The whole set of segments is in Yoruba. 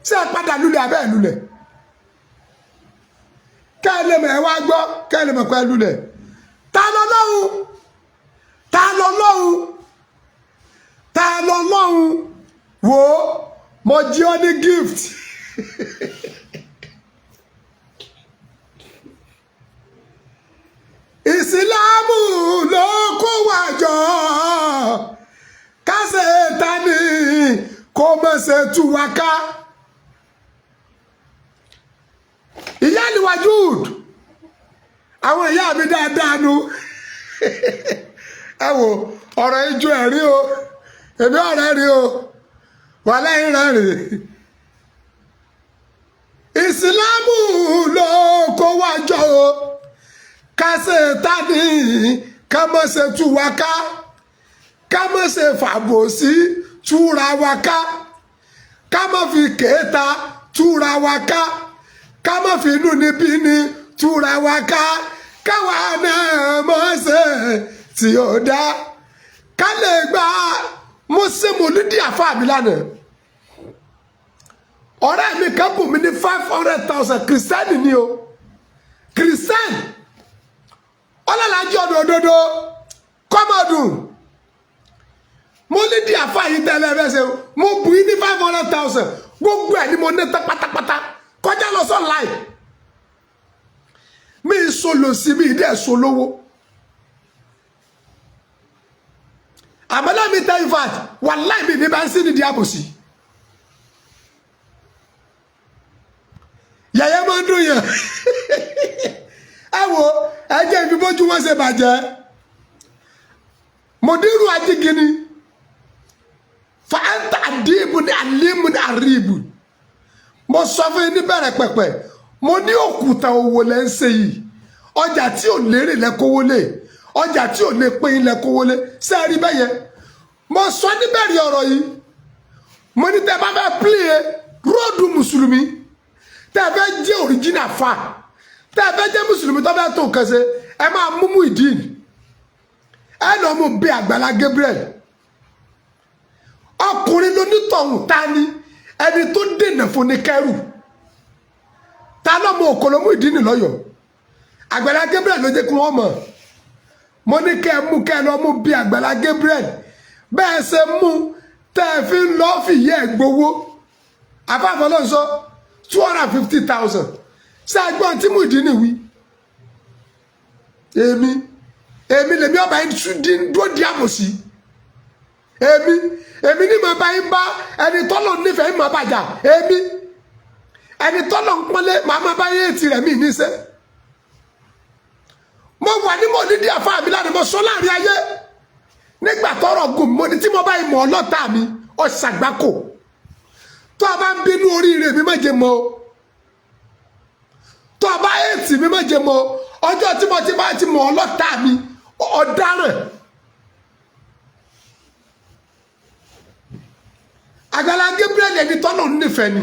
ṣé ẹ padà lulẹ̀ abẹ́ lulẹ̀ ká ẹ lè mọ̀ ẹ wá gbọ́ ká ẹ lè mọ̀ pé ẹ lulẹ̀ ta lọ́lọ́run ta lọ́lọ́run ta lọ́lọ́run wò ó mo jí ọ ní gift ìsìlámù ló kó wa jọ kásẹ̀ tani kó má ṣe tú wa ká. ìyá níwájú àwọn ìyá mi dáadáa nu ẹ wò ọ̀rọ̀ ijó ẹ̀rí o èmi ọ̀rẹ́ rí o wà lẹ́yìn rẹ̀ rí ìsìlámù ló kó wa jọ o kásẹ̀ tani ká má ṣe tú wa ká ká má ṣe fàbòsí túra wa ká ká má fi kéèta túra wa ká ká má fi inú níbí ni túra wa ká káwa náà mọ̀ ṣe tí ó dá ká lè gba mọ́sẹ́mọ́lídì àfa mi lánàá ọ̀rẹ́ mi kan bù mí ní 500,000 kìrìsìtẹ́nì ni o kìrìsìtẹ́nì ọlọ́lájú ọdún òdodo kọ́mọdún mo ní di àfa yìí tẹ́lẹ̀ ẹ ṣe mo bù yín ní 500,000 gbogbo ẹ̀ ni mo ní tán pátápátá kọjá lọ sọ láì mi solo sí mi ìdí ẹ̀ solówó àmọ́lá mi tẹ́ ifat wà láì mi ní bá ń sí nídìí àbòsí yẹ̀yẹ́ máa ń dùn yàn ẹ wo ẹ jẹ́ ìfi bójú wọn ṣe bàjẹ́ mòdìrú ajígini fàáńtà àdìbò ní àlímù ní àríbù mo sọ fún yín ní bẹ̀rẹ̀ pẹ̀pẹ̀ mo ní òkúta owó lẹ́ ń ṣe yìí ọjà tí ò lérè lẹ́kọ́wó lé ọjà tí ò lè pín lẹ́kọ́wó lé ṣé ẹ rí bẹ́yẹ mo sọ níbẹ̀rẹ̀ ọ̀rọ̀ yìí mo ní tẹ́ bá fẹ́ pílẹ̀ róòdù mùsùlùmí tẹ́ fẹ́ jẹ́ òrìjínà fa tẹ́ fẹ́ jẹ́ mùsùlùmí tó fẹ́ tó nǹkan ṣe ẹ máa mú Muyideen ẹ lọ mú bí Àgbàlá Gabriel ọkùnrin lónítọ̀hún ta ni ẹni tó dènà fún ní kẹrù ta ló mọ òkòló Muyideen lọ́yọ̀ọ́ Àgbàlá Gabriel ló jẹ́ kí wọ́n mọ̀ mo ní kẹ́ ẹ mú kẹ́ ẹ lọ mú bí Àgbàlá Gabriel bẹ́ẹ̀ ṣe mú tẹ́ ẹ fi ń lọ́ọ́ fìyẹ́ ẹ̀ gbowó àfáàfọ́ ló ń sọ 250,000 ṣé ẹgbọ́n tí Muyideen wí èmi lèmi ọba yín dúró di àmọ̀sí èmi ní mo bá yín bá ẹni tọ́lọ̀ nífẹ̀ẹ́ yín máa bàjá ẹni tọ́lọ̀ ń pọ́nlé màá bá yín ètì rẹ̀ mí níṣẹ́ mo wà ní mòlídì àfa mi lánàá mo sọ láàrin ayé nígbà tọ́rọ̀ gùn mo ní tí mo bá yín mọ̀ ọlọ́ta mi ọ̀ṣàgbákò tó a bá ń bínú oríire mi má jẹ mọ́ o tó a bá ètì mi má jẹ mọ́ o ọjọ́ tí mo ti bá ti mọ̀ ọlọ́ta mi ọ̀daràn Àgbàlá Gabriel ẹni tọ́nà nífẹ̀ẹ́ ni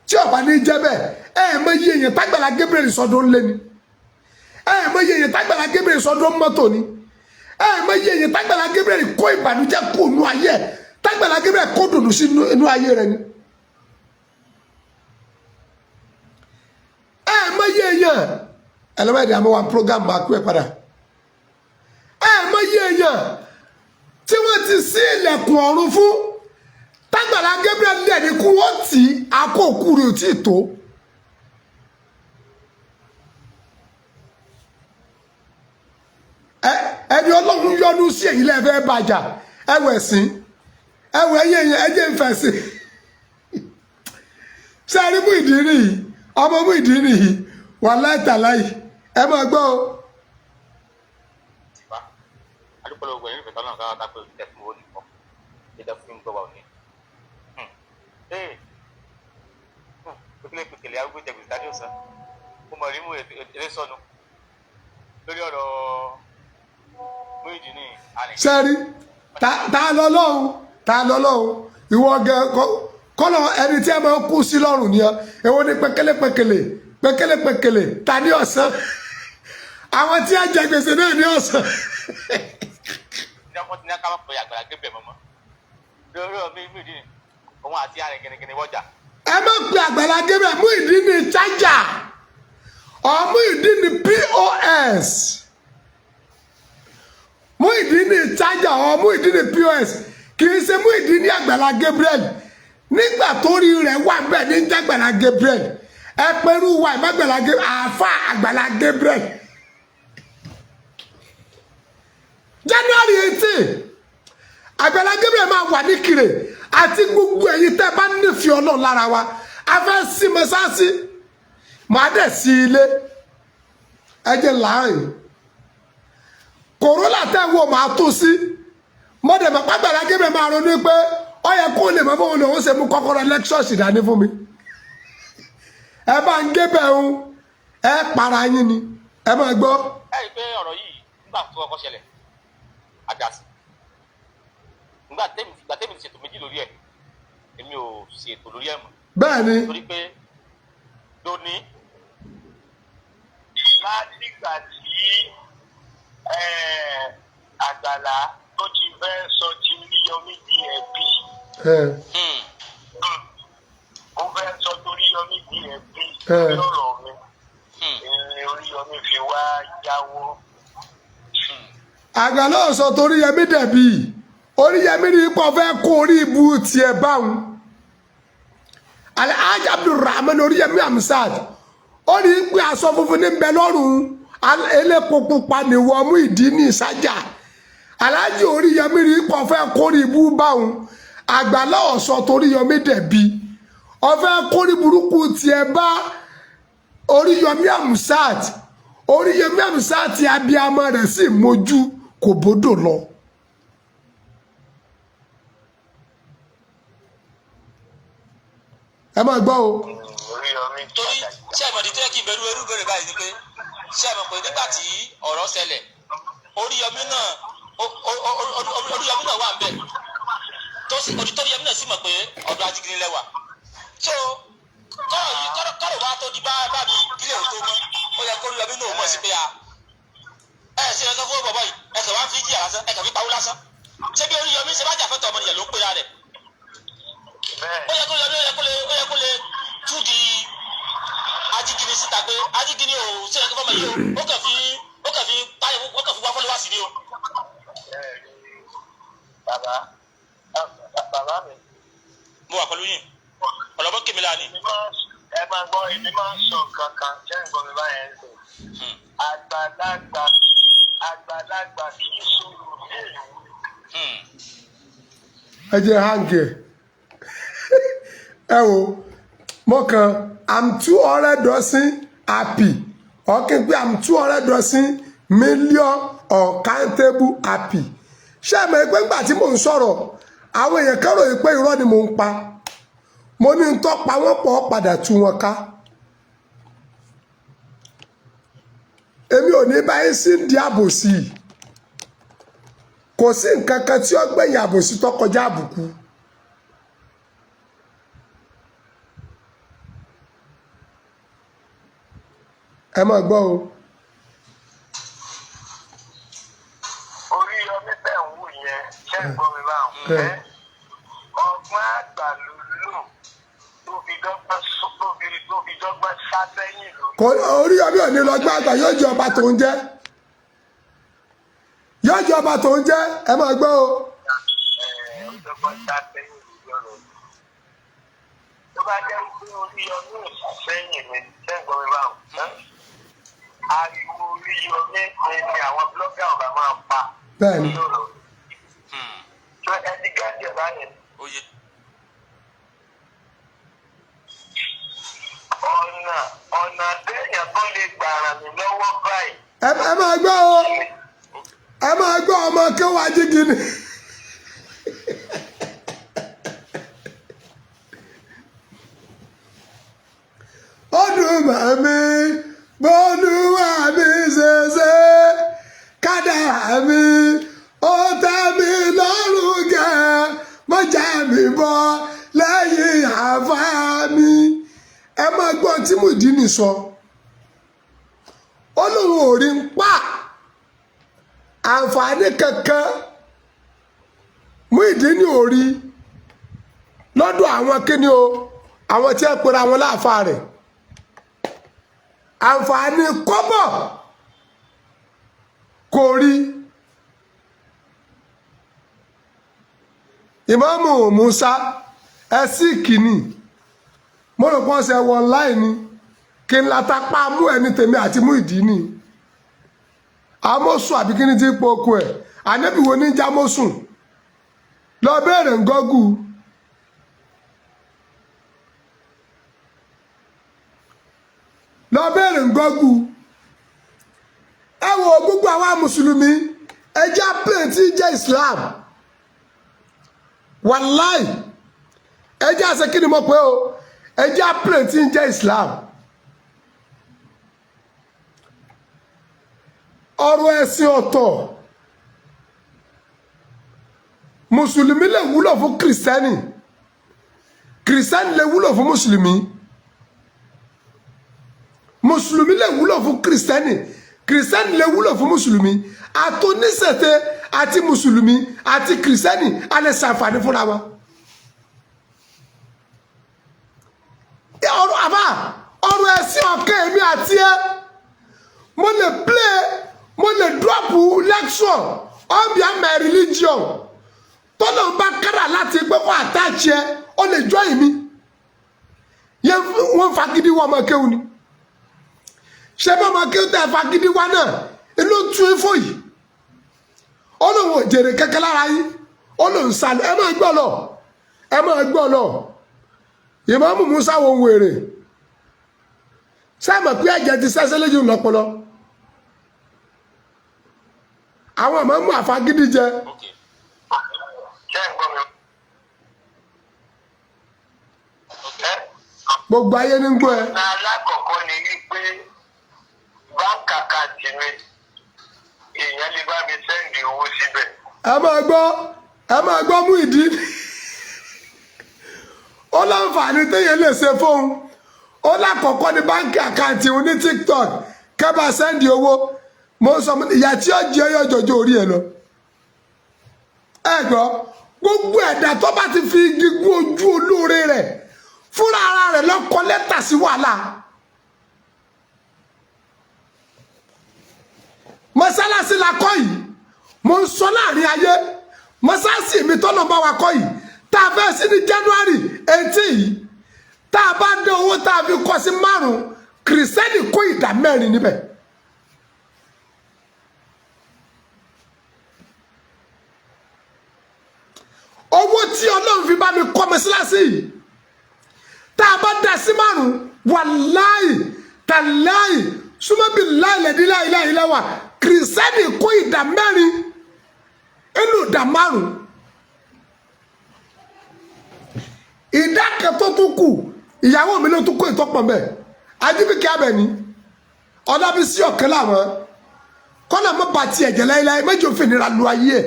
tí ọba ní jẹ́ bẹ́ẹ̀ mọ iye èèyàn t'Àgbàlá Gabriel sọdún lé ni mọ iye èèyàn t'Àgbàlá Gabriel sọdún mọ́tò ni mọ iye èèyàn t'Àgbàlá Gabriel kó ìbànújẹ́ kó inú ayé t'Àgbàlá Gabriel kó dùnú sí inú ayé rẹ ni mọ iye èèyàn ẹlẹ́mẹ̀dẹ̀ àmọ́ wa program máa kú ẹ̀ padà mọ iye èèyàn tí wọ́n ti sí ilẹ̀kùn ọ̀run fún t'Àgbàlá Gabriel lẹ́ni kú wọ́n tí àkókò rẹ̀ ò tí ì tó ẹni Ọlọ́run yọ́nú sí èyí lẹ́fẹ̀ẹ́ bàjá ẹwẹ̀ sí ẹwẹ̀ ẹyẹ ẹjẹ́ ń fẹ̀ sí sẹ́rí Muyideen yìí ọmọ Muyideen yìí wà láìtàláì ẹ máa gbọ́ o. adúpọ̀lọ́ ogun ẹ̀yìn ìfẹ̀tọ́ náà káwá dápẹ́ òṣìṣẹ́ fún owó nìkan ìjọba fún gbọ́wọ́ òní. pépélé arúgbó jẹ gbèsè dájú ọ̀sán mo mọ̀ rí mú eré sọnù lórí ọ̀rọ̀ Muyideen ní àná. sẹ́rí ta lọ́lọ́hún ìwọ gẹ kọ́lọ̀ ẹni tí ẹ máa ń kú sí lọ́rùn ni ọ èwo ni pẹ̀kẹ́lẹ́pẹ̀kẹ́lẹ́ ta ní ọ̀sán àwọn tí a jẹ gbèsè náà ní ọ̀sán. ní ọkọ tí ní akáwá pé Àgbàlá Gabriel mọ́mọ́ lórí ọ̀rọ̀ Muyideen òun àti ààrẹ gẹ̀nẹ́gẹ̀nẹ́ wọ́jà. ẹ má pe Àgbàlá Gabriel. Muyideen ní charger or Muyideen ní POS. Muyideen ní charger or Muyideen ní POS. Kì í ṣe Muyideen ní Àgbàlá Gabriel. Nígbà tó rí rẹ̀ wà bẹ́ẹ̀ ní Àgbàlá Gabriel. Ẹ pẹ̀lú wa Àgbàlá Gabriel. Àáfà Àgbàlá Gabriel. January 18 Àgbàlá Gabriel máa wà ní Kire àti gbogbo ẹ̀yin tẹ́ bá nífẹ̀ẹ́ Ọlọ́run lára wa. A fẹ́ sí mọ́sáàsì máa dẹ̀ sí ilé ẹjẹ láàrin kòrólà tẹ́ wo máa tó sí mọ́dẹ̀ mọ́ Àgbàlá Gabriel máa ronú pé ó yẹ kó lè mọ́ bóun lòun ṣe mú kọ́kọ́rọ́ lẹ́kṣọ́ọ̀ṣì dání fún mi. Ẹ bá ń gé bẹ́ẹ̀ ń ẹ para yín ni ẹ máa gbọ́. ẹ rí i pé ọ̀rọ̀ yìí nígbà tó kọ́kọ́ ṣẹlẹ̀ àgàsì nígbà tẹ́mi ti ṣètò méjì lórí ẹ̀ èmi ò ṣètò lórí ẹ̀ mọ́. Bẹ́ẹ̀ ni. torí pé lónìí látìgbà tí Àgbàlá tó ti fẹ́ sọ ti Oríyọmí di ẹbí. Ó fẹ́ sọ ti Oríyọmí di ẹbí lọ́rọ̀ mi. Oríyọmí fi wá jáwọ́. Àgbàlá sọ torí Yẹmí dẹ̀bi Oríyọmí ní ipò fẹ́ kó orí ibu tiẹ̀ báwọn. Alhaji Abdulrahman Oríyọmí Hamzat ó ní pé aṣọ funfun ní bẹ lọ́rùn elépo pupa nìwọ Muyideen ní ìsájà. Alhaji Oríyọmí ní ipò fẹ́ kó orí ibu báwọn. Àgbàlá sọ torí Yẹmí dẹ̀bi ó fẹ́ kó orí burúkú tiẹ̀ bá Oríyọmí Hamzat. Oríyọmí Hamzat abiyamọ rẹ̀ sì mójú kò bódò lọ. Ẹ máa gbọ́ o. torí ṣé ẹ mọ̀ ní tó yẹ kí n bẹ̀rù ẹrú bẹ̀rẹ̀ báyìí ni pé ṣé ẹ mọ̀ pé nígbà tí ọ̀rọ̀ ṣẹlẹ̀ Oríyọmí náà wà ń bẹ̀ tó Oríyọmí náà sì mọ̀ pé ọ̀dọ̀ Ajígini lẹ́wà so kọ́rọ̀ wa tó di bá mi ilé ò tó mọ́ ó yẹ kó Oríyọmí náà mọ̀ sí pé ṣe ẹ̀ka fún bọ̀bọ̀ yìí ẹ̀ka wá fi jí àlásán ẹ̀ka fi pawó lásán ṣé bí Oríyọmí ṣe bá jà fẹ́tọ̀ ọmọnìyàn ló ń pera rẹ̀ ó yẹ kó lè tú di Ajígini síta pé Ajígini ò ṣe ẹ̀ka fọmọ yìí ó kàn fi wá fọlọ́wà sí ni o. Bàbá mi. Mo wà pẹ̀lú yín ọ̀lọ́bọ̀ kèmílà ni. Ẹ máa gbọ́ èmi máa ń sọ kankan jẹ́ nǹkan mi báyẹn ń sọ. Àgbàlagbà kì í sọ̀rọ̀ bẹ́ẹ̀. Ẹ jẹ́ hangi ẹ wo mọ́kàn I'm 200 happy ọ̀kẹ́ pé I'm 200 million uncountable happy. Ṣé ẹ mọ̀ pé nígbà tí mò ń sọ̀rọ̀ àwọn èèyàn kẹ́rò yìí pé irọ́ ni mò ń pa mo ní ń tọ́pa wọ́n pọ̀ padà tú wọn ká. Èmi ò ní báyìí sí ń di àbòsí kò sí nǹkan kan tí ó gbẹ̀yìn àbòsí tó kọjá àbùkù. Ẹ máa gbọ́ o. Oríyọmí bẹ́ẹ̀ ń wù yẹn ṣé ń gbọ́ mi báwọn. Ọgbọ́n àgbà ló lò tó fi dọ́gbọ́n sá sẹ́yìn lórí. Oríyọmí ò ní lọ́gbọ́n àgbà yóò jẹ ọba tó ń jẹ́ yóò jẹ ọba tó ń jẹ́ ẹ máa gbọ́ o. Dọ́gbọ́n sá sẹ́yìn lórí ọ̀rọ̀ tó bá jẹ́ pé Oríyọmí ò sá sẹ́yìn mi ṣé ń gbọ́ mi báwọn. Ariwo Oríyọmí ni àwọn blọ́gà ọba máa pa. Bẹ́ẹ̀ni. Ṣé ẹ ti gẹ́gẹ́ ẹ̀ báyẹn? Ọ̀nà téèyàn tó lè gbà ràn mí lọ́wọ́ báyìí. Ẹ máa gbọ́ o. Ẹ máa gbọ́ ọmọ kéwàá Ajígini. Ó dùn màmí bọ́lúwà mi ṣẹṣẹ kádàrá mi ó tẹ́ mi lọ́rùn gẹ́ mọ́jà mi bọ́ lẹ́yìn àfáà mi. Ẹ máa gbọ́ tí Muyideen sọ ó lóun ò rí ń pa àǹfààní kankan Muyideen ò rí lọ́dọ̀ àwọn kíni o àwọn tí ẹ pera wọn láàfáà rẹ̀ àǹfààní kọ́bọ̀ kò rí. Ìmáàmù Musa ẹsí kìíní mo rò pọ́n ṣe wọ láì ní kí n láta pa mú ẹni tèmi àti mú ìdí ni amósùn àbí kí ni ti pọ oko ẹ̀ ànẹ́bí wo ní jámósùn lọ bẹ̀rẹ̀ ń gọ́gù lọ bẹ̀rẹ̀ ń gọ́gù ẹ wo gbogbo àwa mùsùlùmí ẹjẹ́ àpẹẹrẹ tí jẹ́ Islam wàláì ẹjẹ́ àṣẹ kí ni mo pé o ẹjẹ́ àpẹẹrẹ tí jẹ́ Islam ọ̀rọ̀ ẹ̀sìn ọ̀tọ̀ mùsùlùmí lè wúlò fún kìrìsìtẹ́nì kìrìsìtẹ́nì lè wúlò fún mùsùlùmí mùsùlùmí lè wúlò fún kìrìsìtẹ́nì kìrìsìtẹ́nì lè wúlò fún mùsùlùmí àtòníṣẹ̀tẹ̀ àti mùsùlùmí àti kìrìsìtẹ́nì a lè ṣàǹfààní fúnra wa. ọ̀rọ̀ ẹ̀sìn ọ̀kẹ́ èmi àti ẹ mo lè drop lecture on behalf my religion tọ́lọ̀ ń bá kára láti pé kó àtàchì ẹ ó lè join mi yẹn wọ́n fagídí wọ́n ọmọ kéwù ni ṣé bá ọmọ kéwù tẹ́ fagídí wá náà inú tún ifo yìí ó lóun ò jèrè kẹ́kẹ́ lára yín ó lóun sálẹ̀ ẹ máa gbọ́ lọ Ìmáàmù Musa wo wèrè sáàmù pé ẹ̀jẹ̀ ti sẹ́sẹ́ lójú lọ́pọlọ àwọn ìmáàmù àfagídí jẹ. Gbogbo ayé ní gbọ́ ẹ. Alákọ̀ọ́kọ́ ni wípé báńkì àkáǹtì mi èèyàn lè bá mi sẹ́ǹdì owó síbẹ̀. ẹ máa gbọ́ mú ìdí ó láǹfààní téèyàn lè ṣe fóun ó lákọ̀ọ́kọ́ ní báńkì àkáǹtì òun ní TikTok kẹ́bà sẹ́ǹdì owó mo sọ ìyá tí ó jẹ́ ọyọ́ jọjọ́ orí ẹ lọ. ẹ gbọ́ gbogbo ẹ̀dá tó bá ti fi igi gún ojú olóore rẹ̀ fúnra ara rẹ̀ lọ́kọ lẹ́tà sí wàhálà. mọ́sálásí la kọ́ yìí mo ń sọ láàrin ayé mọ́sálásí mi tọ́nà bá wa kọ́ yìí tá a fẹ́ sí ní January 18 yìí tá a bá dé owó tá a fi kọ́ sí 5 kìrìsìtẹ́nì kó ìdá 4 níbẹ̀. owó tí Ọlọ́run fi bá mi kọ́ mọ́sálásí yìí tá a bá dá sí 5 wàláì tàláì súnmọ́bí láìlẹ̀dí láìláìláwà kìrìsìtẹ́nì kó ìdá 4 inú ìdá 5 ìdá kẹtọ́ tó kù ìyàwó mi ló tún kó ìtọ́pọ̀ mẹ́ Ajíbíkẹ́ Abẹ́ní ọ̀dàbí sí ọ̀kẹ́ làwọn kọ́nà mọ́ bá tiẹ̀ jẹ́ láíláí méjì òfin nira lu ayé ẹ̀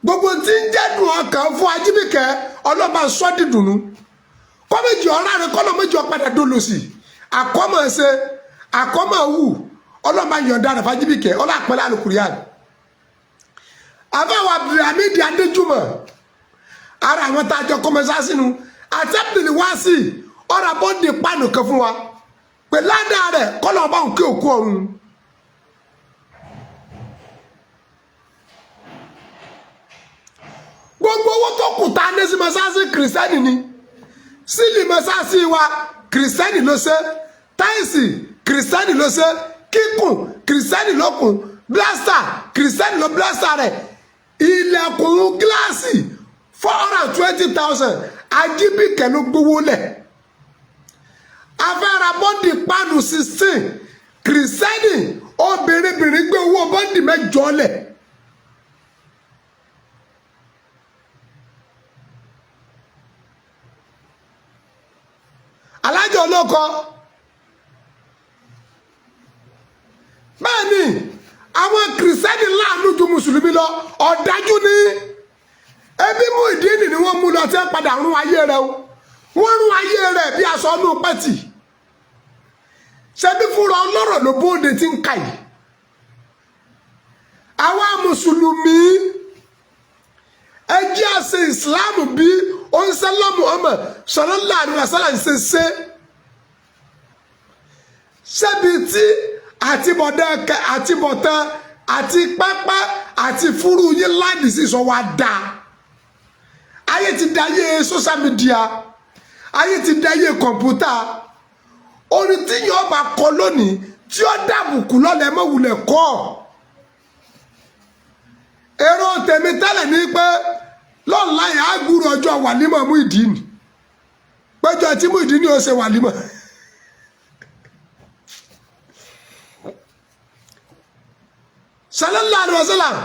gbogbo tí ń jẹ́ dùn ọkàn fún Ajíbíkẹ́ ọlọ́ba sọ́ dídùnú kọ́ méjì ọ̀rá rẹ̀ kọ́nà méjì ọ̀padà dolo sí àkọ́mọ̀ ṣe àkọ́mọ̀ wù ọlọ́ba yọ̀ǹda rẹ̀ fún Ajíbíkẹ́ ọlọ́àpẹ́lẹ́ Al-Qur'an àfẹ́wọ̀ Abdulhamid Adéjúmọ̀ ara àwọn tá a jọ kọ́mẹ́sá sínú àtẹ́bìlì wá sí ọ̀rọ̀ bọ́ǹdì pánù kan fún wa pé ládàá rẹ̀ kọ́nà ọba òkè òkú ọ̀run. gbogbo owó tó kù tá a ní sí mọ́sáàsì kìrìsìtẹ́nì ni sílì mọ́sáàsì wa kìrìsìtẹ́nì ló ṣe táìsì kìrìsìtẹ́nì ló ṣe kíkùn kìrìsìtẹ́nì ló kùn blásítà kìrìsìtẹ́nì ló blásítà rẹ̀ ilẹ̀kùn gíláàsì 420,000 Ajíbíkẹ́ ló gbowó lẹ̀ afẹ́ra bọ́ǹdì pánù 16 kìrìsìtẹ́nì obìnrin gbé owó bọ́ǹdì 8 lẹ̀. alájọ olóko bẹ́ẹ̀ ni àwọn kìrìsìtẹ́nì láàánú ju mùsùlùmí lọ ọ̀dájú ni ebi Muyideen ni wọ́n mú lọ tí wọ́n padà rún ayé rẹ̀ o wọ́n rún ayé rẹ̀ bí aṣọ ọdún pẹ́tì ṣebí fúnra ọlọ́rọ̀ ló bóde tí ń ka yìí àwa mùsùlùmí ẹ jẹ́ á ṣe Islam bí oníṣẹ́lá Muhammad sallallahu alaihi wasallam ṣe ṣebí tí àtibọ̀tán àti pápá àti fúrú yín láàdì sí sọ wá dáa. Ayé ti dáyé social media, ayé ti dáyé kọ̀ǹpútà. Orin tí yóò bá kọ lónìí tí ó dàbùkù lọ́lẹ̀ mọ́ wulẹ̀ kọ́. Èrò tèmi tẹ́lẹ̀ ní pé lọ́nà yà á gbúrò ọjọ́ wàlímọ̀ Muyideen. Péjọ tí Muyideen ó ṣe wàlímọ̀. Sallallahu alaihi wasallam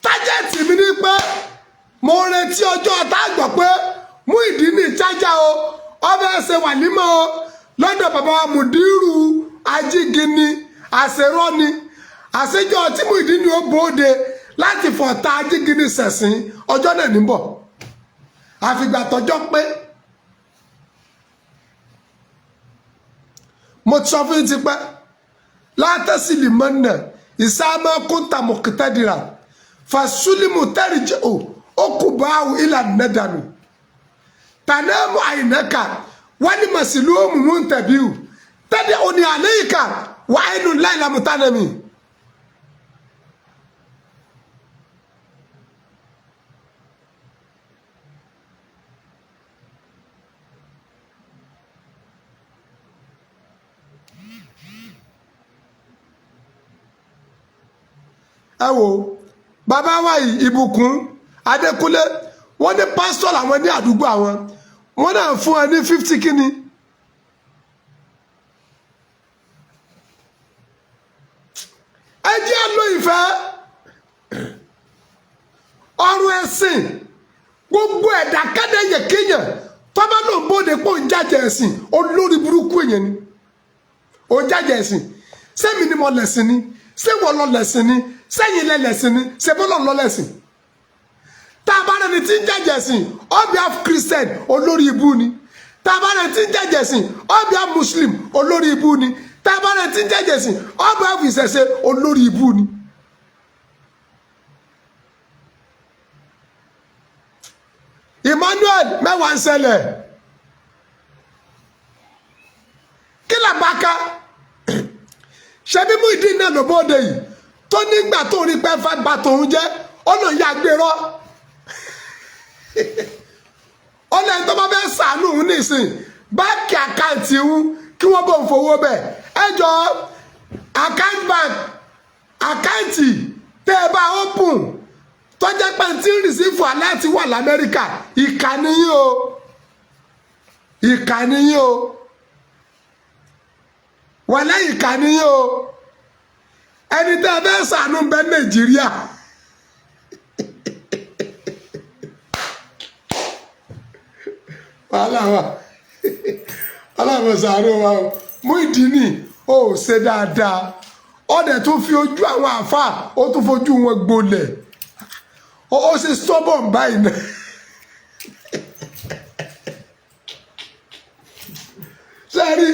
tájẹ́tì mi ní pé mo retí ọjọ́ tá a gbọ́ pé Muyideen chájà o ọbẹ̀ ṣe wàlímọ̀ o lọ́dọ̀ bàbá wa Mudiru Ajígini àṣẹrọ́ ni àṣẹjọ́ tí Muyideen ó bóde láti fọ̀tá Ajígini ṣẹ̀sìn ọjọ́ náà níbọ̀ àfìgbà tọjọ́ pé mo ti sọ fún yín ti pẹ́ látẹ́sílì mọ́nà ìsámá kúntà mọ̀kítẹ́dìrà fàṣúlìmù tẹ́rìjẹ́ o ó kù báwù ilà nẹ́dàmì tànẹ́mù àyìnẹ́kà wọ́n ní màsìlú òmùmú tẹ̀bíù tẹ́dẹ̀ òní àléyìká wà áyínú láìlámù tánẹ́mì. ẹ wo bàbá wa yìí Ìbùkún Adékúnlé wọ́n ní pásítọ̀ làwọn ní àdúgbò àwọn wọ́n náà fún ẹ ní 50 kíní. ẹ jẹ́ àlọ́ ìfẹ́ ọrùn ẹ̀sìn gbogbo ẹ̀dá kẹ́dẹ̀yẹ kéèyàn tọ́ba ló ń bóde pé òun jájẹ ẹ̀sìn olórí burúkú èèyàn ni òun jájẹ ẹ̀sìn sẹ́mi ni mo lẹ̀sìn ni ṣé wọ́n lọ lẹ̀sìn ni sẹ́yìn lẹ́lẹ̀sìn ni ṣe bọ́lọ̀ lọ́lẹ̀sìn tá a bá rẹni tí ń jẹ́jẹ̀ sìn ọbẹ̀ af Christian olórí ibú ni tá a bá rẹni tí ń jẹ́jẹ̀ sìn ọbẹ̀ af Muslim olórí ibú ni tá a bá rẹni tí ń jẹ́jẹ̀ sìn ọbẹ̀ af ìṣẹ̀ṣe olórí ibú ni. Emmanuel mẹ́wàá ń ṣẹlẹ̀ kí làbá ká ṣebí Muyideen náà ló bóde yìí tó nígbà tó rí pé fẹ́ bá tòun jẹ́ ọ̀nà ìyá gbérọ́ ọ̀nà ẹni tó bá fẹ́ sàánú òun nìsín báńkì àkáǹtì òun kí wọ́n bọ̀ ń fowó bẹ̀ ẹ jọ account bank àkáǹtì tẹ́ ẹ bá open tó jẹ́ pé tí ń rìsífù aláàtì wà l'Amẹ́ríkà ìkànnì yín o ìkànnì yín o wà lẹ́yìn ìkànnì yín o ẹni tẹ́ ẹ bẹ́ẹ̀ sànú bẹ́ Nàìjíríà wàhálà wa aláàbò sànú wa o Muyideen ó ṣe dáadáa ọ̀dẹ̀ tó fi ojú àwọn àáfàá ó tún fojú wọn gbolẹ̀ ó ṣe stubborn báyìí náà sẹ́rí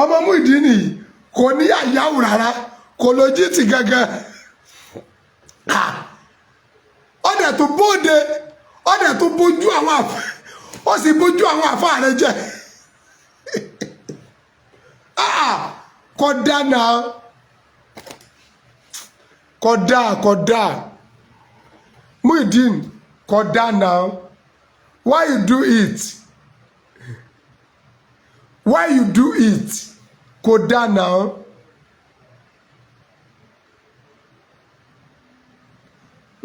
ọmọ Muyideen yìí kò ní àyàwó rárá kò lójú ti gangan ọ̀dẹ̀ tó bóde ọ̀dẹ̀ tó bójú àwọn àfà ó sì bójú àwọn àfà rẹ jẹ kódà náà kódà Muyideen kódà náà why you do it why you do it kódà náà.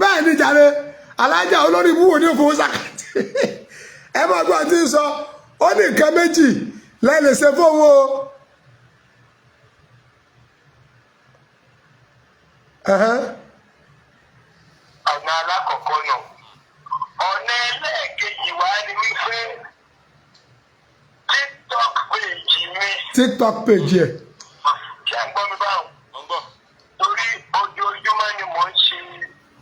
bẹ́ẹ̀ ni jàre alájà olórí ibú wo ní òfò sàkàtì ẹ máa gbọ́ àti sọ ó ní nǹkan méjì lẹ́lẹ̀ ṣe fóun o. ọ̀nà alákọ̀ọ́kọ́ náà ọ̀nà ẹlẹ́ẹ̀kejì wá ni wípé TikTok page ẹ̀. ṣé ń gbọ́ mi báwọn torí ojoojúmọ́ ni mò ń ṣe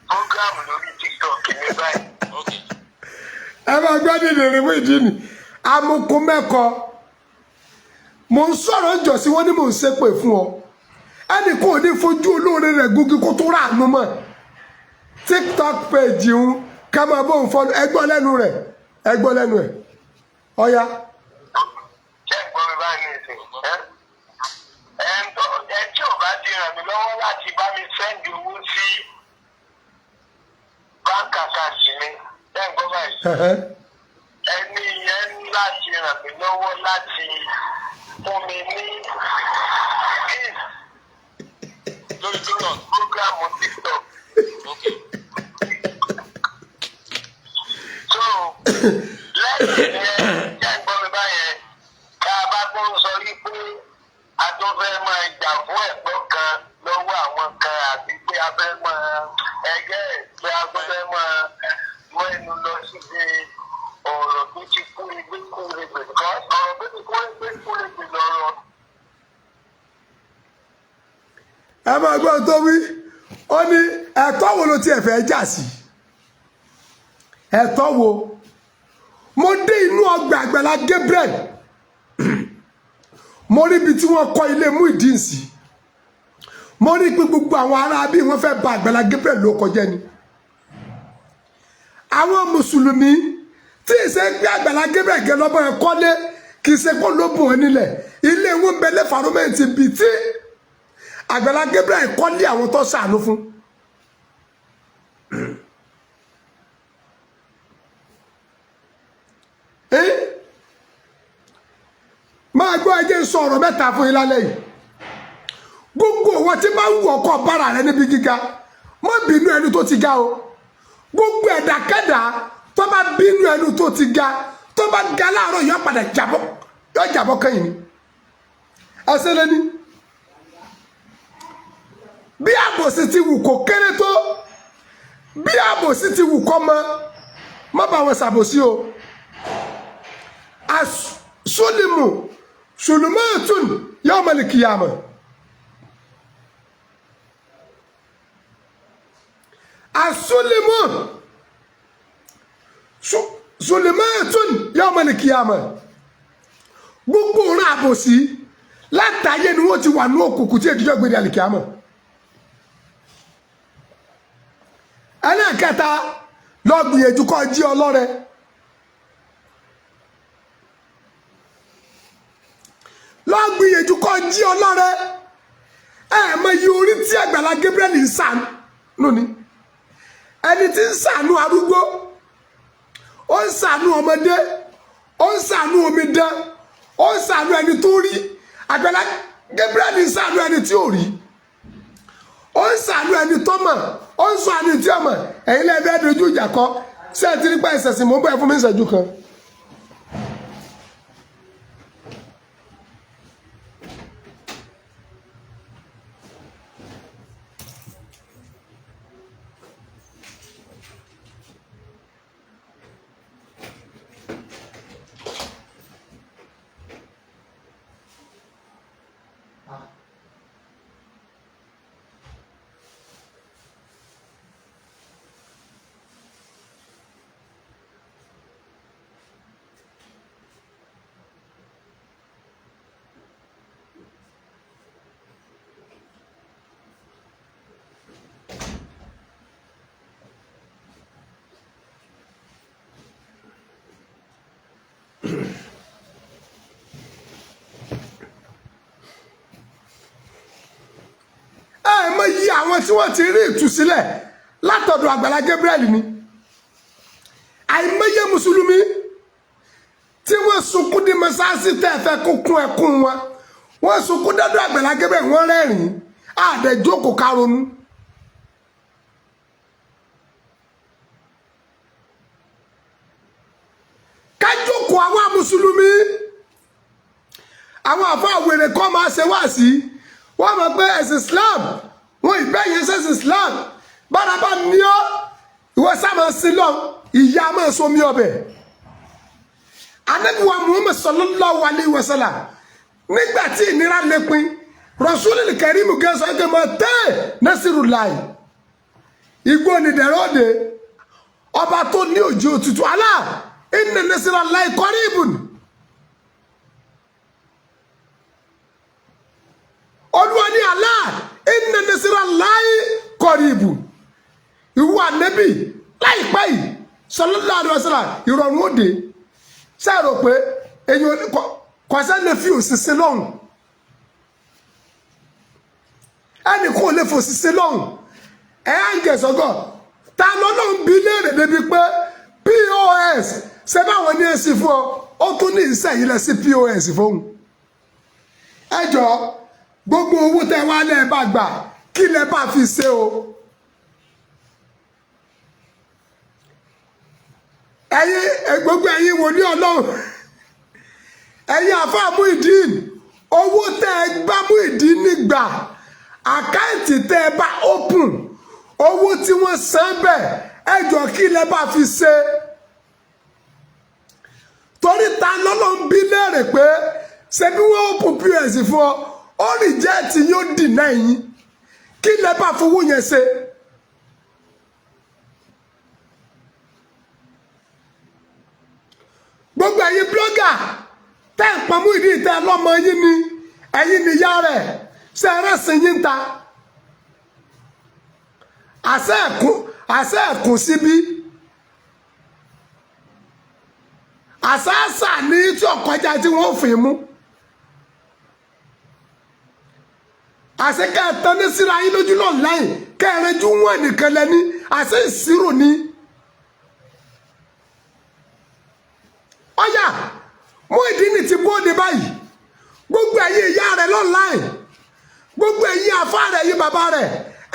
program lórí TikTok mi báyìí. ẹ máa gbọ́ ní ìrìn Muyideen amukun mẹ́kọ mò ń sọ̀rọ̀ ìjọsìn wọn ni mò ń ṣépè fún ọ ẹnì kò ní fojú olóore rẹ̀ gúgí kó tó rà ánú mọ́ TikTok page ń ká máa bóun fọ́nù ẹgbọ́n lẹ́nu rẹ̀ ọ̀ya. ṣé ń gbọ́ mi báyìí ní ìsìn ẹ tí ò bá ti ràn mí lọ́wọ́ láti bá mi sẹ́ndì owó sí báńkì àkáǹtì mi ṣé ń gbọ́ báyìí ẹni yẹn láti ràn mí lọ́wọ́ láti fún mi ní lórí TikTok programu TikTok. So lẹ́yìn yẹn jẹ́ ń gbọ́ mi báyẹn ká a bá gbọ́ sọ wípé a tó fẹ́ máa jà fún ẹ̀gbọ́n kan lọ́wọ́ àwọn kan àti pé a fẹ́ máa ẹgbẹ́ pé a tó fẹ́ máa mọ ẹnu lọ síbi ọ̀rọ̀ tó ti kú igbé kúrègbè kọ́ ọ̀rọ̀ tó ti kú igbé kúrègbè lọ́rọ̀. ẹ máa gbọ́ tó wí ó ní ẹ̀tọ́ wo ló tiẹ̀ fẹ́ jà sí ẹ̀tọ́ wo mo dé inú ọgbà Àgbàlá Gabriel mo rí ibi tí wọ́n kọ́ ilé Muyideen sí mo rí pé gbogbo àwọn ará bí wọ́n fẹ́ bà Àgbàlá Gabriel ló kọjá ni àwọn mùsùlùmí tí ìṣe gbé Àgbàlá Gabriel gẹ lọ́bọ̀ ẹ̀ kọ́lé kì í ṣe kó ló bùn wọn nílẹ̀ ilé wọn ń bẹ lẹ́fàrọ́mẹ́ǹtì bíi tí Àgbàlá Gabriel kọ́lé àwọn tó ṣàánú fún. máa gbọ́ ẹjẹ́ sọ ọ̀rọ̀ mẹ́ta fún yín lálẹ́ yìí gbogbo wọn tí máa ń wù ọkọ̀ bára rẹ níbi gíga má bínú ẹni tó ti ga o gbogbo ẹ̀dákẹ́dá tó bá bínú ẹni tó ti ga tó bá ga láàárọ̀ yóò padà jábọ́ kẹ́yìn ni ẹsẹ̀ lẹ́ni bí àbòsí ti wù kó kéré tó bí àbòsí ti wù kọ́ mọ́ má bá wọn ṣàbòsí o sulumatun yawmal qiyamah sulumatun yawmal qiyamah gbogbo ọ̀rọ̀ àbòsí látàyè ni wọ́n ti wà ní òkùnkùn tí èdìjọ́ gbé ní àlìkíyàmọ̀ ẹlẹ́ẹ̀kẹta lọ gbìyànjú kó jí ọlọ́rẹ lọ gbìyànjú kó jí ọlọ́rẹ mọ iye orí tí Àgbàlá Gabriel ń ṣàánú ni ẹni tí ń ṣàánú arúgbó ó ń ṣàánú ọmọdé ó ń ṣàánú omidan ó ń ṣàánú ẹni tó rí Àgbàlá Gabriel ń ṣàánú ẹni tí ò rí ó ń ṣàánú ẹni tó mọ̀ ó ń ṣàánú ẹni tí ó mọ̀ ẹ̀yin lẹ́ẹ̀bẹ́ dojú ìjà kọ ṣé ẹ ti rí pa ìṣẹ̀sìn mọ́ bẹ́ẹ̀ fún mi ìṣẹ́jú kan. Yí àwọn tí wọ́n ti rí ìtúsílẹ̀ látọ̀dọ̀ Àgbàlá Gabriel ni àìmọye mùsùlùmí tí wọ́n sunkún dé mọ́sáàsì tẹ́ẹ̀fẹ́ kó kún ẹkún wọn wọ́n sunkún dọ́dọ̀ Àgbàlá Gabriel wọ́n rẹ́rìn-ín àdẹ̀jókòó karonu kájókòó àwọn mùsùlùmí àwọn àfọ àwèrè kọ́ máa ṣe wá sí wọ́n mọ̀ pé ẹ̀sìn Islam wọ́n ìbẹ́yẹn sẹ́sìn Islam bárabá ní ọ́ ìwọ sáàmà sí lọ ìyá máa somi ọbẹ̀ Ànábì wa Muhammad sallallahu alayhi wa sallam nígbà tí ìnira lẹ́pin Rasulul Karim gẹ́sọ̀ ẹgbẹ́ mọ́ tẹ́ Nasirullah igbó nìdẹ̀rẹ́ òde ọba tó ní òjì òtútù Allah inna Nasirallahi qaribun Olúwa ní Allah inna Nasirallahi qaribun ìwọ Ànábì láìpẹ́ yìí sallallahu alaihi wasallam ìrọ̀rùn òde ṣé ẹ rò pé èyàn kọ̀ọ̀sẹ́ lè fi òṣìṣẹ́ lọ́hùn ẹnì kò lè fò òṣìṣẹ́ lọ́hùn ẹ̀ á ń gẹ̀sọ́gọ̀ ta lọ́lọ́hùn bí léèrè débi pé POS ṣe báwọn ní èsì fún ọ ó tún ní ìsẹ̀yìn lẹ sí POS fóun ẹ jọ gbogbo owó tẹ wá lẹ́ẹ̀ bá gbà kí lẹ bá fi ṣe o. ẹ̀yin gbogbo ẹ̀yin wòlíì Ọlọ́run ẹ̀yin àfáà Muyideen owó tẹ́ ẹ gbá Muyideen nígbà àkáǹtì tẹ́ ẹ bá open owó tí wọ́n san bẹ́ẹ̀ ẹ jọ kí lẹ bá fi ṣe torí ta lọ́lọ́run bí léèrè pé ṣe bí wọ́n open POS fún ọ ó reject yóò deny yín kí lẹ bá fowó yẹn ṣe. gbogbo ẹ̀yin blogger tẹ́ ń pa Muyideen tẹ́ lọ́mọ yín ni ẹ̀yin níyà rẹ̀ ṣe ẹrẹ́sìn yín ta àṣẹ ẹ̀kún síbí àṣàṣà ní tí ọ̀kọjá tí wọ́n fi mú àṣẹ kẹtàn ní síra yín lójú náà láyìn kẹrẹjú wọn nìkan lẹni àṣẹ ìṣirò ní. ọyà Muyideen ti bóde báyìí gbogbo ẹ̀yin ìyá rẹ̀ lọ́nláìn gbogbo ẹ̀yin àfá rẹ̀ ẹ̀yin bàbá rẹ̀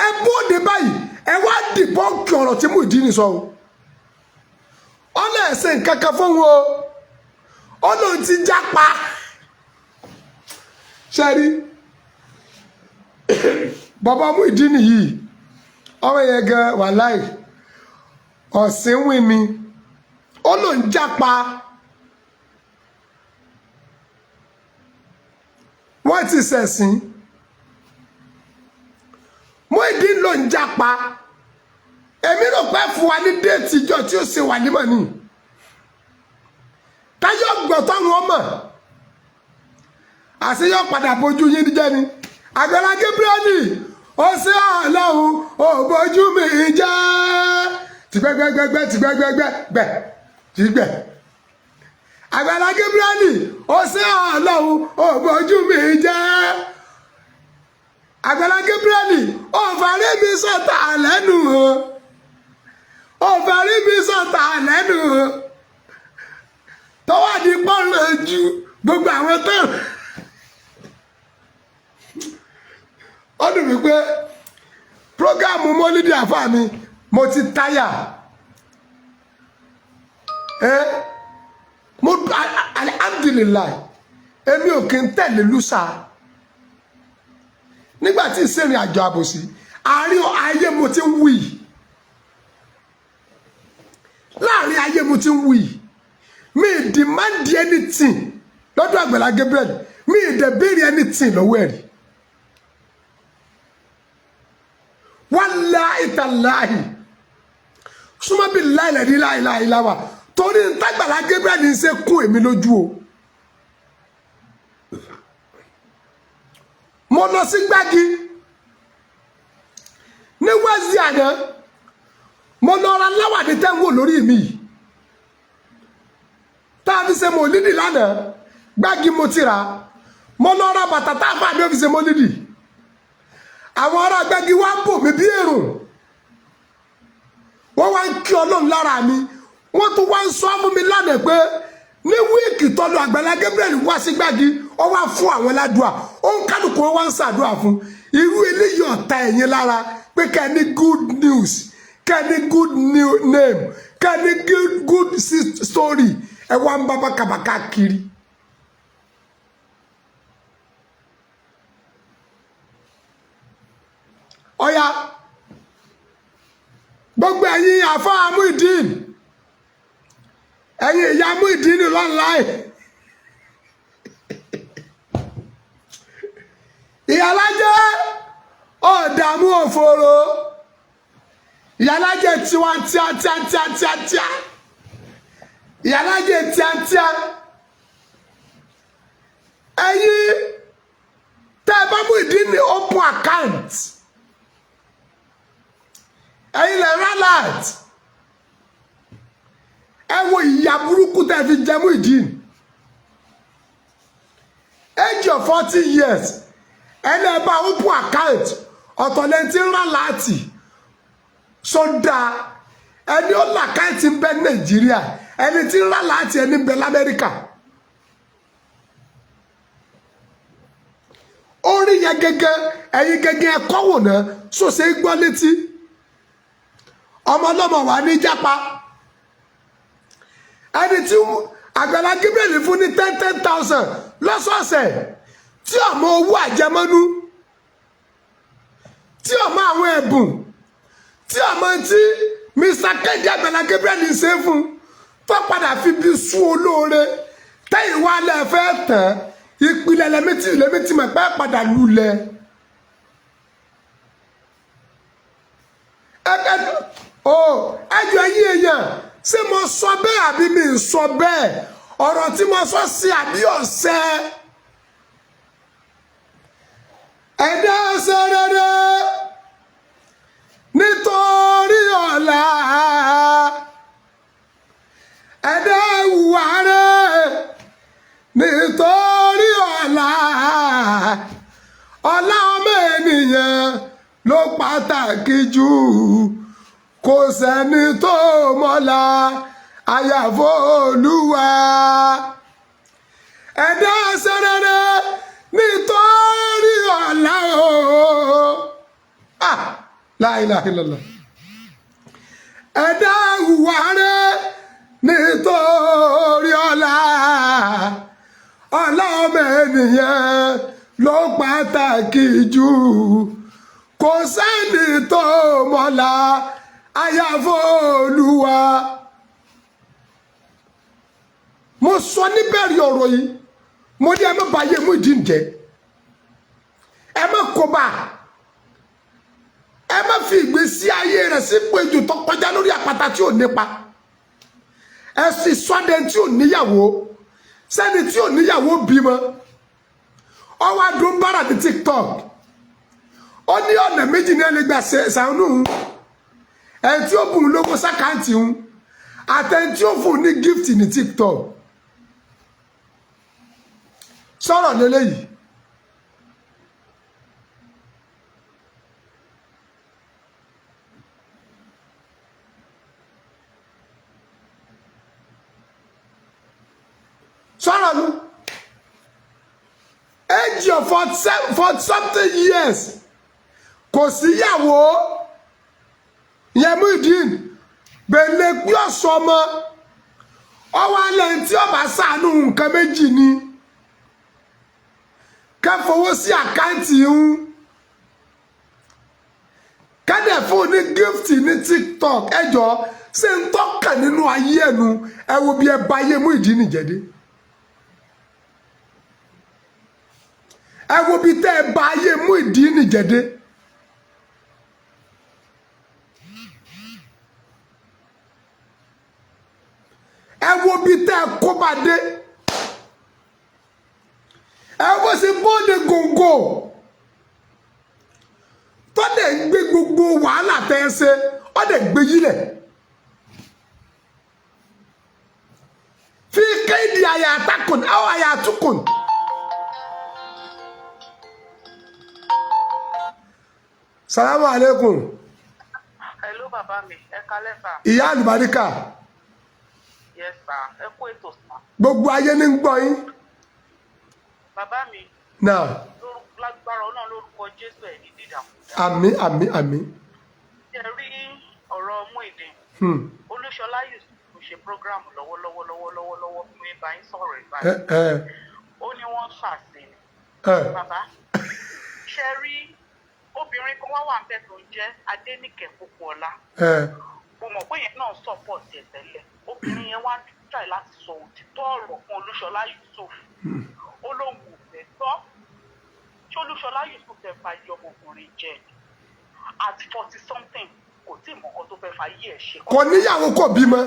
ẹ bóde báyìí ẹ wá dìbọ́ǹkì ọ̀rọ̀ tí Muyideen sọ ọ̀nà ẹ̀sìn kankan fún wọn ọ̀nà ti jápa ṣẹ́rí bàbá Muyideen yìí ọmọ yẹn gan wàláì ọ̀sìn wí mi ọ̀nà ń jápa. wọ́n ti ṣẹ̀sìn Muyideen ló ń jápa èmi rò pé fún wa ní déètì ìjọ tí ó ṣe wà nímọ̀ ni táyọ̀ gbọ̀ táwọn ọmọ àṣeyọ̀ padà bójú yín jẹ́ ni Àgbàlá Gabriel ó ṣe Ọlọ́run ó bójú mi jẹ́ tìgbẹ́gbẹ́gbẹ́ tìgbẹ́gbẹ́gbẹ́ tìgbẹ́. Àgbàlá Gabriel ó ṣe Ọlọ́run ó bójú mi jẹ́ Àgbàlá Gabriel ó fàrí mi sọ̀tà lẹ́nu ó fàrí mi sọ̀tà lẹ́nu tó wà ní pọ́nrọ̀ ju gbogbo àwọn tó ó dùn mí pé prógámù Mọ́lídìí àfáà mi mo ti táyà mo alhamdulilayi èmi ò kí n tẹ̀lé lùsà nígbà tí ìsìnrìn àjò àbòsí àárín ayé mo ti ń wí láàrin ayé mo ti ń wí mi demand anything lọ́dọ̀ Àgbàlá Gabriel mi dẹ̀ béèrè anything lọ́wọ́ ẹ̀rí wallahi tallahi súnmọ́ bí láìlẹ̀ láìláìláwà torí ntàgbàlá Gabriel ní ṣe kún èmi lójú o mo lọ sí Gbági ní wẹ́ẹ̀sì àná mo lọ ra láwàdí tẹ́wọ́ lórí mi tá a fi ṣe Mọ́lídìí lánàá Gbági mo ti rà mo lọ ra bàtà tá a fà ní ó fi ṣe Mọ́lídìí àwọn ará Gbági wá bò mí bí èrò wọ́n wá ń kí Ọlọ́run lára mi wọ́n tún wá ń sọ fún mi lánàá pé ní wíìkì tọ́lú Àgbàlá Gabriel wá sí Gbági ó wá fún àwọn ládùá ó ń kálukú ó wá ń ṣàdúrà fún irú eléyìí ọ̀tá ẹ̀yìn lára pé ká ní good news ká ní good name ká ní good story ẹ wá ń bá bákàbákà kiri. ọ̀ya gbogbo ẹ̀yin àfáà Muyideen ẹ̀yin ìyá Muyideen lọ́nláì ìyálájẹ́ ọ̀dààmú òfòrò ìyálájẹ́ tiwa tíátíátíátíá ìyálájẹ́ tíátíá ẹ̀yin tẹ́ ẹ bá Muyideen ní open account ẹ̀yin lè rálàt ẹ wo ìyà burúkú tẹ́ fi jẹ Muyideen age of 40 years ẹni ẹ bá open account ọ̀tọ̀lẹ́ntì ńlá láti sọ́dà ẹni ó làkáǹtì ń bẹ Nàìjíríà ẹni tí ńlá láti ẹni ń bẹ l'Amẹ́ríkà orí yẹn gẹ́gẹ́ ẹ̀yin gẹ́gẹ́ ẹ̀kọ́ wò náà sòsè gbọ́ létí ọmọ ọlọ́mọ wà ní jápa ẹni tí Àgbàlá Gabriel fún ní 10,000 lọ́sọ̀ọ̀sẹ̀ tí ọmọ owó àjẹmọ́nú tí ọmọ àwọn ẹ̀bùn tí ọmọ tí Mr. Kẹ́hìndé Àgbàlá Gabriel ń ṣe fún tó padà fi bí sún olóore tẹ́yìn wá lẹ́ẹ̀fẹ́ tán ìpìlẹ̀ lẹ́mítì mọ̀ pé padà lulẹ̀ ẹjọ́ yí èèyàn ṣé mo sọ bẹ́ẹ̀ àbí mi ń sọ bẹ́ẹ̀ ọ̀rọ̀ tí mo sọ sí àbí ọ̀sẹ̀ ẹ̀dá ṣe rere nítorí ọ̀la ẹ̀dá hùwà rere nítorí ọ̀la ọ̀la ọmọ ènìyàn ló pàtàkì jù kò sẹ́ni tó mọ̀la àyàfó Olúwa ẹ̀dá ṣe rere nítorí ọ̀la o la ilaha illallah ẹ̀dá hùwà rere nítorí ọ̀la ọ̀la ọmọ ènìyàn ló pàtàkì jù kò sẹ́ni tó mọ̀la àyàfó Olúwa. Mo sọ níbẹ̀rẹ̀ ọ̀rọ̀ yìí mo ní ẹ má báyé Muyideen jẹ́ ẹ má kóbá ẹ má fi ìgbésí ayé rẹ̀ sípò ejò tó kọjá lórí àpáta tí ò nípa ẹ sì sọ́dẹ̀ tí ò níyàwó sẹ́ni tí ò níyàwó bímọ ọwọ́ adùn bára ní TikTok ó ní ọ̀nà méjì ní ẹlẹgbẹ́ ṣàánú ẹ tí ó bùn lówó sákàǹtì ń àtẹni tí ó fún ní gift ní TikTok sọ̀rọ̀ lélẹ́yìí sọ̀rọ̀ nu age of 40 something years kò síyàwó yẹn Muyideen gbèlè pé ọ̀sọ́ ọmọ ọwọ́ alẹ́ tí ọba ṣàánú nǹkan méjì ni kẹfọwọ́ sí àkáǹtì ń kẹ́dẹ̀ fún ní gift ní TikTok ẹjọ́ ṣe ń tọ́ka nínú ayé ẹnu ẹ wo bí ẹ bá ayé Muyideen jẹ́dé ẹ wo bí tẹ́ ẹ bá ayé Muyideen jẹ́dé. ẹ wo bí tẹ́ ẹ kó bá dé ẹ wo sí bóde gòngò tó dẹ̀ ń gbé gbogbo wàhálà tẹ́ ẹ ṣe ó dẹ̀ gbé yílẹ̀ fi kéde àyàtàkùn àwọn àyàtúkùn. Salamu alaikum. Hello bàbá mi, ẹ kálẹ́ sà. Ìyá àlùbáríkà. Yes sir, ẹ kú ètò sà. Gbogbo ayé ní ń gbọ́ yín. Bàbá mi. Náà. Lágbára Ọlọ́run lórúkọ Jésù ẹ̀ ní dídàkúdà. Àmín àmín àmín. Ṣé rí ọ̀rọ̀ Muyideen? Olúṣọlá Yusuf kò ṣe prógráàmù lọ́wọ́lọ́wọ́ fún mi bá yín sọ̀rọ̀ ìbáyìí. Ó ní wọ́n ṣàṣì ni. Bàbá, ṣé rí obìnrin kan wá ń bẹ̀ tó ń jẹ́ Adéníkẹ́ Pópóọlá. Mo mọ̀ pé yẹn náà support ẹ̀ tẹ́lẹ̀. Obìnrin yẹn wá try láti sọ òtítọ́ ọ̀rọ̀ fún Olúṣọlá Yusuf. Ó lóun ò fẹ́ gbọ́. Ṣé Olúṣọlá Yusuf fẹ́ fa iye ọmọkùnrin jẹ? At 40 something kò tí ì mọ̀ nǹkan tó fẹ́ fa iye ẹ̀ ṣe. Kò níyàwó kò bímọ.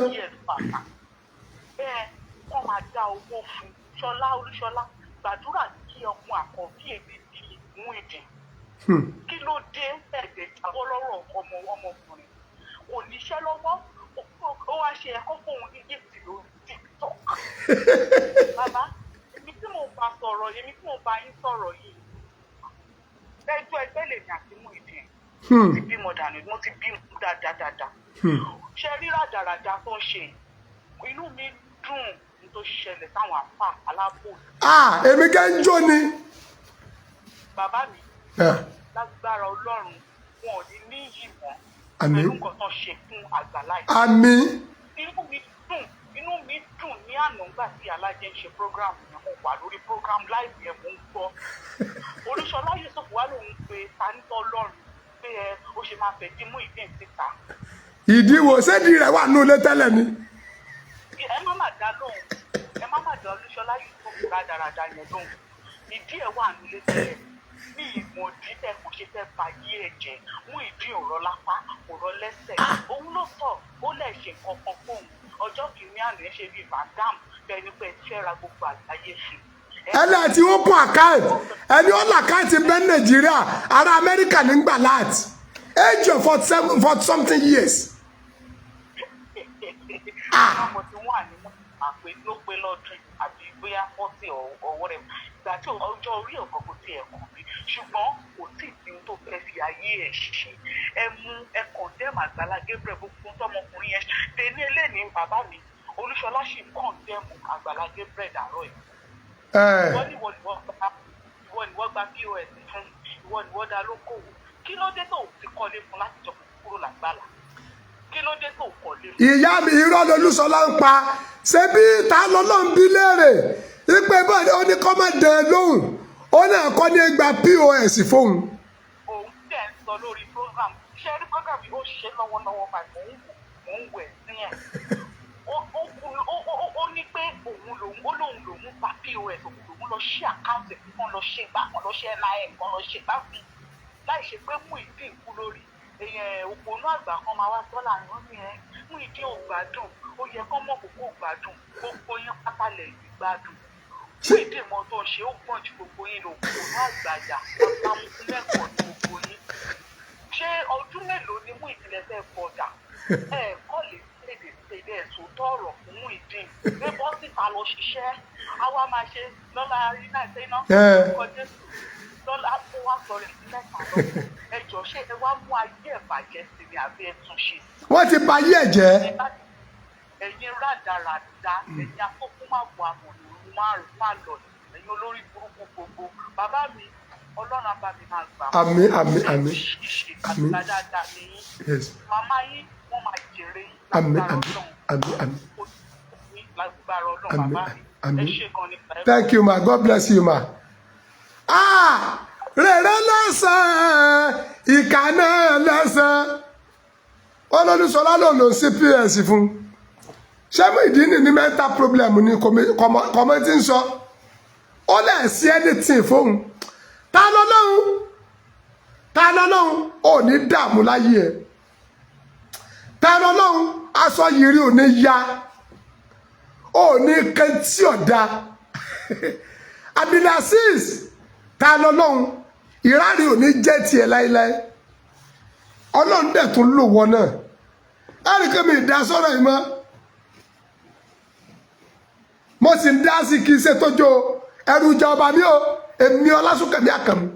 Bẹ́ẹ̀ kọ́ máa dá owó fún Ṣọlá Olúṣọlá gbàdúrà kí ọkùn àkọ́bí èmi di Muyideen. Kí ló dé ẹ̀gbẹ́ jábọ́ lọ́rọ̀ ọmọkùnrin? Kò níṣẹ́ lọ́wọ́, ó wá ṣe ẹ̀kọ́ fóun ní gift lórí TikTok. Bàbá èmi tí mo bá sọ̀rọ̀ èmi tí mo bá yín sọ̀rọ̀ yìí ẹjọ́ ẹgbẹ́ lèmi àti mú ìdí mo ti bímọ dànù mo ti bímọ dáadáa ṣe rí rádaràda tó ń ṣe inú mi dùn ní tó ṣẹlẹ̀ sáwọn àfà alábò. Èmi kẹ́ ń jó ni. Bàbá mi lágbára Ọlọ́run wọn ò ní níyì mọ́ pẹ̀lú nǹkan tó ṣe fún Àgbàlá yìí. Àmín. Inú mi dùn ní àná nígbà tí Alájẹ ń ṣe program yẹn mo wà lórí program live yẹn mo ń gbọ́. Olúṣọlá Yusuf wà lóhun pé tanítọ́ Ọlọ́run pé ó ṣe máa fẹ́ dín Muyideen síta. Ìdíwò sédì rẹ̀ wà ní ilé tẹ́lẹ̀ ni. Ẹ má má dá Olúṣọlá Yusuf rádaràda yẹn lóhùn. Ìdí ẹ̀ wà ní ilé tẹ́lẹ̀ ní ìmọ̀ dídẹ̀ kò ṣe fẹ́ ba yé ẹ̀jẹ̀ Muyideen ọ̀rọ̀ lápá ọ̀rọ̀ lẹ́sẹ̀ òun ló sọ ó lẹ̀ ṣe kankan fóun ọjọ́ kìíní àná ẹ̀ ṣe bíi madam bẹ́ẹ̀ni pé fẹ́ ra gbogbo àgbáyé sí. Ẹni àti open account ẹni ó là káàtì bẹ́ẹ̀ Nàìjíríà ará Amẹ́ríkà ní gbà láti age of 40 something years. Ọmọ tí wọ́n à ní mú àpè ló pé lọ́dún àbí bóyá 40 ọwọ́ rẹ̀ ìgbà tí ọjọ́ orí ọ̀kan kò tiẹ̀ kàn mí ṣùgbọ́n kò tí ì tí tó fẹ́ fi ayé ẹ̀ ṣe ẹ mú ẹ kọ̀ndẹ́mù Àgbàlá Gabriel gbogbo tọmọkùnrin yẹn tẹ̀lé eléyìí bàbá mi Olúṣọlá sì kọ̀ndẹ́mù Àgbàlá Gabriel dàrọ́ ẹ̀. Ìwọ ni wọ́n gba POS fún ìwọ ni wọ́n dá lókòwò kí ló dé tó ti kọ́lé fún láti jọ kúrò l'Àgbàlá kí ló dé tó kọ́lé fún. Ìyá mi irọ́ lolúṣọlá ń pa ṣé bí ta lọ́lọ́run bí léèrè wípé báyìí ó ní kọ́ máa dẹ̀ lóhùn ó náà kọ́ ní gba POS fóun. Òun tẹ̀ ń sọ lórí program ṣé rí program yìí ó ṣe lọ́wọ́lọ́wọ́ báyìí mò ń wẹ̀ sí ẹ̀ ó ní pé òun lòun gba POS òun lọ ṣí àkáǹtì kan lọ ṣe gbá kan lọ ṣe NIN kan lọ ṣe gbá fún láì ṣe pé Muyideen kú lórí òpónú àgbà kan máa wá sọ́là yán ní Muyideen ò gbádùn ó yẹ kán mọ̀ kókó gbádùn gbogbo yín pátálẹ̀ yìí gbádùn Muyideen mọ tó ń ṣe ó gbọ̀n ju gbogbo yín lọ òpónú àgbàyà amúkúlẹ̀kọ̀ọ́ ní gbogbo yín ṣé ọdún mélòó ni Muyideen lẹ́sẹ̀ bọ̀dà kọ́ lè lédè ṣèlè ẹ̀sùn tọ̀rọ̀ fún Muyideen pé bọ́sìtà lọ ṣiṣẹ́ àwa máa ṣe lọ́la iná ìṣẹ́ná ọkọ̀ Jésù lọ́la kó wá sọ̀rọ̀ sí mẹ́ta lọ́wọ́ ẹjọ́ ṣé ẹ wá mú ayé ẹ̀ bàjẹ́ sí ni àbí ẹ tún ṣe. Wọ́n ti bà ayé ẹ̀ jẹ́. Ẹ̀yin rádaràda ẹ̀yin afọ́kún máa wọ àmọ̀lùrù máa lọ ẹ̀yin olórí burúkú gbogbo bàbá mi Ọlọ́run abá mi máa gbà. Àmín àmín àmín àmín dáadáa ní yín màmá yín wọ́n máa jèrè yín àmín àmín àmín àmín lágbára Ọlọ́run bàbá mi ẹ ṣe gan ni. Thank you ma, God bless you ma. Rere lẹ́sàn ìkà náà lẹ́sàn Olúṣọlá ló lò sí POS fún ṣé Muyideen ní mental problem ní kọ́mẹ́ntì ń sọ ó lẹ̀ sí anything fóun ta lọ́lọ́run ò ní dààmú láyé ẹ̀ ta lọ́lọ́run aṣọ yìírí ò ní ya ò ní kẹ́ntì ọ̀dà Abdulaziz ta lọ́lọ́run ìrárí ò ní jẹ́ tiẹ̀ láíláí Ọlọ́run dẹ̀ tún lò wọ́n náà ẹ̀ríkẹ́ mi ìdá sọ́rọ̀ yìí mọ́ mo sì ń dá sí kí n ṣe tójó ẹrù ìjà ọba mi o èmi Ọlásùnkànmí Àkànmú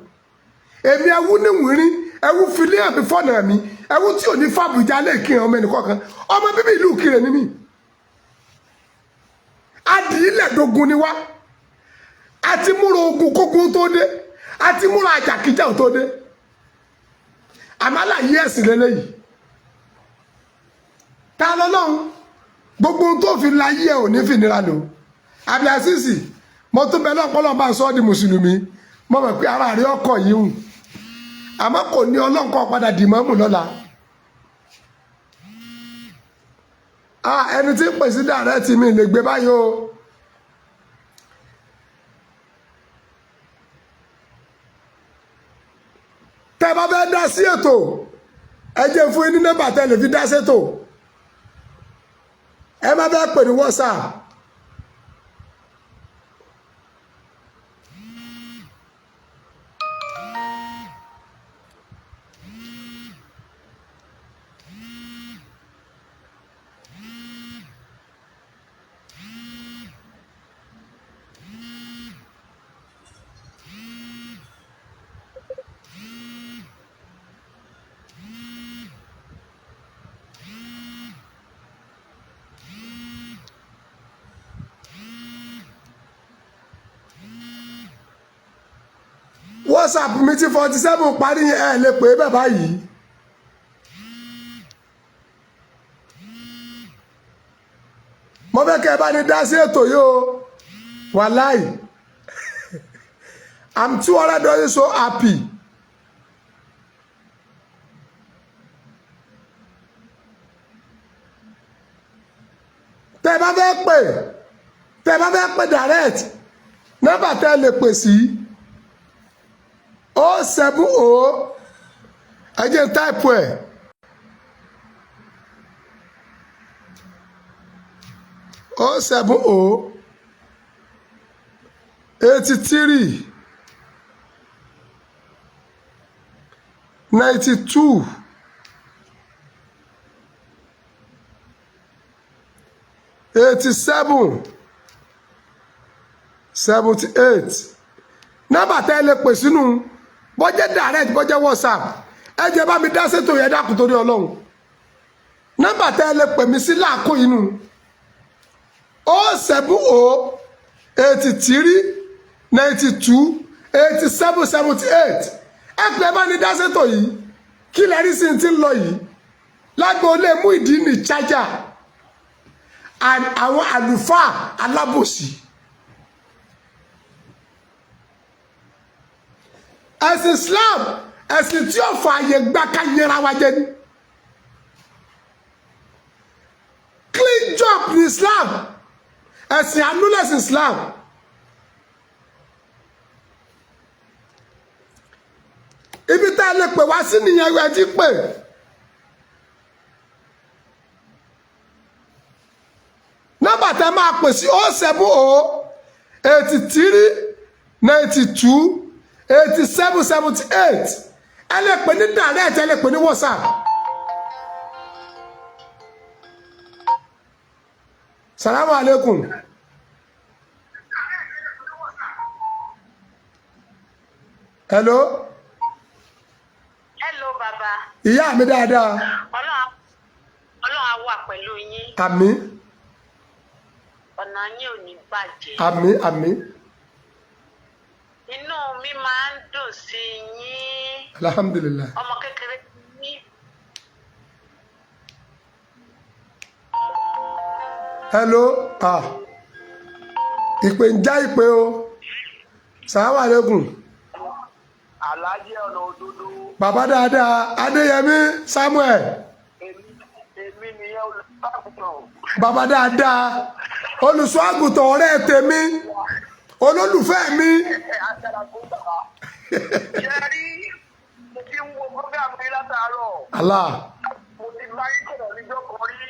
èmi ẹwú níwìnrín ẹwú filẹ̀ àmì fọ́nà mi ẹwú tí ò ní fàbùjá lẹ́ẹ̀kìrìn ọmọ ẹnìkọ̀ọ̀kan ọmọ bíbí ìlú Ìkirè ni mí adìílẹ̀dógún ni wá àti múra ogun kógun tó dé àti múra àjàkíjà tó dé àmàlà yí ẹ̀sìn lélẹ́yìí ta lọ́lọ́run gbogbo ohun tó fi láyé ẹ̀ ò ní fìnira lò Abdulaziz mo tún bẹ lọ́pọ̀lọ́ bá sọ ọ́ di mùsùlùmí mo mọ̀ pé ara rí ọkọ̀ yìí hùn àmọ́ kò ní ọlọ́nkọ́ padà dì mọ́mù lọ́la ẹni tí ń pèsè dàrẹ́ tì mí lè gbé báyìí o tẹ́ bá fẹ́ dá sí ètò ẹ jẹ́ fún yín ní nọ́mbà tẹ́ lè fi dá sétò ẹ má fẹ́ pè ní WhatsApp WhatsApp mi tí 47 parí ẹ lè pè é bẹ́ẹ̀ báyìí. mo fẹ́ kẹ́ ẹ bá ní dá sí ètò yìí o wàláì I'm 200 so happy. tẹ́ bá fẹ́ pè direct nọ́mbà tẹ́ lè pè sí 070 ẹ jẹ́ táìpù ẹ̀ 070 83 92 87 78 nọ́mbà tẹ́ lè pè sínú bọ́jẹ́ direct bọ́jẹ́ WhatsApp ẹ jẹ́ bá mi dá sétò yẹn dákun torí Ọlọ́run nọ́mbà tẹ́ lè pè mí sí láàkó inú 070 83 92 87 78 ẹ pè bá ní dá sétò yìí kí lẹ rí sí ti ń lọ yìí lágbóolé Muyideen chájà àwọn àlùfáà alábòsí ẹ̀sìn Islam ẹ̀sìn tí ó fa àyè gbà ká yẹra wa jẹ ní clean job ní Islam ẹ̀sìn anúlẹ̀sìn Islam ibi tá a lè pè wá sí nìyẹn ẹ ti pè nọ́mbà tẹ́ máa pè sí 070 83 92 87 78 ẹ lè pè ní direct ẹ lè pè ní WhatsApp. Salamu alaikum. Hello. Hello bàbá. Ìyá mi dáadáa. Ọlọ́run á wà pẹ̀lú yín. Àmín. Ọ̀nà yín ò ní bàjẹ́. Àmín àmín. Inú mi máa ń dùn sí yín. Alhamdulillah. Ọmọ kékeré ní. Hello. Ìpè ń já ìpè o. Salamu alaikum. Alájẹ ọ̀nà òdodo. Bàbá dáadáa Adéyẹmí Samuel. Èmi nìyẹn olùsọ́àgùtàn. Bàbá dáadáa olùṣọ́ àgùntàn ọ̀rẹ́ tèmi olólùfẹ́ mi. Ṣé rí mo ti ń wo program yìí látàárọ̀. Allah. Mo ti bá yín sọ̀rọ̀ níjọ́ kan rí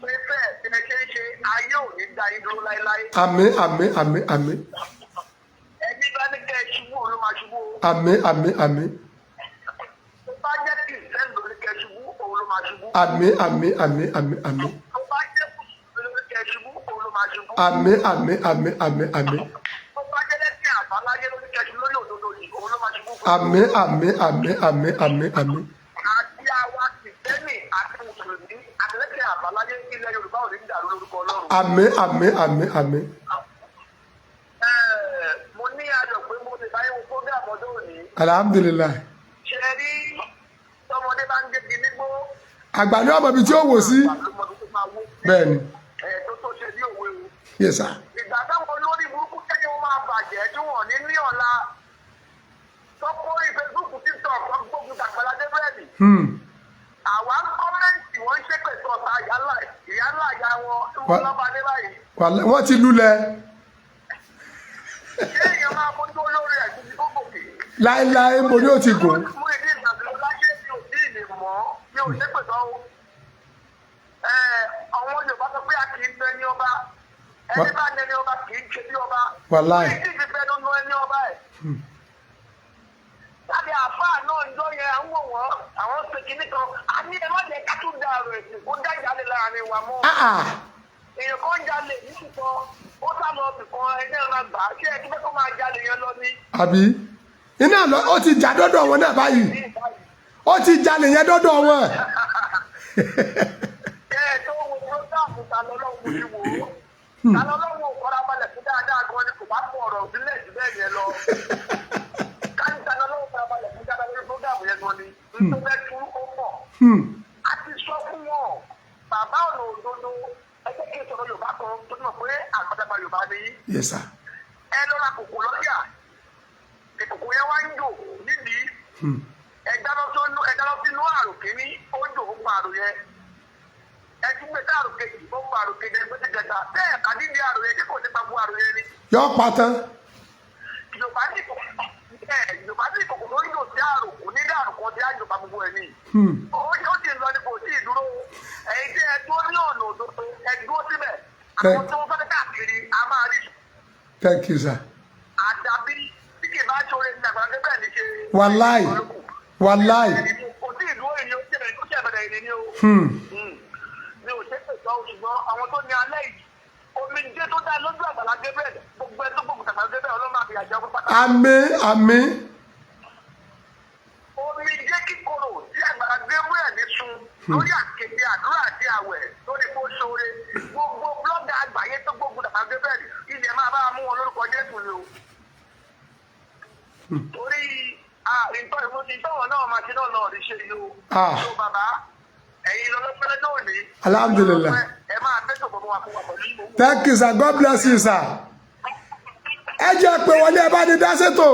pé bẹ́ẹ̀ tí ẹ ṣe ń ṣe ayé ò ní dá yín dúró láéláé. Àmín àmín àmín àmín. Ẹni bá ní kẹ́ ẹ ṣubú òun ló máa ṣubú. Àmín àmín àmín. Tó bá jẹ́ kí ìfẹ́ lórí kẹ́ ẹ ṣubú òun ló máa ṣubú. Àmín àmín àmín àmín àmín. Tó bá jẹ́ kí lórí kẹ́ ẹ ṣubú òun ló máa ṣubú. Àmín àmín àmín àmín àmín. Tó bá jẹ́ lẹ́sìn àbáláyé lórí kẹ́ ẹ ṣubú lórí òdodo yìí òun ló máa ṣubú. Àmín àmín àmín àmín àmín àmín. Àti àwa kìtẹ́nì àti mùsùlùmí àti lẹ́sìn àbáláyé ilẹ̀ Yorùbá ò ní dàrú lórúkọ Ọlọ́run. Àmín àmín àmín àmín. Mo ní ayọ̀ pé mo ti báyìí wo program ọdún òní. Alhamdulillah. Ṣé rí tọmọdé bá ń gé nígbó. Àgbà ní ọmọ ibi tí ó wò sí. Bẹ́ẹ̀ni. Tó ṣe bí òwe o. Yes sir. Ìgbà táwọn olórí burúkú kẹ́kẹ́ wọn máa bàjẹ́ tí wọ́n ní ọ̀la. Tọ́kọ́ Facebook TikTok wọ́n gbógun Àgbàlá Gabriel. Àwa ń kọ́mẹ́ǹtì wọ́n ń ṣépè tó ọ̀tá ìyálà ìyá wọn tí wọ́n lọ́ba dé báyìí. Wọ́n ti lulẹ̀. Ṣé èèyàn máa mójú olórí ẹ̀ títí kó gòkè? Láéláé mo ní ó ti gùn. Mú ìdí ìgbàgbọ́ láyé mi ò sí ìlè mọ́ mi ò ṣépè tó o. Àwọn Yorùbá sọ pé a kì í fẹ́ ní ọba. Ẹni bá ní ẹni ọba kì í ṣe bí ọba. Wàláì. Kì í ti fẹ́ nínú ẹni ọba ẹ̀. Láti àfáà náà ń jọ yẹn àwọn wọ̀n àwọn ṣe kìíní kan. A ní ẹ má jẹ́ ká tún da ọ̀rọ̀ ẹ̀sìn kó dá ìjálè láàrin wa mọ́. Èèyàn kan jalè nísìkọ́ ó sá lọ bìkan ẹni ẹ̀ máa gbà á ṣé ẹ kí fẹ́ kó máa jalè yẹn lọ ní. Àbí iná lọ ó ti jà dọ́dọ̀ wọn náà báyìí ó ti jalè yẹn dọ́dọ̀ wọn. Kẹ́ ẹ tó wo prógámù ta lọ́lọ́wọ́ ti wò ó. Ta lọ́lọ́wọ́ ò kọ́ra balẹ̀ fún dáadáa gan ni kò bá fún ọ̀rọ̀ sílẹ̀ jù bẹ́ẹ̀ yẹn lọ. Káńtà kòkò lọ́jà ìkòkò yẹn wá ń jò nídìí ẹ̀dá lọ sínú àrò kìíní ó ń jò ó pa àrò yẹn ẹtí gbé sáàrò kejì ó pa àrò kejì ẹgbẹ́ tí kẹta bẹ́ẹ̀ kàdídì àrò yẹn tí kò ní pa fún àrò yẹn ni. yọ pátán. ìjọba ní ìkòkò tó ń jò sí àrò kò ní dàrú kan tí á jò pa gbogbo ẹ̀ ní. ó sì ń lọ ní kò sí ìdúró ẹ̀yin tí ẹ dúró ní ọ̀nà òdodo ẹ dúró síbẹ̀ àwọn tó ń fẹ́ káàkiri a máa rí. Thank you, sir. àdàbí tí kì í bá ṣoore ní àgbàdo bẹ́ẹ̀ ní ṣe. wàláì kò sí ìdúró ìní ó ṣe bẹ̀rẹ̀ ìní ni ó. mi ò ṣe pèsè ṣùgbọ́n àwọn tó ní alẹ́ yìí omi jẹ́ tó dá lójú Àgbàlá Gabriel gbogbo ẹ tó gbógun Àgbàlá Gabriel ọlọ́mọ àfi àjọ ọkọ̀ pátá. àmín. omi jẹ́ kíkorò tí Àgbàlá Gabriel ní sun lórí àkéde àdúrà àti àwẹ̀ lórí kó ṣoore gbogbo blọ́gà àgbáyé tó gbógun Àgbàlá Gabriel ilẹ̀ máa bá mú wọn lórúkọ Jésù ni o. torí ìtọ́wọ̀ náà máa ṣe náà lọ rí ṣe yìí o. tó bàbá ẹ̀yin lọ́lọ́pẹ́lẹ́ náà ní. Alhamdulillah. ẹ máa tẹ́sọ̀ bọ̀ wá fún wa pẹ̀lú ìmọ̀. Thank you, sir. God bless you, sir. ẹ jẹ́ pé wọlé ẹ bá ní dáṣẹ́tò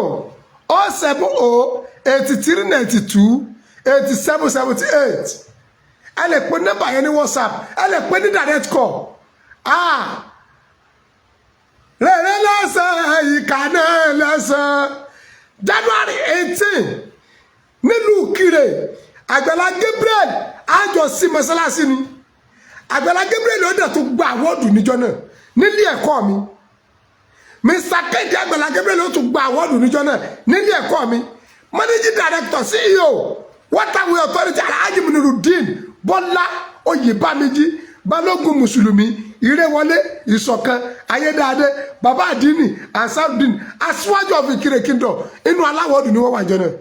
070-8392-8778 ẹ lè pè nọ́mbà yẹn ní WhatsApp ẹ lè pè ní direct call. rere lẹ́sẹ̀ ìkànnì lẹ́sẹ̀ January 18 nílùú Ìkirè Àgbàlá Gabriel àjọ sí mọ́sálásí ni Àgbàlá Gabriel ó dẹ̀ tó gba àwọ́dù níjọ́ náà nílé ẹ̀kọ́ mi Mr. Kéde Àgbàlá Gabriel ó tó gba àwọ́dù níjọ́ náà nílé ẹ̀kọ́ mi managing director CEO Waterway Authority Alhaji Munirudeen Bọ́lá Oyèbámẹ́jì Balógun Mùsùlùmí Ìrèwọlé Ìṣọ̀kan Ayédáadé Bàbá Àdínì Ansarudeen aṣíwájú of Ìkirè Kingdom inú aláwọ̀dù ni wọ́n wà jọ náà.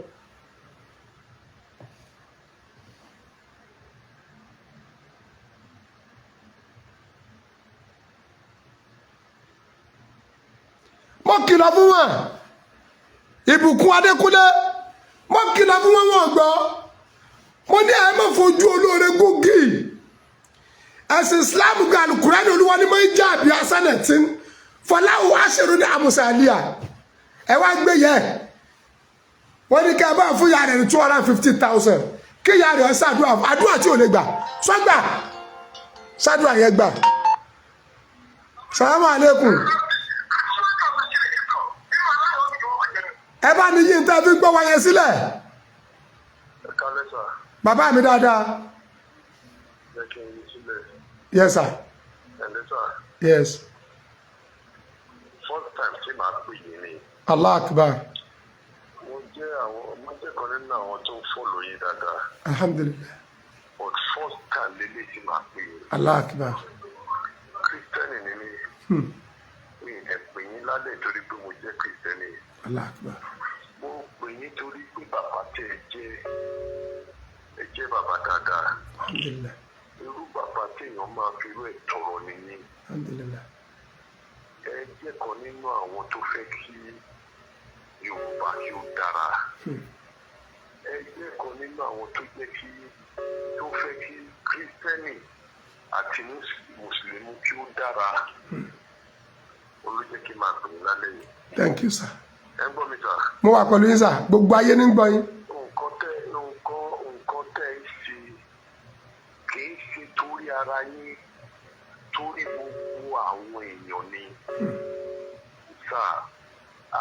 mo kìlọ̀ fún wọn Ìbùkún Adékúnlé mo kìlọ̀ fún wọn wọn gbọ́ mo ní ẹ má fojú olóore gògì ẹ̀sìn Islam gba Al-Qur'ani Olúwa ni mo ń jà bí asánẹ̀tì fọláwù aṣèrò ní àmùsàlíà ẹ wá gbé yẹ wọ́n ní kí ẹ bá fún yàrá ní 250,000 kí yàrá ẹ ṣàdúrà àdúrà tí ò lè gbà sọ́gbà ṣàdúrà yẹn gbà. Salamu alaikum. ẹ bá ní yín tẹ́ fi gbọ́ wáyé sílẹ̀. Bàbá mi dáadáa. Yes, sir. Yes. First time tí màá pè yín ni. Allah akbar. Mo jẹ́ kan nínú àwọn tó ń fọ́lọ̀ yín dáadáa. Alhamdulillah. But first time lélẹ̀ tí màá pè yín. Allah akbar. Kristẹni ni mí. Mi ẹ̀ pè yín lálẹ́ torí pé mo jẹ́ Kristẹni. Allah akbar. Mo pè yín torí pé bàbá tẹ ẹ jẹ́ bàbá dáadáa. Alhamdulillah. Irú bàbá téèyàn máa fi irú ẹ̀ tọrọ nìyí. Alhamdulillah. Ẹ jẹ́ kan nínú àwọn tó fẹ́ kí Yorùbá kí ó dára. Ẹ jẹ́ kan nínú àwọn tó fẹ́ kí Kristẹni àti Mùsùlùmí kí ó dára. Olùjẹ́ kí n máa gbìyànjú lálẹ́ yìí. Thank you, sir. Ẹ gbọ́ mi sà. Mo wà pẹ̀lú yín sà, gbogbo ayé ní gbọ́ yín. Nǹkan tẹ́ ẹ ṣe kì í ṣe torí ara yín, torí gbogbo àwọn èèyàn ni. Sà,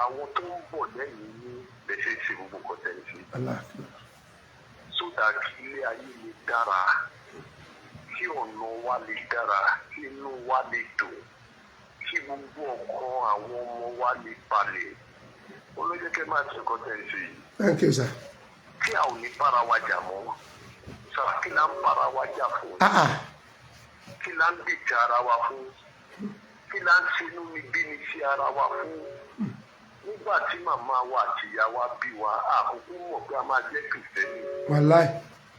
àwọn tó ń bọ̀ lẹ́yìn yín lè ṣe gbogbo nǹkan tẹ́ ẹ ṣe. Allah akbar. So that ilé ayé lè dára, kí ọ̀nà wa lè dára, kí inú wa lè dùn, kí gbogbo ọkàn àwọn ọmọ wa lè balẹ̀. Olóyè kẹ́ máa ṣe nǹkan tẹ́ ẹ ṣe yìí. Thank you, sir. Kí a ò ní bára wa jà mọ́. Sà, kí la ń bára wa jà fún? Kí la ń gbèjà ara wa fún? Kí la ń ṣinú níbí ni sí ara wa fún? Nígbà tí màmá wa àti ìyá wa bí wa, àkókò mọ̀ pé a máa jẹ́ Kìrìsìtẹ́nì. Wàláì.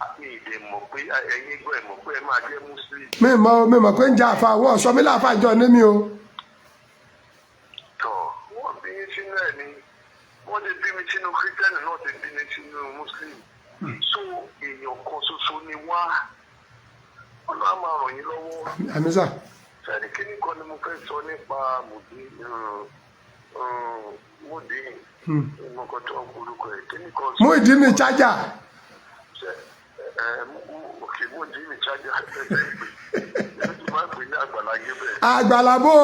Àmì ìdè mọ̀ pé ẹ̀yin gbọ́ ẹ̀ mọ̀ pé ẹ máa jẹ́ Mùsùlùmí. Mi mọ̀ pé ń jà àfa àwọn ọ̀ṣọ́ mi láàfà ìjọ ní mi o. Tọ̀, wọ́n bí yín sínú ẹ̀ ni. Wọ́n ti bí mi sínú Kìrìsìtẹ́nì náà ti bí mi sínú Mùsùlùmí. So èèyàn kan ṣoṣo ni wá. Ọlọ́run á máa ràn yín lọ́wọ́. Àmín sà. Sẹ́ni kíní kan ni mo fẹ́ sọ nípa Muyideen ní chájà. Àgbàlá bó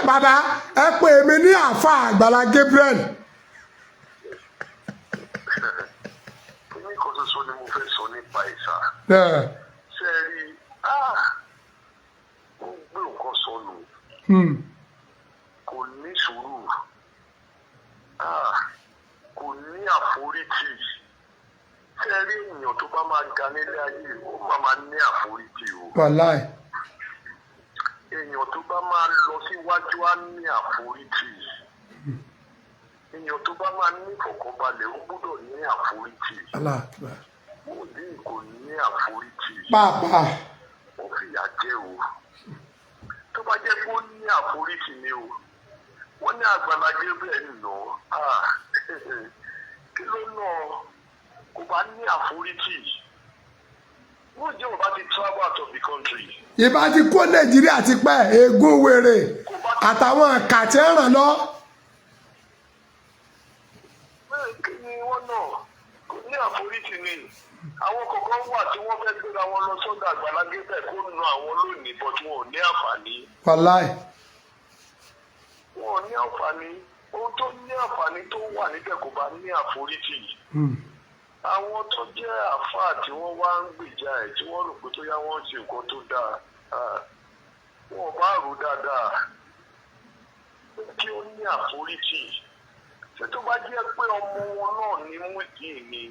bàbá ẹ pè mí ní àfa Àgbàlá Gabriel. Nǹkan tó sọ ni mo fẹ́ sọ nípa ìsà. Ṣé ẹ rí ó gbé nǹkan sọnù. Kò ní sùúrù. Kò ní àforítì. Ṣé ẹ rí èèyàn tó bá máa ga nílé ayé ó máa ní àforítì o. Wàláì. Èèyàn tó bá máa lọ síwájú á ní àforítì. Èèyàn tó bá máa ní ìfọ̀kànbalẹ̀ ó gbọ́dọ̀ ní àforítì. Muyideen kò ní àforítì. Pàápàá. Ó fìyà jẹ o. Tó bá jẹ́ pé ó ní àforítì ni o. Wọ́n ní Àgbàlá Gabriel nà kí ló nà kò bá ní àforítì. Wọ́n jẹ́ òbá ti travel out of the country. Ìbá ti kó Nàìjíríà ti pẹ́ eégún wèrè àtàwọn kàtẹ́ ràn lọ. Kí ni wọ́n náà kò ní àforítì ni. Àwọn kọ̀ọ̀kan wà tí wọ́n fẹ́ gbéra wọn lọ sọ́dọ̀ Àgbàlá Gabriel kó nu àwọn lónìí bọ̀ tí wọn ò ní àǹfààní. Wàláì. Wọn ò ní àǹfààní. Ohun tó ní àǹfààní tó wà níbẹ̀ kò bá ní àforítì. Àwọn tó jẹ́ àfáà tí wọ́n wá ń gbèjà ẹ̀ tí wọ́n rò pé tó yá wọ́n ṣe nǹkan tó dáa wọn ò bá rò dáadáa kí ó ní àforítì. Ṣé tó bá jẹ́ pé ọmọ wọn náà ní Muyideen ni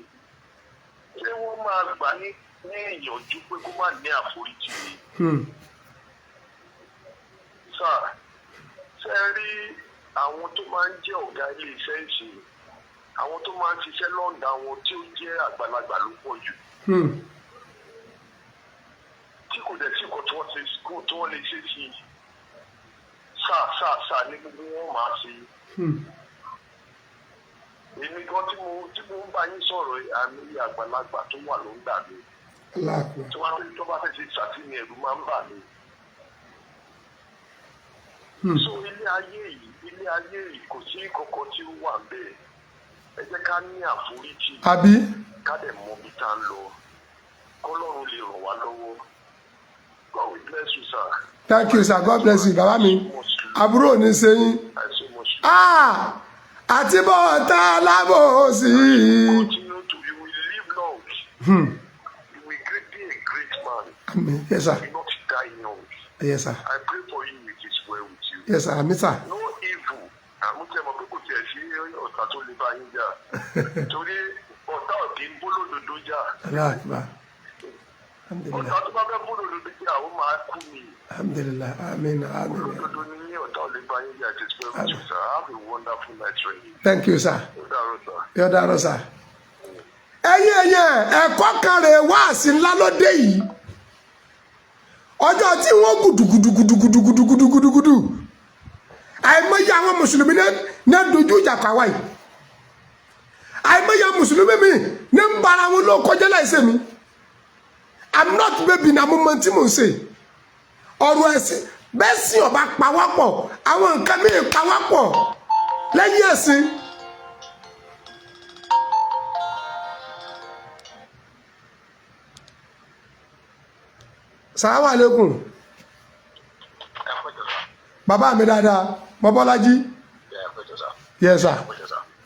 ṣé wọ́n máa gbà ní ìyànjú pé kó má ní àforítì ni. Sáà ṣe rí àwọn tó máa ń jẹ́ ọ̀gá ilé iṣẹ́ ìṣe àwọn tó máa ń ṣiṣẹ́ lọ́ọ̀dà wọn tí ó jẹ́ àgbàlagbà ló pọ̀ jù. Tí kò dẹ̀ sí nǹkan tí wọ́n lè ṣe sí sáà ní gbogbo wọn máa ṣe. Èmi gan tí mo ń bá yín sọ̀rọ̀ àmì àgbàlagbà tó wà ló ń gbà mí. Tí wọ́n tó bá fẹ́ ṣe ṣàtìní ẹ̀rù máa ń bà mí. So ilé ayé yìí kò sí kọ̀kọ́ tí ó wà bẹ́ẹ̀. Ẹ jẹ́ ká ní àforítì. Àbí. Ká dẹ̀ mọ ibi tá ń lọ. Kọ́lọ́run lè ràn wá lọ́wọ́. God will bless you, sir. Thank you, sir. God bless you. Bàbá mi. Àbúrò ní sẹ́yìn. Àti bọ́ọ̀tà lábòsí. Continue to you will live long. You will be a great man. Amen. Yes, sir. You will not die young. Yes, sir. I pray for you it is well with you. Yes, sir. Amen, sir. No evil. Àmútẹ́mọ̀ pé kò tiẹ̀ sí ọ̀tá tó lè bá yín jà. Torí ọ̀tá òkè ń bó lòdòdó jà. Ọ̀tá tó bá fẹ́ bó lòdòdó jà ó máa kú mi. Alhamdulillah. Amen. Amen. Olódodo ni ní ọ̀tá ò lè bá yín jà. It is well with you, sir. Have a wonderful night training. Thank you, sir. Yóò dárò, sir. Ẹ̀yin ẹ̀kọ́ kan rè wá sí ńlá lóde yìí. Ọjọ́ tí wọ́n gudugudugudugudugudugudugudu. Àìmọye àwọn mùsùlùmí ní dojú ìjà kọ àwa yìí. Àìmọye àwọn mùsùlùmí mi ní ń bara wọn ló kọjá láìsẹ̀ mi. I'm not baby na mo mọ tí mo ń ṣe. Ọ̀rọ̀ ẹ̀sìn bẹ́ẹ̀ sì ọba pawápọ̀ àwọn nǹkan mìíràn pawápọ̀ lẹ́yìn ẹ̀sìn. Salamu alaikum. Bàbá mi dáadáa, Mọ́bọ́lájí. Yes, sir.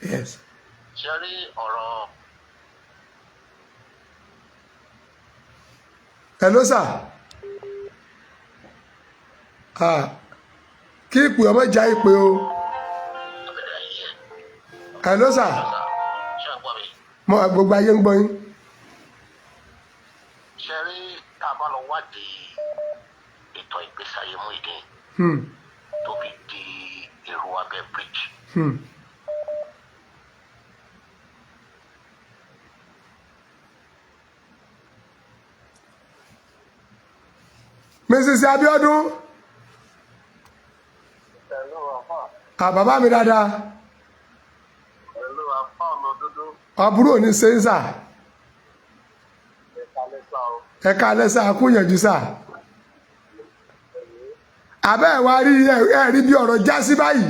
Yes. Ṣé rí ọ̀rọ̀. Hello, sir. Kí ìpè ọmọ ìjà ìpè o. Hello, sir. Mo gbogbo ayé ń gbọ́ yín. Ṣé rí tá a bá lọ wádìí ìtàn ìgbésí ayé Muyideen tó fi di èrò abẹ́ bridge. Mrs. Abiodun. Bàbá mi dáadáa. Àbúrò ní sẹ́ńsà. Ẹ̀ka lẹ́sà kúnyànjú sà. Àbẹ́ ẹ̀ wá rí ẹ̀rí bí ọ̀rọ̀ já sí báyìí.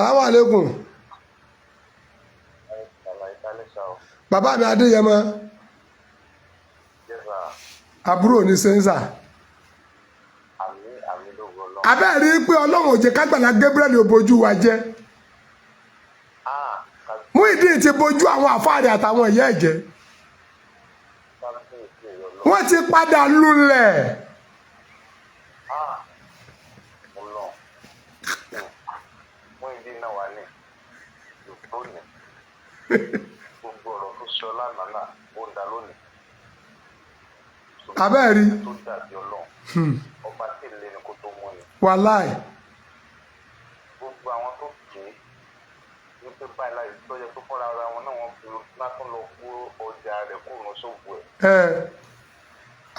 Assalamu alaikum. Bàbá mi Adéyẹmọ. Àbúrò ní sẹ́ńsà. Abẹ́ rí pé Ọlọ́run ò jẹ́ kágbàlá Gabriel ò bojú wa jẹ́. Muyideen ti bojú àwọn àfáàrí àtàwọn ìyá ẹ̀jẹ̀ wọ́n ti padà lulẹ̀. Muyideen náà wà ní lónìí gbogbo ọ̀rọ̀ tó sọ lánàá náà ó ń dá lónìí. Abẹ́ẹ̀rí tó dàbí Ọlọ́run ọba tí ìlé ni kò tó mú ni. Wàláì. Gbogbo àwọn tó kì í wípé báyìí láì tó yẹ tó fọ́ra ara wọn náà wọ́n fi látún lọ kó ọjà rẹ̀ kúrò sóògùn ẹ̀.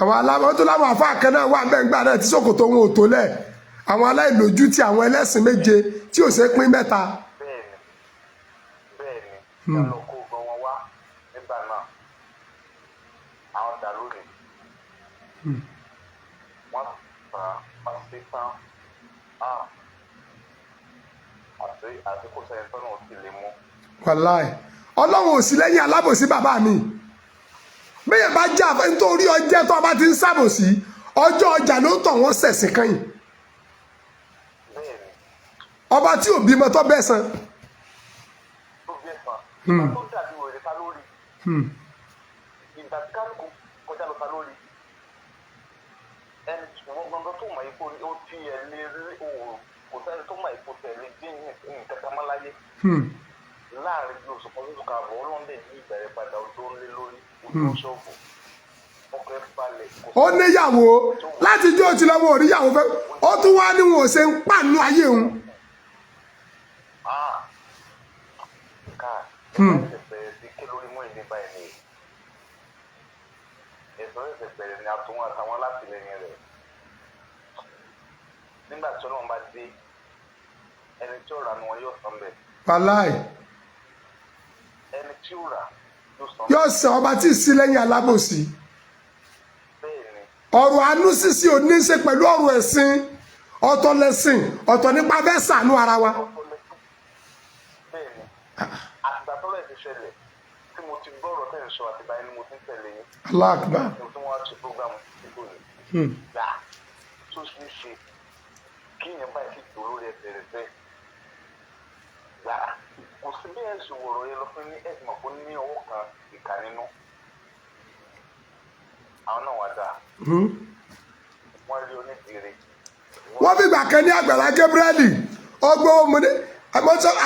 Àwọn aláwọ̀ tó láwọn àfáà kan náà wà mẹ́ngbà náà tí ṣòkòtò wọn ò tó lẹ̀ àwọn aláìlójú tí àwọn ẹlẹ́sìn méje tí ò ṣe pín mẹ́ta. Bẹ́ẹ̀ni ẹ lọ kó gan wọn wá nígbà náà àwọn dà lónìí wọ́n fà á sí tán àti kò sẹ́yìn tọ́nà ò sì lè mú. Wàláì Ọlọ́run ò sí lẹ́yìn alábòsí bàbá mi bẹ́ẹ̀ bá jà nítorí ọjẹ́ tó bá ti ń ṣàbòsí ọjọ́ ọjà ló ń tọ̀ wọ́n ṣẹ̀sìn kan yìí ọba tí ò bímọ tó bẹ́ẹ̀ san. tó bẹ́ẹ̀ san tó dàbí wèrè ta lórí ìgbà tí kálukú kọjá lọ ta lórí ẹni ṣùgbọ́n gbọ́ngàn tó mọ̀ ipò ó ti ẹ̀ lé rí òòrùn kò sẹ́ni tó mọ̀ ipò tẹ̀lé dín nǹkan kan mọ́ láyé láàrin bí oṣù kan lóṣù kààbọ̀ ọlọ́ndẹ̀ ní ìbẹ̀rẹ̀ padà tó ń lé lórí ojú ṣọ́ọ̀bù ọkọ̀ ẹ̀ balẹ̀. ó níyàwó láti jó ti lọ́wọ́ òríyàwó fẹ́ ó tún wá ní wọn ò ṣe ń pàánù ayé òun. ẹ̀sẹ̀ bẹ̀rẹ̀ sí ké lórí Muyideen báyìí ni ẹ̀sẹ̀ bẹ̀rẹ̀ ni àtúnwọ̀n àtàwọn alátìlẹyìn rẹ̀ nígbà tí Ọlọ́run bá dé ẹni tí ó rà ni wọn yóò san bẹ́ẹ̀. Wàláì. Ẹni tí ó rà yóò san ọba tí ì sí lẹ́yìn alábòsí. ọ̀rọ̀ àánú sísí ò ní í ṣe pẹ̀lú ọ̀rọ̀ ẹ̀sìn ọ̀tọ̀ lẹ́sìn ọ̀tọ̀ nípa fẹ́ ṣàánú ara wa. bẹ́ẹ̀ni àtìgbà tó lẹ́ẹ̀ ti ṣẹlẹ̀ tí mo ti gbọ́rọ̀ tẹ̀ ń sọ àtìgbà yẹn ni mo ti ń tẹ̀lé yín. Allahu Akbar. mo tún wá ṣe program ìbò ni. gbà tó ṣe é ṣe kí ìyẹn báyìí sì tó lórí ẹsẹ̀ rẹ̀ bẹ́ẹ̀. gbà kò sí bí ẹ̀sùn wọ̀rọ̀ yẹn lọ fún ní ẹ̀sìn mọ̀ fún ní ọwọ́ kan ìkà nínú. àwọn náà wá dáa. wọ́n rí onídìrí. wọ́n fi gbà kan ní Àgbàlá Gabriel ọgbọ́n ọmọdé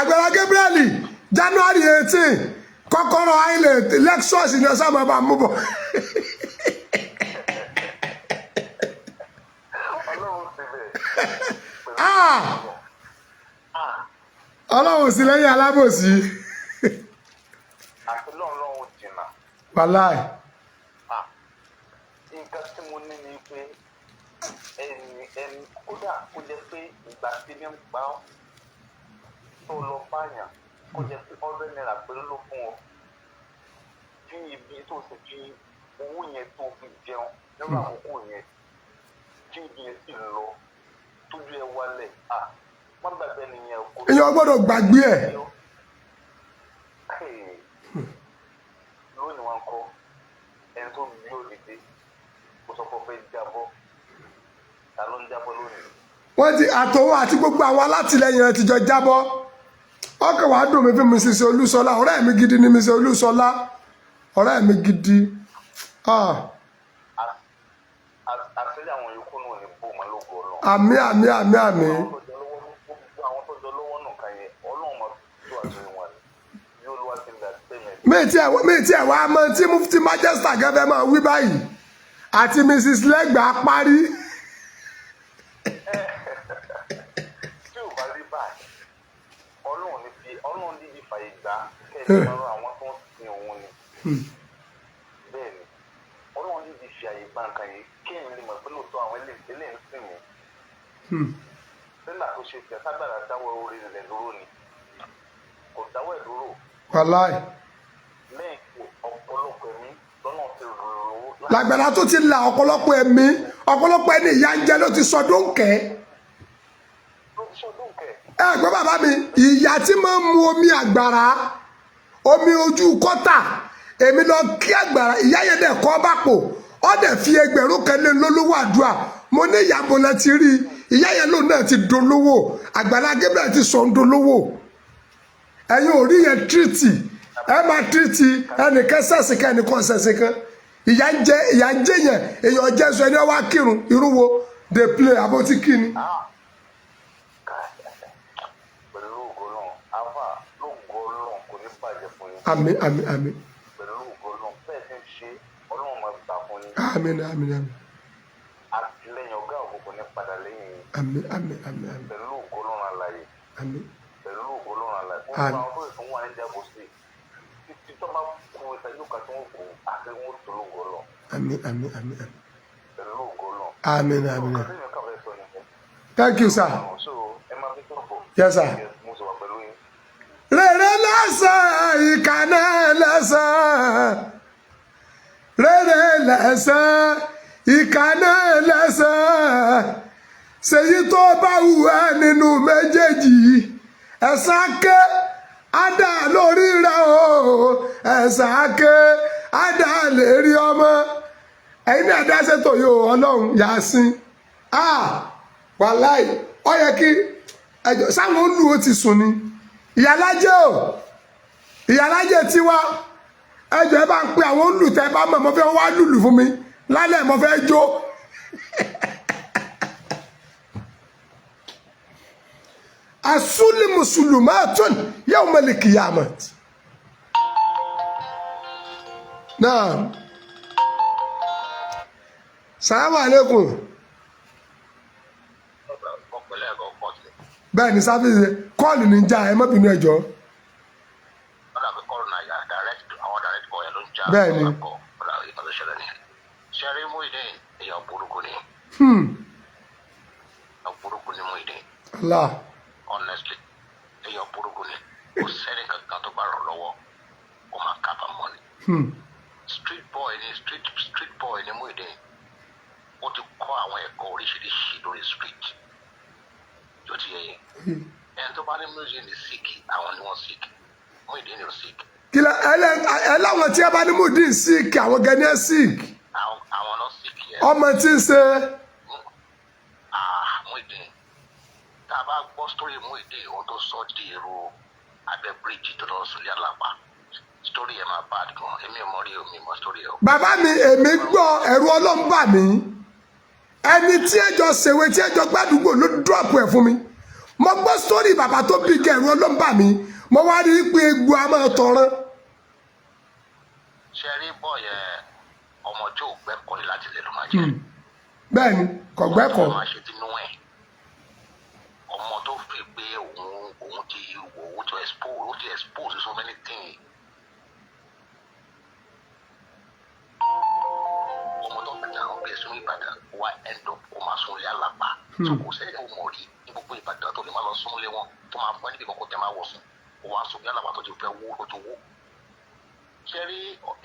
Àgbàlá Gabriel January 18 kọ́kọ́rọ́ island Lexus ní ọ̀sán máa bá mú bọ̀. Ọlọ́run sì lẹ́yìn alábòsí. àti lọ́run jìnnà. Wàláì. nǹkan tí mo ní ni pé ẹni kódà kó jẹ́ pé ìgbà tí ní ń pa ọ́ tó lọ báyàn kó jẹ́ pé $100 péré ló fún ọ tí ibi tó sì fi owó yẹn tó fi jẹun nígbà àkókò yẹn tí ibi yẹn sì lọ tójú ẹ wálẹ̀ wọ́n gbàgbé nìyẹn. èèyàn gbọ́dọ̀ gbàgbé ẹ̀. lónìí wọn kọ ẹni tó bí ó dìde kó sọ pé fẹ́ jábọ́ ta ló ń jábọ́ lónìí. wọ́n ti àtọwọ́ àti gbogbo àwọn alátìlẹyìn rẹ̀ ti jọ jábọ́ ọkàn wàá dùn mí fún Mrs. Olúṣọlá ọ̀rẹ́ mi gidi ni Mrs. Olúṣọlá ọ̀rẹ́ mi gidi. àṣírí àwọn yòókù náà ní bò máa lóko Ọlọ́run. àmín àmín àmín àmín. àwọn tó jọ lọ́wọ́ nù kan yẹn Ọlọ́run máa tó àṣírí wọn ni yóò lọ́wọ́ sí ìgbà tẹ́lẹ̀. mi tí ẹ̀ wá mọ tí Mufti Majesty gẹ́gẹ́ máa wí báyìí àti Mrs. Lẹ́gbàá parí. tí ò bá rí báyìí Ọlọ́run ní ìfàyè gbà kẹ́ẹ̀ẹ́ lọ́rọ̀ àwọn tó ń sin òun ni. bẹ́ẹ̀ ni Ọlọ́run ní ìfi àyè gbà nǹkan yìí kéèyàn lè mọ̀ pé lóòótọ́ àwọn eléyìí ń sìn mí. nígbà tó ṣe tẹ̀ ságbára dáwọ́ orí rẹ̀ dúró ni kò dáwọ́ ẹ̀ dúró. Wàláì. lẹ́yìn ọ̀pọ̀lọpọ̀ ẹ̀mí lọ́nà ti rò ó. Lágbára tó ti la ọ̀pọ̀lọpọ̀ ẹ̀mí ọ̀pọ̀lọpọ̀ ẹni ìyà ń jẹ ló ti sọdún kẹ́. ẹ gbọ́ bàbá mi ìyá tí máa ń mu omi àgbàrá omi ojú kọ́tà èmi lọ kí àgbàrá ìyá yẹn dẹ̀ kọ́ bá pò ọ́ dẹ̀ fi ẹgbẹ̀rún kan lé lólówó àdúrà mo ní ìyàbò lẹ ti rí ìyá yẹn lóun náà ti dolówó Àgbàlá Gabriel ti sọ ń dolówó ẹ̀yin ò rí yẹn tírìtì ẹ máa tírìtì ẹnìkan sẹ̀sìn kan ẹnìkan sẹ̀sìn kan ìyà ń jẹ yẹn èèyàn jẹ́ sọ ẹni ọwá kírun irú wo dey play àbótí kí ni. pẹ̀lú ògo náà alfa lóògùn ọlọ́run kò ní bàjẹ́ fún yín. àmín àmín àmín. pẹ̀lú ògo náà bẹ́ẹ̀ ti ń ṣe ọlọ́run máa gbà fún yín. àmín àmín àmín. àtìlẹ́yìn ọ̀gá ògo kò ní padà lẹ́yìn yín. àmín àmín àmín àmín. pẹ̀lú ògo náà àlàyé. àmín. pẹ̀lú ògo náà àlàyé. wọ́n gba ọdún ìfún wa ní ìjábọ̀ sí i títí tó bá kú ìṣẹ́jú kan tó ń kú àti wọn tó lóògùn ọlọ́run. àmín àmín àmín àmín. pẹ̀lú ògo náà. àmín àmín àmín. Thank you, sir. Yes, sir. Rere lẹ́san ìkà náà lẹ́san. Rere lẹ́san ìkà náà lẹ́san. Ṣèyí tó bá wù ẹ́ nínú méjèèjì. Ẹ̀san ké Ada lórí rẹ̀ o. Ẹ̀san ké Ada lè rí ọmọ. Ẹ̀yin náà dá ṣètò yóò Ọlọ́run Yásín. Wàláì ó yẹ kí ẹjọ́ sáwọn olù ó ti sùn ni ìyálájẹ tiwa ẹjọ́ ẹ bá ń pe àwọn olù tẹ bá mọ̀ mo fẹ́ wá lùlù fún mi lálẹ́ mo fẹ́ jó asúlì mùsùlùmátùn yawmal qiyamah náà salamu alaikum. bẹ́ẹ̀ ni sáfíìsì kọ́ọ̀lù ní já ẹ má bínú ẹjọ́. bẹ́ẹ̀ ni. ṣẹ́rí Muyideen èèyàn burúkú ni. èèyàn burúkú ni Muyideen. Allah. honestly èèyàn burúkú ni kò sẹ́ni kankan tó bá rọ̀ lọ́wọ́ ó máa kábàámọ̀ ni. street boy ni Muyideen ó ti kọ́ àwọn ẹ̀kọ́ oríṣiríṣi lórí street. Yóò ti yẹ yẹn. ẹni tó bá ní Muyideen ní sick àwọn ni wọ́n sick Muyideen ní o sick. kí ló ẹ láwọn tí a bá ní Muyideen sick àwọn gẹ́ni ẹ sick. àwọn náà sick yẹn. ọmọ tí ń ṣe. Muyideen tá a bá gbọ́ story Muyideen ohun tó sọ di èrò abẹ́ bíríìjì tó lọ sílé Àlàpà story yẹn máa bad gan èmi ò mọ rí omi mọ story yẹn. bàbá mi èmi gbọ́ ẹ̀rù Ọlọ́run bà mí ẹni tí ẹjọ́ ṣèwé tí ẹjọ́ gbàdúgbò ló drop ẹ̀ fún mi mo gbọ́ story bàbá tó bí kẹrù Ọlọ́run bà mí mo wá rí i pé egbò a máa tọrán. ṣe rí bọ́ yẹn ọmọ tí ò gbẹ́kọ̀ọ́ ni láti lè ló máa jẹ́. bẹ́ẹ̀ ni kò gbẹ́kọ̀ọ́. ọmọ àṣẹ tinú ẹ̀ ọmọ tó fi pé òun ti expose so many things. ọmọ tó gbẹ̀dẹ̀ àwọn bẹ̀rẹ̀ sún Ìbàdàn wá end up kó máa súnlé Àlàpà. tó kò sẹ́yìn ọmọ rí ní gbogbo Ìbàdàn tó lè máa lọ súnlé wọn tó máa fọ́ níbi kọ́kọ́ tẹ́ máa wọ̀ sùn kó wá súnlé Àlàpà tó ti fẹ́ wó ló tó wó. ṣé rí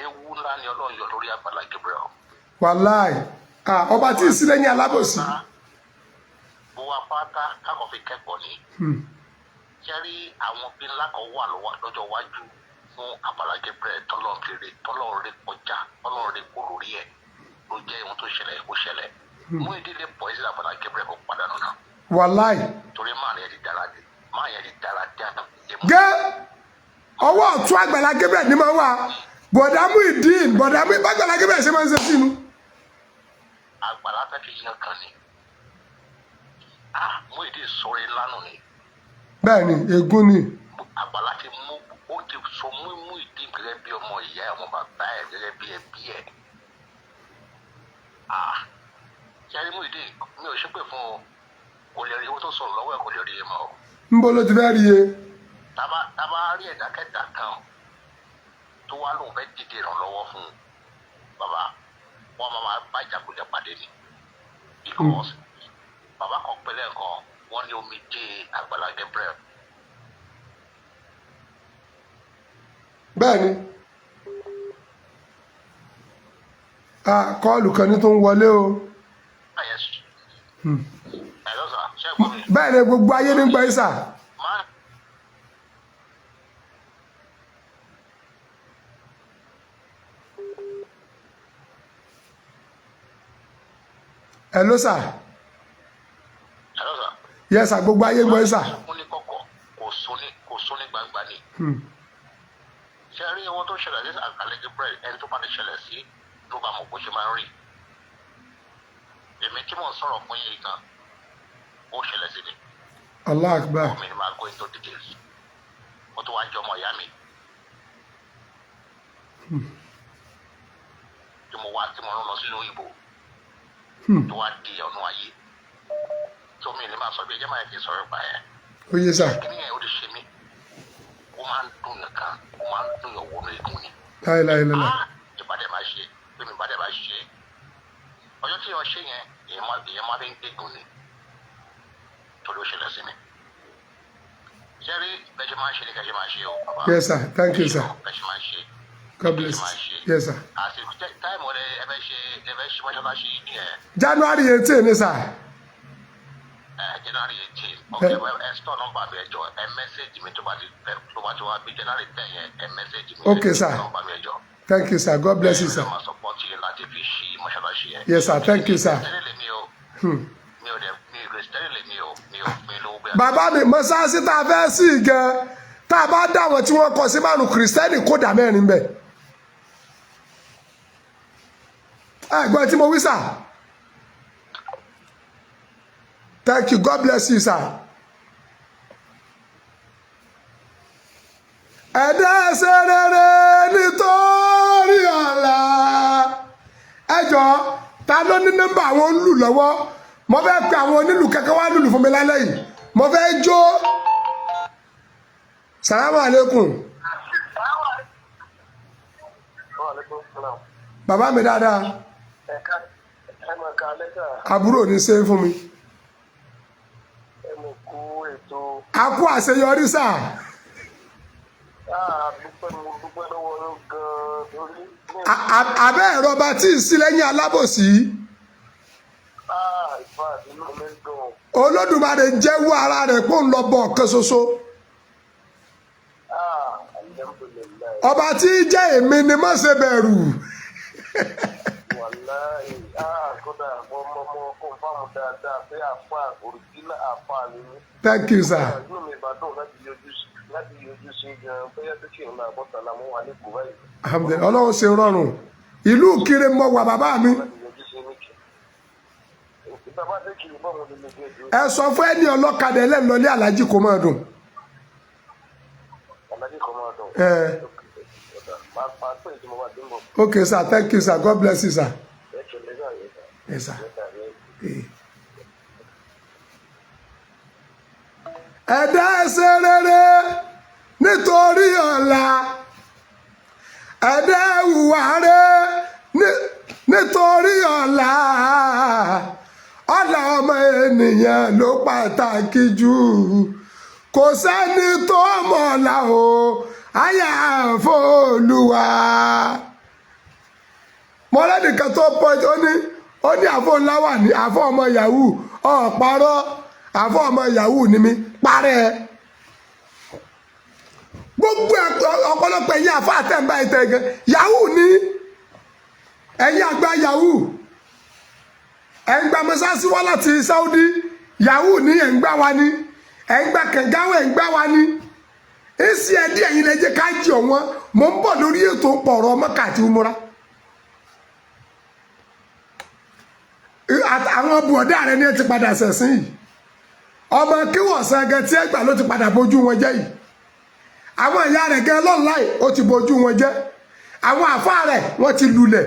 ewu ńlá ni Ọlọ́run yọ lórí Agbala Gabriel. wàláì ọba tí ì sí lẹ́yìn alábòsí. bó wa pátá kákan fi kẹ́kọ̀ọ́ ni. ṣé rí àwọn bí ńlá kan wà lọ́jọ́ iwájú fún Agbala Gabriel tọ́lọ́run rẹ̀ kọjá tọ́lọ́run rẹ̀ kó lórí ẹ̀ ló jẹ́ ohun tó ṣẹlẹ̀ kó ṣẹlẹ̀. mú ìdílé pọ̀ sí Agbala Gabriel kó padànù náà. wàláì. torí máa yẹn ti dára dé gẹ́ ọwọ́ ọ̀tún Agbala Gabriel ni máa wà bọ̀dá Muyideen Agbala Gabriel ṣe máa ń ṣe sínú. Agbala fẹ́ fi yan kan ni Muyideen sọ̀rọ̀ ńlá ni. bẹ́ẹ̀ ni ègún ni. Agbala ti mú ó ti sọ Muyideen gẹ́gẹ́ bí ọmọ ìyá ẹ̀ ọmọ bàbá ẹ̀ gẹ́gẹ́ bí ẹbí ẹ̀. ṣẹ́rí Muyideen mi ò ṣépè fún o kò lè rí owó tó sọ̀rọ̀ lọ́wọ́ ẹ̀ kò lè rí i mọ́ o. ń bọ́ ló ti fẹ́ rí i. tábà rí ẹ̀dákẹ́dà kan tó wá lóun fẹ́ dìde ìrànlọ́wọ́ fún bàbá wọn máa bá ìjàkulẹ̀ pàdé ni because bàbá kan pẹ̀lẹ́ nǹkan wọ́n ní omi dé Agbala Gabriel. bẹ́ẹ̀ ni kọ́ọ̀lù kan ní tó ń wọlé o. bẹ́ẹ̀ ni gbogbo ayé ní gbọ́ ìsà. hello sir. hello sir. yes sir gbogbo ayé gbọ́ ìsà. kò sún ní gbangba ni. ṣe rí ṣẹlẹ̀ sí Àgbàlá Gabriel ẹni tó bá lè ṣẹlẹ̀ sí ló bá mọ̀ bó ṣe máa ń rí. Èmi tí mò ń sọ̀rọ̀ fún yìí gan ó ṣẹlẹ̀ sí mi. Allah Akbar. Mi ni máa go into details. Mo tó wá jẹ́ ọmọ ìyá mi. Tí mo rán lọ sílùú òyìnbó. Tó wá di ọ̀nà ayé. Tó mi ni máa sọ bí ẹjẹ́ máa ti sọ̀rọ̀ pa ẹ̀. Ó yé sà. Kí ni ẹ̀ ó lè ṣe mí? Ó máa ń dùn nìkan, ó máa ń dùn yọ̀ wọnú egun ni. Láìláìláìlá. Ìbàdàn máa ṣe, pé mi ìbàdàn máa ṣe. Ọjọ́ tí wọ́n ṣe yẹn, èèyàn máa fi ń gbégun ni. Torí ó ṣẹlẹ̀ sí mi. Ṣé rí bẹ́ẹ̀ máa ń ṣe ni kẹ́ṣẹ́ máa ṣe o, bàbá? Yes sir, thank you sir. Bẹ́ẹ̀ máa ṣe. God bless you. Yes sir. Àsìkò táìmù rẹ̀ ẹ fẹ́ ṣe mọ́ṣáláṣí ní ẹ̀. January 18 ni sir. January 18. Okay, ẹ store number mi ẹjọ́, ẹ message mi tó bá ti wá bí January 10 yẹn, ẹ message mi. Okay sir. Number mi ẹjọ́. Thank you sir. God bless you sir. Ẹ máa support yín láti fi ṣí mọ́ṣáláṣí yẹn. Yes sir, thank you sir. Bàbá mi mọ́sáàsì tá a fẹ́ sí gan tá a bá dá àwọn tí wọ́n kọ sí márùn kìrìsìtẹ́nì kó dà mẹ́rin bẹ̀. Ẹ̀gbọ́n tí mo wí sà. Thank you, God bless you sir. Ẹ̀dá ṣe rere nítorí ọ̀la. Ẹ jọ̀ọ́ ta ló ní nọ́mbà àwọn olùlù lọ́wọ́? Mo fẹ́ pe àwọn onílù kẹ́kẹ́ wá lùlù fún mi lálẹ́ yìí. Mo fẹ́ jó. Salamu alaikum. Bàbá mi dáadáa. Àbúrò ní ṣe fún mi. A kú àṣeyọrí sà. Abẹ́ ẹ̀rọ bá tí ì sí lẹ́yìn alábòsí. Olódùmarè jẹ́wọ́ ara rẹ̀ pé òun lọ bọ̀ ọ̀kan ṣoṣo. Ọba tí jẹ́ èmi ni má ṣe bẹ̀rù. Thank you sir. Alhamdulillah, Ọlọ́run ṣe rọrùn. Ìlú Ìkirè mọ wà bàbá mi. Ẹ sọ fún ẹni ọlọ́kadà ẹlẹ́nlọ́lé alájí kò máa dùn. Okay sir, thank you sir, God bless you sir. Yes sir. Ẹ̀dá ṣe rere nítorí ọ̀la. Ẹ̀dá hùwà rere nítorí ọ̀la. Ọ̀la ọmọ ènìyàn ló pàtàkì jù. Kò sẹ́ni tó mọ̀ ọ̀la o, àyàfi Olúwa. Mọ̀lẹ́nìkan tó pọ̀ ó ní àfọ̀ ńlá wà ní àfọ̀ ọmọ yahoo ọ̀párọ̀ àfọ̀ ọmọ yahoo ni mi parẹ́. Gbogbo ọ̀pọ̀lọpọ̀ ẹ̀yìn àfọ̀ àtẹ̀mbá ìtẹ̀gẹ̀ yahoo ní ẹ̀yìn àgbà yahoo. Ẹ̀ǹgbà mọ́sáàsì wá láti Saudi yahoo ní ẹ̀ǹgbà wa ní ẹ̀ǹgbà kẹ̀ǹgáwó ẹ̀ǹgbà wa ní. Èsì ẹ̀dí ẹ̀yìn lẹ́jẹ̀ ká jì ọ̀wọ́n mò ń bọ̀ lórí ètò pọ̀rọ̀ Mẹ́kà àti Umura. Àwọn bùọ̀dá rẹ̀ ní ẹ ti padà sẹ̀sìn yìí. Ọmọ kíwọ̀sán gẹ tí ẹgbà ló ti padà bójú wọn jẹ́ yìí. Àwọn ìyá rẹ̀ gẹ lọ́nláì ó ti bójú wọn jẹ́. Àwọn àfáà rẹ̀ wọ́n ti lulẹ̀.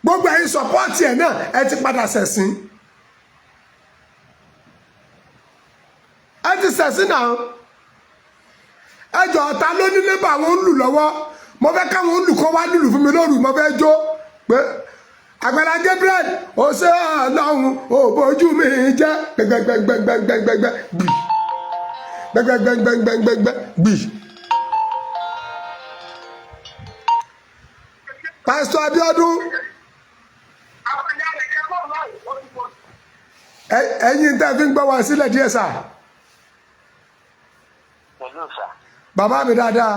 Gbogbo ẹ̀yin sọ̀pọ́ọ̀tì ẹ̀ náà ẹ ti padà sẹ̀sìn. Ẹ ti sẹ̀sìn náà. Ẹ jọ̀ọ́ ta ló ní lébà àwọn olù lọ́wọ́. Mo fẹ́ káwọn olùkọ́ wá lùlù fún mi lóru mo fẹ́ jó pé Àgbàlá Gabriel ó ṣe Ọlọ́run ó bójú mi jẹ́ gbẹgbẹgbẹgbẹgbẹgbẹ gbì gbẹgbẹgbẹgbẹgbẹgbẹ gbì. Pásítọ̀ Abíọ́dún ẹ̀yin tẹ́ fi ń gbọ́ wá sílẹ̀ díẹ̀ sà. Bàbá mi dáadáa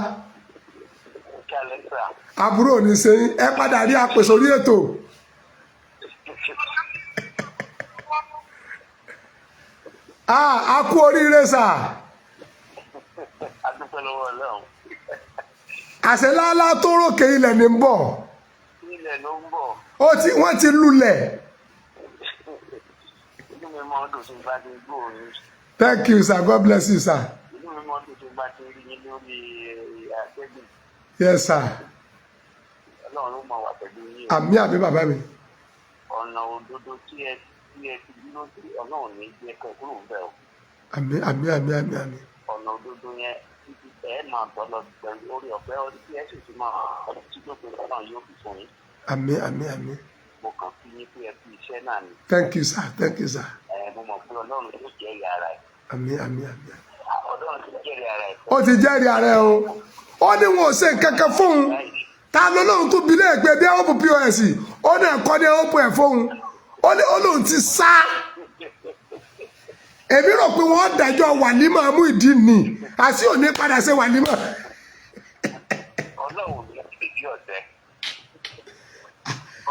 àbúrò ní sẹ́yìn ẹ padà rí àpèsè orí ètò. A kú oríire sà. àṣẹ lálá tó rókè ilẹ̀ ní ń bọ̀. Ilẹ̀ ló ń bọ̀. Wọ́n ti lulẹ̀. Inú mi mọ́ ọdún tó bá ti gbóòórùn. Thank you, sir. God bless you, sir. Inú mi mọ́ ọdún tó bá ti rí yín lórí àtẹ́gùn. Yes, sir. Ọlọ́run máa wà pẹ̀lú yín. Àmín àmín bàbá mi. Ọ̀nà òdodo tí ẹ ti dúró sí Ọlọ́run ní jẹ́ kẹ́ kúrò ń bẹ̀ o. Àmín àmín àmín àmín àmín. Ọ̀nà òdodo yẹn títí ẹ máa tọ́ lọ pẹ̀lú orí ọ̀fẹ́ ọdún tí ẹ sì ti máa ọdún tí lópin Ọlọ́run yóò fi fún yín. Àmín àmín àmín. Mo kàn fi yín pé ẹ fi iṣẹ́ náà ni. Thank you, sir. Thank you, sir. Mo mọ̀ pé Ọlọ́run yóò jẹ́rìí ara ẹ̀. Àmín àmín àmín. Ọlọ́run ti jẹ́rìí ara ẹ̀. Ó ti jẹ́rìí ara ẹ̀ o. Ó ní wọn ò ṣe kankan fún un. Ta ló lóhun tó bilé ẹgbẹ́ bí Hope POS? Ó ní ẹ̀kọ́ ní Hope ẹ̀ fóun. Ó ní olóhun ti sá. Èmi rò pé wọ́n dájọ́ wàlímà Muyideen ni. Àti òní padà ṣe wàlímà. Ọlọ́run ní fìdí ọ̀tẹ̀.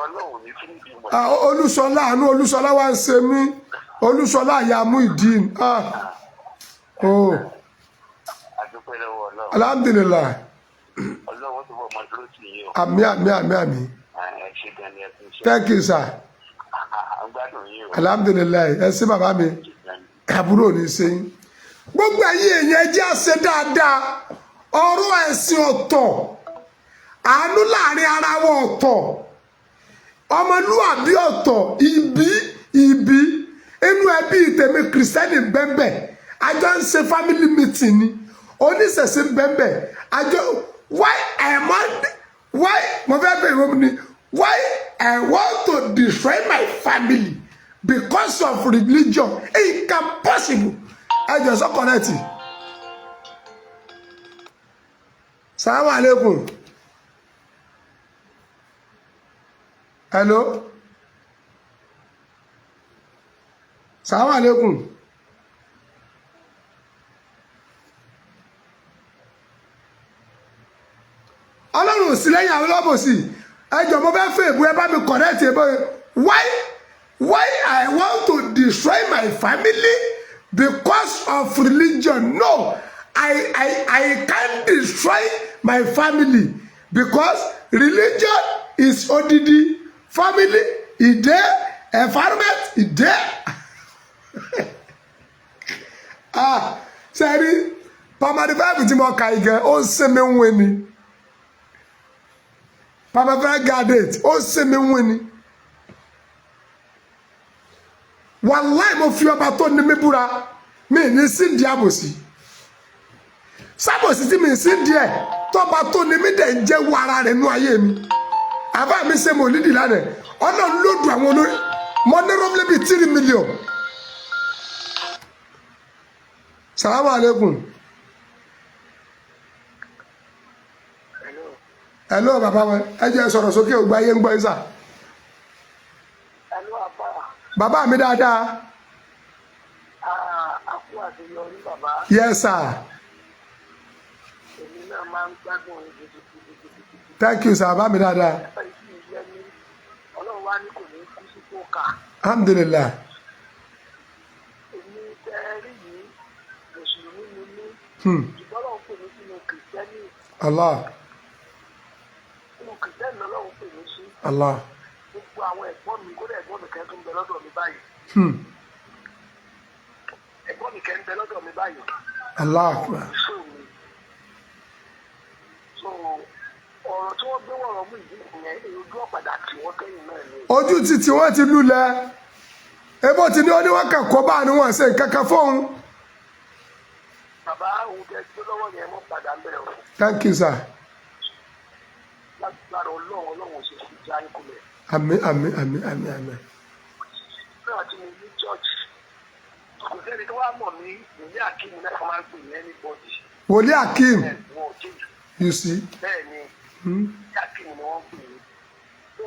Ọlọ́run ní fìdí mọ̀. Olúṣọlá àánú Olúṣọlá wá ń ṣe mí. Olúṣọlá àyà Muyideen. Adúpẹ́ lọ́wọ́ Ọlọ́run. Alhamdulillah. Ọlọ́run tó bọ̀ mọ́ dúró tì yín o. Àmín àmín àmín àmín. Ẹ ṣe gan ni ẹ fi ṣe. Thank you, sir. Àgbàdùn yín o. Alhamdulillah. Ẹ ṣé bàbá mi. Àbúrò ní ṣe yín. Gbogbo ẹ̀yin èèyàn jẹ́ àṣẹ dáadáa. Ọ̀rọ̀ ẹ̀sìn ọ̀tọ̀. Àánú láàrin ara wọn ọ̀tọ̀. Ọmọlúwàbí ọ̀tọ̀. Ìbí. Inú ẹbí tèmi Kìrìsìtẹ́nì bẹ́ẹ̀ àjọ ń ṣe family meeting ni. Oníṣẹ̀ṣe bẹ́ẹ̀ àjọ why mo fẹ́ bẹ̀rẹ̀ wọ́n ni why I want to destroy my family because of religion. It can possible. Ẹ jẹ́ sọ connect. Salaam alaikum. Hello. Salaam alaikum. Ọlọ́run sí lẹ́yìn àwọn ọlọ́bòsí. Ẹ jọ̀ọ́ mo fẹ́ fẹ́ èbú ẹ bá mi connect ẹ bọ́. Why I want to destroy my family because of religion? No, I can't destroy my family because religion is odidi. Family is there, environment is there. Sẹ́rí, Pamadi Bible tí mo kà igẹ̀, ó ṣe mi ń wé ni. Papa Fẹ́ Gádẹ́tì, ó ṣe mi ń wé ni. Wàláì mo fi ọba tó ní mi búra, mi ní sí di àbòsí. Sábòsí tí mi sí díẹ̀, tọ́ba tó ní mi dẹ̀ ń jẹ́ wọ ara rẹ̀ nú ayé mi. Àbá mi ṣe mo lídìí lánàá, Ọlọ́run ló dùn àwọn olórí, mo ní rọ́bìlì bíi 3 million. Salaam alaikum. Hello bàbá wọn, ẹ jẹ́ sọ̀rọ̀ sókè ògbà ayé ń gbọ́ ìsà. Hello àbá. Bàbá mi dáadáa. Àkú àṣeyọrí bàbá. Yes sir. Èmi náà máa ń gbádùn gidigidi. Thank you sir, bàbá mi dáadáa. Ọlọ́run wá ní kò ní kú sí kókà. Alhamdulillah. Èmi tẹ́ rí yìí, Mùsùlùmí ni mí. Ìbọ́lọ̀ ń pè mí sínú Kìrìsìtẹ́nì. Allah. Nínú Kìrìsìtẹ́nì lọ́lọ́run pè mí sí. Allah. Gbogbo àwọn ẹ̀gbọ́n mi kó dẹ̀ ẹ̀gbọ́n mi kẹ́ tó ń bẹ lọ́dọ̀ mi báyìí. Ẹ̀gbọ́n mi kẹ́ ń bẹ lọ́dọ̀ mi báyìí. Allah akbar. So ọ̀rọ̀ tí wọ́n gbé wọ̀rọ̀ mú ìdí ìyẹn ojú ọ̀padà tí wọ́n kẹ́yìn náà ni. Ojú títí wọ́n ti lulẹ̀. Ebo ti ní ó ní wọ́n kàn kó bá ní wọ́n ṣe nǹkan kan fóun. Bàbá òun tẹ gbé lọ́wọ́ yẹn mọ́ padà bẹ̀rẹ̀ o. Thank you sir. Lágbára Ọlọ́run ṣe fi já ìkulẹ̀. Àmín àmín àmín àmín àmín. Náà tí mo ní church. Kò sẹ́ni tó wá mọ̀ mí ìwé àkíní náà máa ń pè ní anybody. Wòlíì Akeem. Wọ́n ò change. You see. Bẹ́ẹ̀ ni ìwé àkíní ni wọ́n pè mí. So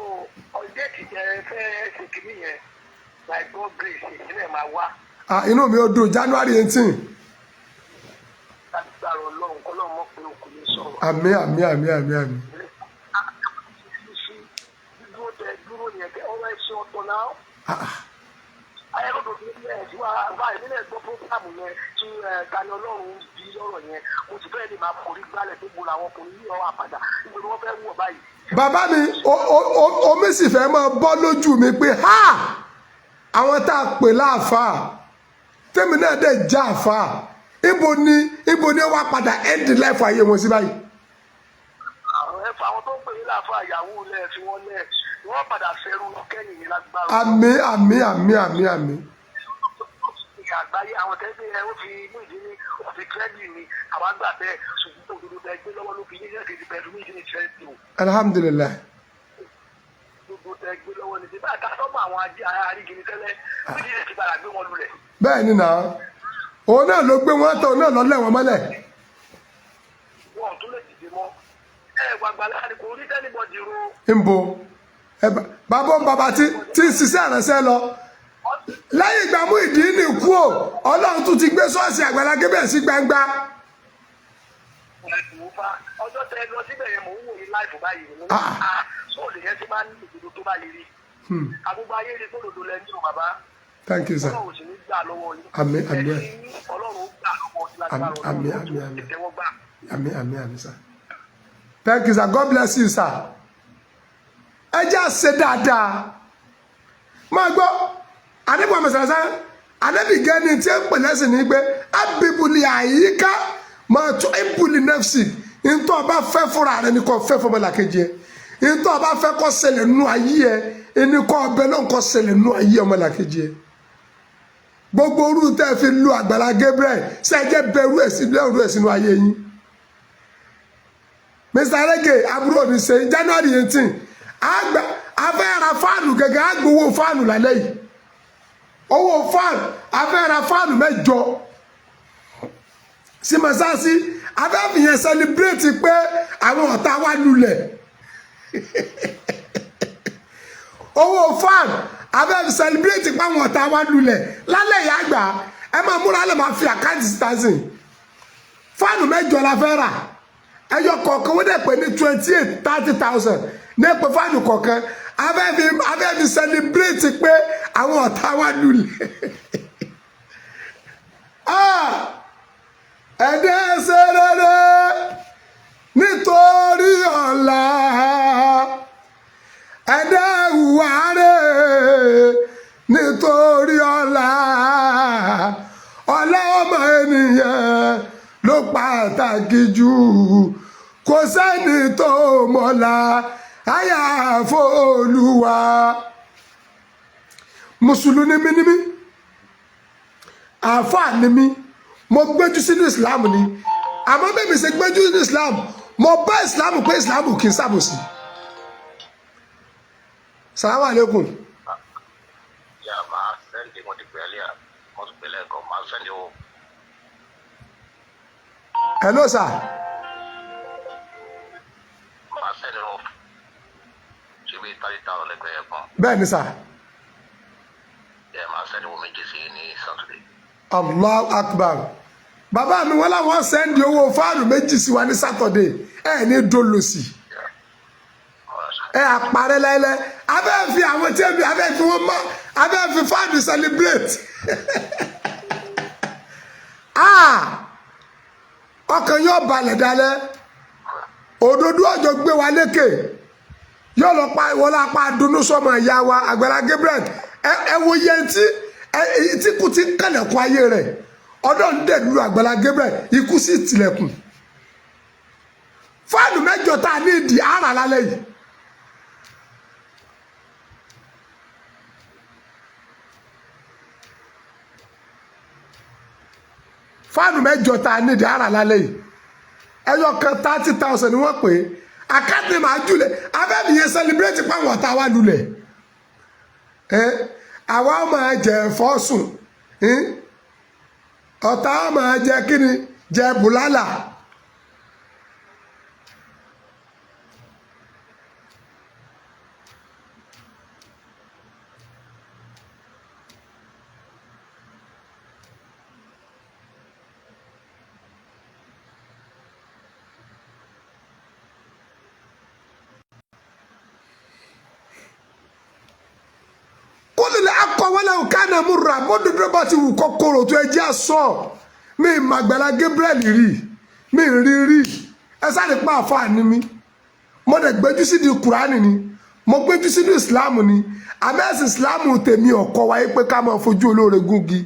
ọjọ́ ìtìjẹ́ fẹ́ ṣe kìíní yẹn by God grace ìpínlẹ̀ máa wá. Inú mi ó dùn January 18. Lágbára Ọlọ́run kọ́lọ́run mọ̀ pé òkú ní sọ̀rọ̀. Àmín àmín àmín àmín àmín. Dúró ni ẹ̀kẹ́ ọ̀rọ̀ ẹ̀ṣin ọ̀tọ̀ náà. Ayẹ́kọ̀tò tó ní ẹ̀ tí wàá báyìí nílẹ̀ gbọ́ fúnfàmù yẹn tí Tani Ọlọ́run bí sí ọ̀rọ̀ yẹn mo ti fẹ́ lè máa forí gbálẹ̀ tó gbó làwọn ọkùnrin yìí ọ̀rọ̀ àpàdà nígbà tí wọ́n fẹ́ wọ̀ báyìí. bàbá mi omi sì fẹ́ máa bọ́ lójú mi pé ha àwọn tá a pè láàfáà tèmi náà dẹ̀ já àfáà ibo ni wàá padà end life ayé wọn sí báyìí. àwọn tó ń pè ní láàfáà ìyàwó lẹ̀ fi wọ́n lẹ̀ wọ́n padà fẹ́rù kẹ́yìn ní lágbára. àmín. àgbáyé àwọn tẹ́gbẹ́ ẹ ó fi inú ìdí ní ọ̀fi kírẹ́dì ni àwọn àgbà bẹ́ẹ̀ ṣùgbọ́n òdodo tẹ gbé lọ́wọ́ ló fi yíyá kejì pẹ̀lú ní ìdí kírẹ́dì o. alhamdulilayi. gbogbo tẹ gbé lọ́wọ́ ni ti bá a ta sọ́mọ àwọn arígini tẹ́lẹ̀ méjì lè ti padà gbé wọn lulẹ̀. bẹ́ẹ̀ ni náà òun náà ló gbé wọn tán òun náà lọ lẹ̀ wọ́n mọ́lẹ̀. wọn ò tún lè dìde mọ́ ẹ gbàgbà láti kò rí tẹ́nibọ̀dì ro. ń bo bàbá tí ń ṣiṣẹ́ ìránṣẹ́ lọ lẹ́yìn ìgbà Muyideen ní kú o Ọlọ́run tún ti gbé ṣọ́ọ̀ṣì Àgbàlá Gabriel sí gbangba. ọjọ́ tẹ lọ síbẹ̀ yẹn mò ń wò ní láìpù báyìí ní sóòlù yẹn ti máa ń ní ìdòdó tó bá lè rí agbègbè ayé rí kódòdó lẹ́ni o bàbá. Thank you sir. Ọlọ́run ò sì ní gbà lọ́wọ́ yín. àmín Ọlọ́run ó gbà lọ́wọ́ yín lágbára Ọlọ́run àmín sir. Thank you sir. God bless you sir. ẹ jẹ́ àṣẹ dáadáa máa gbọ́ àdébò àmọ̀sàlásá àdébì gẹ́ni tí ń pè lẹ́sìn ní pé abibuli àyíká máa tún ibùlì nẹ́fṣì ntọ́ ọba fẹ́ fúnra rẹ ní kò fẹ́ fọmọlàkejì ẹ ntọ́ ọba fẹ́ kó ṣẹlẹ̀ nínú ayé ẹ ẹni kọ́ ọbẹ̀ náà kó ṣẹlẹ̀ nínú ayé ọmọlàkejì ẹ gbogbo orú tẹ́ fi lu Àgbàlá Gabriel ṣẹ́jẹ́ bẹ̀rù ẹ̀ sínú ayé yín. Mr. Reggae àbúrò mi ṣe January 18 afẹ́ra fáànù gẹ́gẹ́ àgbowó fáànù lálẹ́ yìí owó fáànù afẹ́ra fáànù 8 sí Masasi afẹ́fìyẹn celebrate pé àwọn ọ̀tá wa lulẹ̀ owó fáànù afẹ́fì celebrate pé àwọn ọ̀tá wa lulẹ̀ lálẹ́ yìí àgbà ẹ máa múra lè máa fi àkáǹtì sítánsì fáànù 8 la fẹ́ rà ẹyọ kọ̀ọ̀kan wọ́n dẹ̀ pé ní 28,000-30,000 ní ẹ̀pẹ́ fáànù kọ̀ọ̀kan abẹ́ẹ̀fi celebrate pé àwọn ọ̀tá wa lulẹ̀ ẹ̀dẹ́ ṣe rere nítorí ọ̀la ẹ̀dẹ́ hùwà rere nítorí ọ̀la ọ̀la ọmọ ènìyàn ló pàtàkì jù kò sẹ́ni tó mọ̀la àyàfó Olúwa. Mùsùlùmí ni mí àáfàá ni mí mo gbẹ́jú sínú Islam ni àmọ́ bẹ́ẹ̀ mi ṣe gbẹ́jú sínú Islam mo bá Islam pé Islam kì í ṣàbòsí. Salaam alaikum. Hello sir. Bẹ́ẹ̀ ni sir. Allah Akbar. Bàbá mi wọ́n láwọn sẹ́ndì owó fáànù 2 sí wa ní Saturday ní dolosi àparẹ́ láìlẹ́ abẹ́ fi àwọn tí ẹbí abẹ́ fi wọ́n mọ́ abẹ́ fi fáànù celebrate ọkàn yóò balẹ̀ dalẹ̀ òdodo ọjọ́ gbé wa lékè yóò lọ pa ìwọlá pa dunú sọmọ ìyá wa Àgbàlá Gabriel ẹ wo yẹn tí kú ti ń kàlẹ̀kùn ayé rẹ̀ ọdọ́ ń dẹ̀ lu Àgbàlá Gabriel ikú sí tilẹ̀kùn fáànù 8 tá a ní ìdí ara lálẹ́ yìí fáànù 8 tá a ní ìdí ara lálẹ́ yìí ẹyọ kan 30,000 ni wọ́n pè é àkáǹtì máa jùlẹ̀ abẹ́mi yẹn celebrate páwọn ọ̀tá wa lulẹ̀ àwa máa jẹ fọ́sùn ọ̀tá máa jẹ kíni jẹ bùlálà kólélé akọwọlé òkànnà múra bódúdú bá ti wù kòkòrò tó ẹjẹ sọ mi Àgbàlá Gabriel rí mi rí ẹ sáré pa àfáà ni mi mo dẹ̀ gbẹ́jú sí di Kùránì ni mo gbẹ́jú sí di Islam ni àmẹ́sì Islam tèmi ọ̀kọ́ wáyé pé ká máa fojú olóore gúngi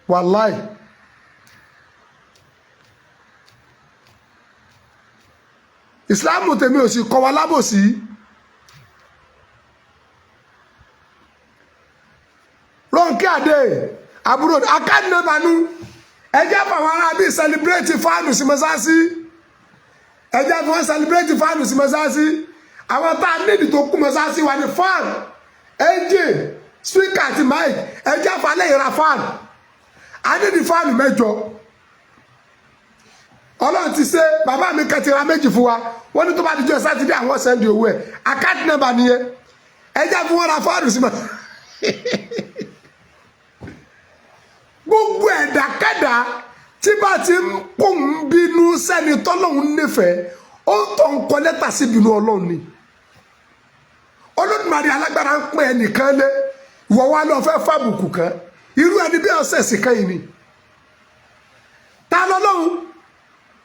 wàláì Islam tèmi ò sì kọ́ wa lábòsí Ronke Adé àbúrò akádìnàbànú ẹjẹ́ fàwọn ará bíi celebrate fáànù sí mọ́sáàsì ẹjẹ́ fún wọn celebrate fáànù sí mọ́sáàsì àwọn tá a nídìí tó kú mọ́sáàsì wà ní fáànù engine speaker àti mic ẹjẹ́ falẹ̀ ìra fáànù a nídìí fáànù 8 Ọlọ́run ti ṣe bàbá mi kẹtìra méjì fún wa wọ́n ní tó bá dijọ́ sátidé àwọn sẹ́ndì owó ẹ̀ akádìnàbà nìyẹn ẹjẹ́ fún wọn ra fáànù sí mọ́sáàsì gbogbo ẹ̀dàkẹ́dà tí bá ti ń pòun bínú sẹ́ni tọ́lọ́hun nífẹ̀ẹ́ ó ń tọ́ ń kọ lẹ́tà sí bínú Ọlọ́run ni Olódùmarè alágbára ń pín ẹnìkan lé ìwọ wa lọ fẹ́ fàbùkù kan irú ẹni bí ọ̀sẹ̀ sì kan yìí ni ta lọ́lọ́run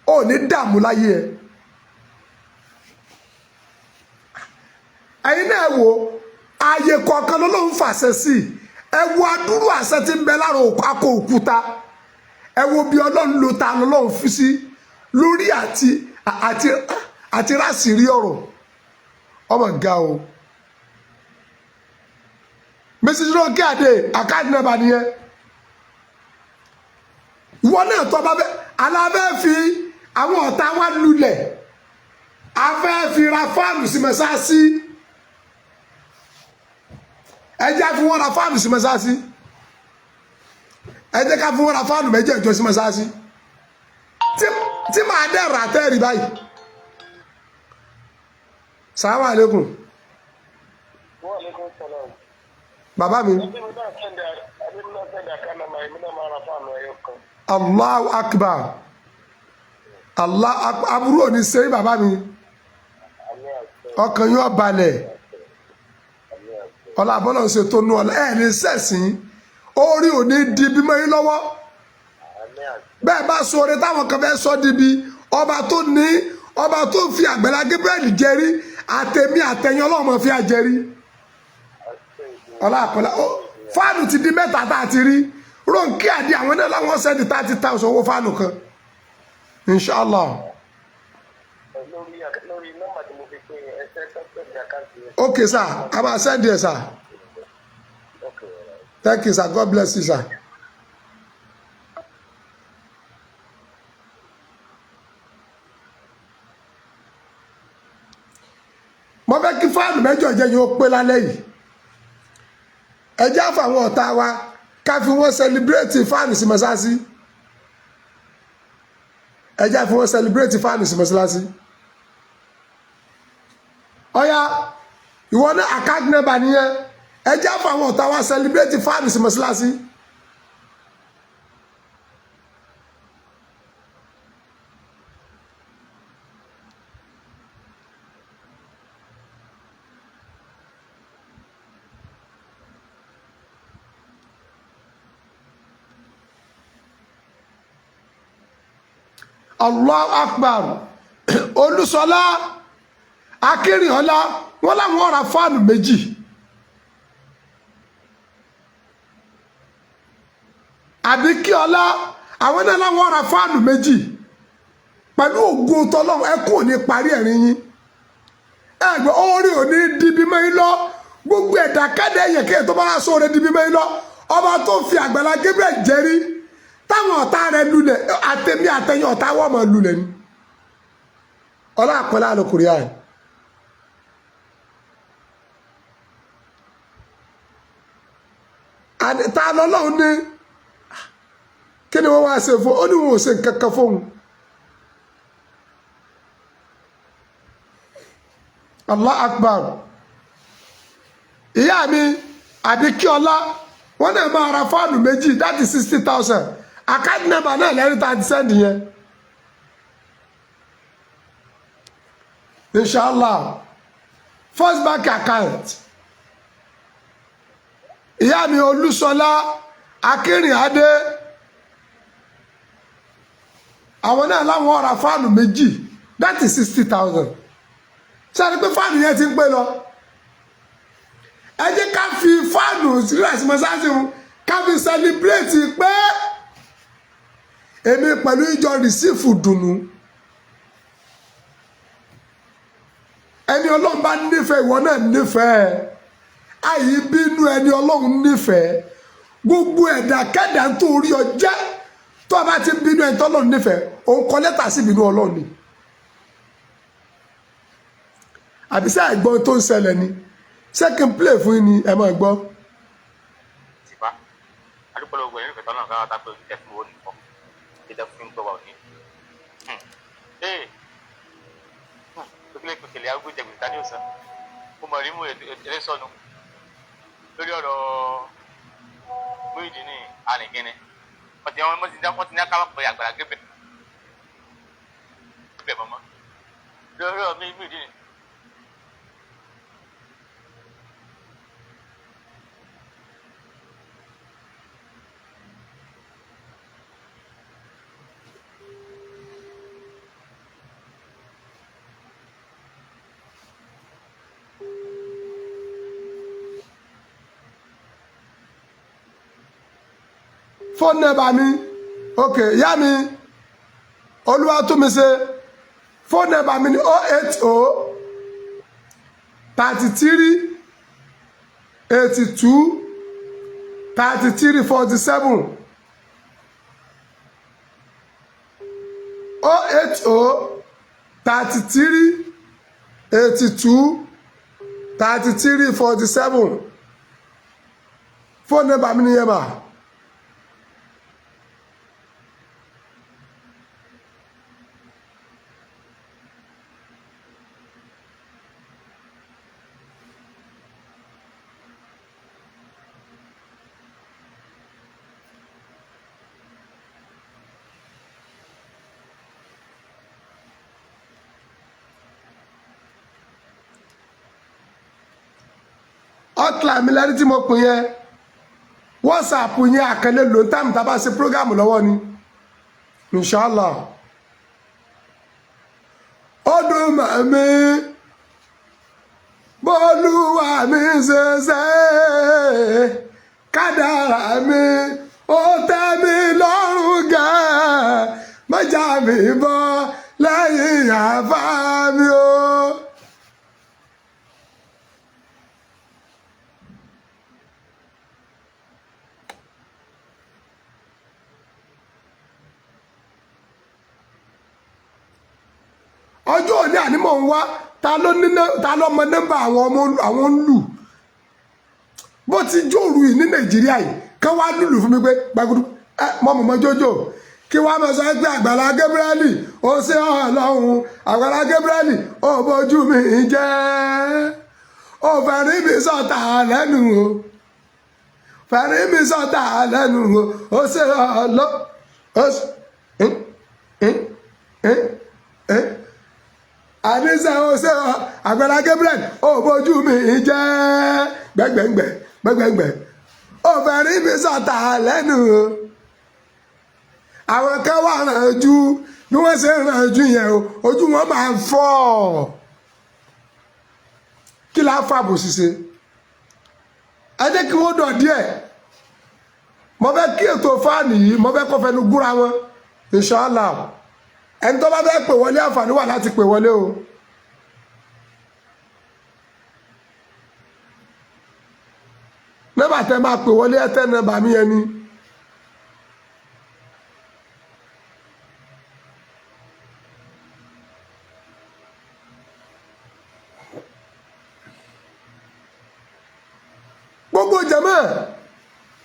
ò ní dààmú láyé ẹ ẹ̀yin náà wò ààyè kọ̀ọ̀kan lọ́lọ́run fàṣẹ sí ẹ wo adúrú àṣẹ tí ń bẹ lára akọ òkúta ẹ wo bí Ọlọ́run ló ta lọ́lọ́run fi sí lórí àti rásìrí ọ̀rọ̀ ọmọ ga o Mrs. Ronke Adé akádìnàbà nìyẹn ìwọ náà tó bá bẹ alábẹ́ fi àwọn ọ̀tá wa lulẹ̀ afẹ́ fi ra fáànù sí mẹ́sáàsì ẹ jẹ́ fún wọn ra fáànù sí mọ́sáàsì ẹ jẹ́ ká fún wọn ra fáànù 8 sí mọ́sáàsì tí màá dẹ̀ rà tẹ́rì báyìí Assalamu alaikum bàbá mi Allahu Akbar Allah aburú ò ní ṣe bàbá mi ọkàn yóò balẹ̀ ọlá bọ́lá ṣe tó nú ọlá ẹ̀ ní sẹ́sìn orí ò ní di bí mọ́ yín lọ́wọ́ bẹ́ẹ̀ bá sọ orin táwọn kan fẹ́ sọ di bí ọba tó fi Àgbàlá Gabriel jẹrí àtẹ̀mí àtẹ̀yìn ọlọ́mọ fi àjẹrí ọlá àpọ̀lá fáànù ti di 3 tá a ti rí Ronke Adé àwọn náà láwọn sẹ́ni 30,000 owó fáànù kan inshallah okay sir I'm gonna send you sir thank you sir God bless you sir mo fẹ́ kí fáànù 8 jẹ́ yóò pé lálẹ́ yìí ẹ jẹ́ àfàwọn ọ̀tá wa ká fi wọ́n celebrate fáànù sí mọ́sáàsì ẹ jẹ́ àfi wọ́n celebrate fáànù sí mọ́sáàsì ọ̀ya ìwọ ní akádìnàbà nìyẹn ẹ jẹ́ àfàwọn ọ̀tá wa celebrate fáànù sí mọ́sáàsì Allahu Akbar Olúṣọlá Akínrìnọlá wọ́n láwọn ra fáànù 2 Àbíkíọlá àwọn náà láwọn ra fáànù 2 pẹ̀lú ògo tọ́lọ́run ẹkún ò ní parí ẹ̀rín yín ẹgbẹ́ orí ò ní dìbí mẹ́yìn lọ gbogbo ẹ̀dá kẹ́dẹ̀ ẹ̀yẹ̀kẹ́ tó bá sóore dìbí mẹ́yìn lọ ọba tó fi Àgbàlá Gabriel jẹ́rí táwọn ọ̀tá rẹ̀ lulẹ̀ àtẹ̀mí àtẹ̀yìn ọ̀tá wọ́n mọ̀ lulẹ̀ ni ọlá àpẹẹlẹ àlòkùnrin àì ta lọ́lọ́run ní kí ni wọ́n wá ṣe fún ó ní wọn ò ṣe nǹkan kan fóun Allah Akbar ìyá mi Àbíkíọlá wọ́n náà máa ra fáànù 2 that is 60,000 account number náà lẹ́rìí tá a ti sẹ́ndì yẹn inshallah first bank account ìyá mi Olúṣọlá Akínrin Adé àwọn náà láwọn ọ̀rà fáànù méjì that is 60,000 sáré pé fáànù yẹn ti ń pé lọ ẹ jẹ́ ká fi fáànù sílẹ̀ sí mọ́sáàsì wọn ká fi celebrate pé èmi pẹ̀lú ìjọ rìsífù dùnú ẹni ọlọ́run bá nífẹ̀ẹ́ ìwọ náà nífẹ̀ẹ́ àyè bínú ẹni ọlọ́run nífẹ̀ẹ́ gbogbo ẹ̀dá kẹ́dà tó rí ọjẹ́ tó a bá ti bínú ẹni tọ́lọ́run nífẹ̀ẹ́ òun kọ lẹ́tà sí bínú ọlọ́run ni àbísẹ́ ẹ̀gbọ́n tó ń ṣẹlẹ̀ ni ṣé kí n play fún yín ni ẹ máa gbọ́. tìbá adúpọ̀lọ́ ògùn ẹ̀rín fẹ̀tọ́ náà káwá tá pé òjijì fún wọn nìkan ìdá fún gbọ́ wa òní. pépélé pèkèlè arúgbó jẹ̀gbìn tani ò sàn mo mọ̀ rí mú eré sọnù lórí ọ̀rọ̀ Muyideen Arìngínní wọ́n ti ní akáwọ́ pé Àgbàlá Gabriel mọ́mọ́ lórí ọ̀rọ̀ Muyideen. Phone number mi okay ìyá mi Olúwatómiṣe phone number mi ni 080 33 82 33 47 080 33 82 33 47 phone number mi ni yẹn ma. Hotline mi lẹ́ni tí mo pè yẹn WhatsApp yẹn àkànlé lò táàmù tá a bá ṣe prógámù lọ́wọ́ ni inshallah ọdún màmí bọ́lúwà mi ṣẹṣẹ kádàrá mi ó tẹ́ mi lọ́rùn gẹ́ mọ́jà mi bọ́ lẹ́yìn àbá mi o. ọjọ́ òní ànímọ̀ ń wá ta ló mọ nọ́mbà àwọn ń lù bó ti jóòrù yìí ní Nàìjíríà yìí kán wá lùlù fún mi pé gbàgbọ́dọ̀ mọ̀mọ́ jójó kí wàá mọ̀ sọ pé Àgbàlá Gabriel ó ṣe Ọlọ́run Àgbàlá Gabriel ó bójú mi jẹ́ ó fẹ̀rí mi sọ̀tà lẹ́nu o fẹ̀rí mi sọ̀tà lẹ́nu o ó ṣe Ọlọ́run ó ṣe àníṣe ọsẹ Àgbàlá Gabriel ó bójú mi jẹ́ gbẹgbẹgbẹ ó fẹ́ rí mi sọ̀tà lẹ́nu o àwọn kan wà ràn ju bí wọ́n ṣe ràn ju yẹn o ojú wọn máa ń fọ́ kí la fàbò ṣiṣẹ́ ẹ jẹ́ kí wọ́n dọ̀ díẹ̀ mo fẹ́ kí ètò fáànì yìí mo fẹ́ kó fẹnu gúnra wọn inshallah ẹni tó bá fẹ́ pè wọlé àǹfààní wà láti pè wọlé o nọ́mbà tẹ́ máa pè wọlé ẹtẹ́ nọ́mbà mi ẹni gbogbo jàmáà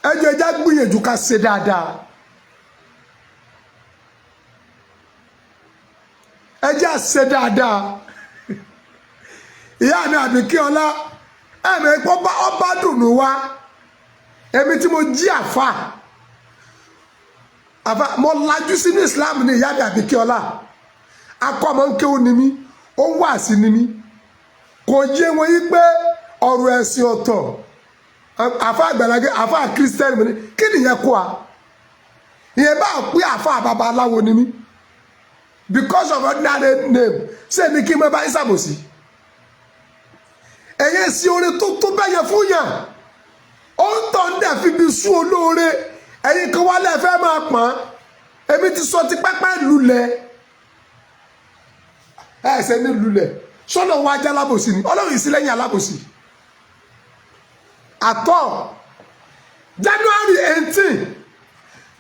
ẹ jẹ́ ẹjá gbìyànjú ká ṣe dáadáa ẹjẹ́ àṣẹ dáadáa ìyá mi Àbíkí Ọlá ẹ̀mí ọba dùnú wá èmi tí mo jí àfà mo lajú sínú Islam ní ìyá mi Àbíkí Ọlá akọ́mọ ń kéwòn ní mi ó wà sí ní mi kò yé wọn yí pé ọ̀rọ̀ ẹ̀sìn ọ̀tọ̀ àfa àgbàlagé àfa kírísítẹ́nì mi ní kí nìyẹn kó a ìyẹn bá pé àfa babaláwo ni mí because of ordinary name ṣé mi kí n mọ bá ń ṣàbòsí ẹ̀yẹ sí orin tó bẹ́yẹ fún yàn ó ń tọ́ ń dẹ̀ fi bí sú olóore ẹ̀yin kan wálé fẹ́ máa pọ́n èmi ti sọ ti pápá lulẹ̀ ẹ̀ẹ́sẹ̀ ní lulẹ̀ sọ́nà wájú alábòsí ni ọlọ́run ìsílẹ̀yìn alábòsí àtọ́ January 18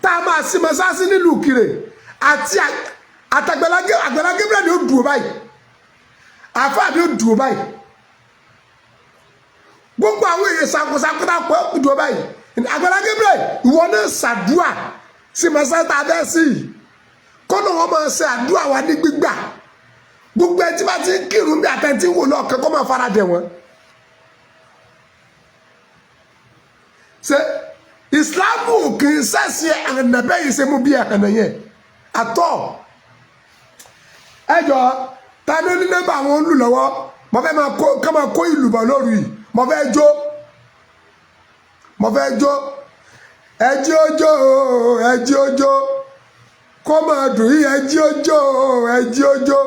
tá a máa sí mọ́sáàsì nílùú Ìkirè àti Àgbàlá Gabriel ni ó dùn báyìí àfáà ni ó dùn báyìí gbogbo àwọn èèyàn ṣàkóṣàkóṣà pọ̀ dùn báyìí Àgbàlá Gabriel ìwọ náà ṣàdúà sí mọ́sáàsì tá a bẹ́ẹ̀ sí yìí kọ́nà wọn máa ṣe àdúà wa ní gbígbà gbogbo ẹ tí bá ti ń kírun bí àtẹ̀tí wò lọ́ọ̀kan kọ́ máa fara dẹ̀ wọ́n. ṣe Ìsìlámù kì í sẹ́sì ẹ̀hànà bẹ́ẹ̀ yìí ṣe mú bí ẹ̀hànà yẹn àtọ́ ẹjọ́ ta ló ní nọ́mbà àwọn olù lọ́wọ́ mo fẹ́ máa kó ìlú bọ̀ lóru yìí mo fẹ́ jó ẹjí ojó kó máa dùn yí ẹjí ojó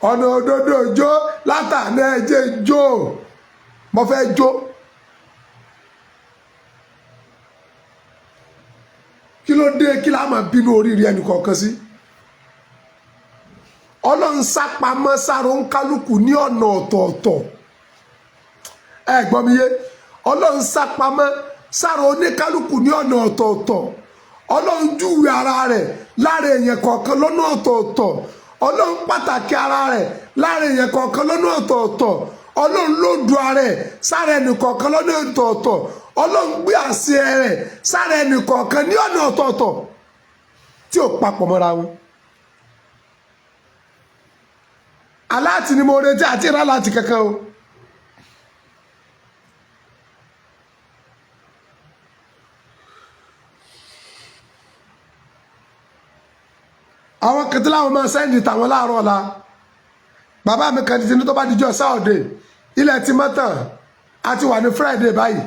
ọ̀nà òdodo jó látàní ẹjẹ jó mo fẹ́ jó kí ló dé kí la máa bínú oríire ẹnì kọ̀ọ̀kan sí ọlọ́run sápamọ́ sára ń kálukú ní ọ̀nà ọ̀tọ̀ọ̀tọ̀ ẹ gbọ́ mi yé ọlọ́run sápamọ́ sára oníkálukú ní ọ̀nà ọ̀tọ̀ọ̀tọ̀ ọlọ́run júwe ara rẹ̀ lára èèyàn kọ̀ọ̀kan lọ́nà ọ̀tọ̀ọ̀tọ̀ ọlọ́run pàtàkì ara rẹ̀ lára èèyàn kọ̀ọ̀kan lọ́nà ọ̀tọ̀ọ̀tọ̀ ọlọ́run ló du ara rẹ̀ sára ẹnì kọ̀ọ̀kan lọ́nà ọ̀tọ̀ọ̀tọ̀ ọlọ́run gbé àṣẹ rẹ̀ sára ẹnì kọ̀ọ̀kan ní ọ̀nà ọ̀tọ̀ọ̀tọ̀ tí ò papọ̀ mọ́ra wọn. aláàtì ni mo retí àti ìrà láti kankan o. àwọn kẹtí láwọn máa sẹ́ndì tàwọn láàárọ̀ ọ̀la bàbá mi kan ti ní tó bá dijọ́ sáọ̀dẹ̀ ilẹ̀ ti mọ́tàn a ti wà ní Friday báyìí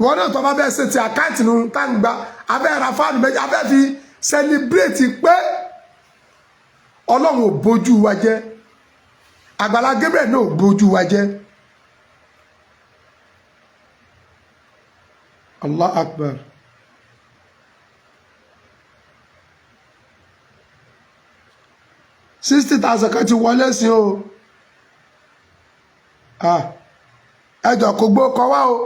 wọn náà tó bá bẹ́ẹ̀ ṣe ti àkáǹtì nù táǹgbà abẹ́ ra fáànù méjì abẹ́ fi sẹlibrétì pé ọlọ́run ò bójú wa jẹ́ Àgbàlá Gabriel náà ò bójú wa jẹ́ Allah Akbar. $60,000 kan ti wọlé sí o ẹjọ kò gbó kọ wá o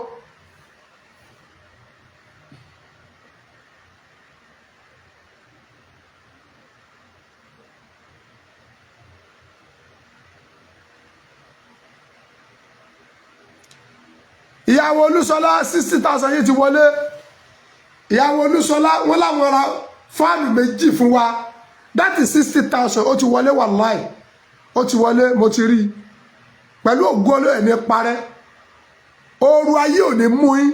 ìyàwó Olúṣọlá $60,000 yìí ti wọlé ìyàwó Olúṣọlá wọn làwọn ra fáànù méjì fún wa. That is $60,000 ó ti wọlé wàláì ó ti wọlé mo ti rí pẹ̀lú ògbóló ẹ̀ ní parẹ́ ooru ayé ò ní mú yín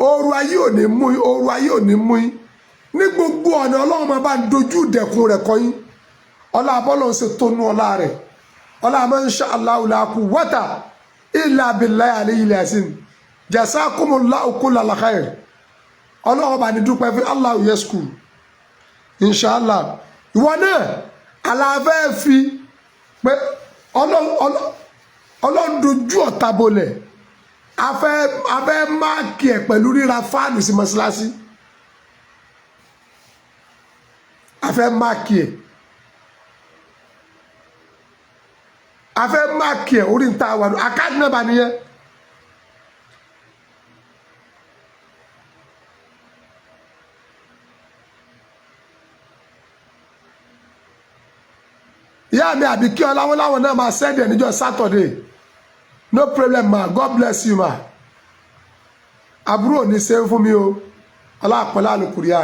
ooru ayé ò ní mú yín ooru ayé ò ní mú yín ní gbogbo ọ̀nà ọlọ́run máa bá ń dojú ìdẹ̀kùn rẹ̀ kọ yín ọlá abọ́lọ̀ ń ṣe tónú ọlá rẹ̀ ọlá masha Allahu la quwwata illa billahi aliyyil azim jazakumullahu kullal khair ọlọ́run bá ní dúpẹ́ fún Allahu yashkur inshallah ìwọ náà aláfẹ́ fi pé ọlọ́run dojú ọ̀tá bolẹ̀ afẹ́ máàkì ẹ̀ pẹ̀lú ríra fáànù sí mọ́ṣáláṣí afẹ́ máàkì ẹ̀ orí ń ta wà ní àkáàdì náà bá nìyẹn. ìyá mi àbí kí ọláwọ́ láwọn náà máa sẹ́ndẹ̀ níjọ́ Saturday no problem ma God bless you ma àbúrò ní ṣe fún mi o aláàpọ̀lá àlùkùrìyà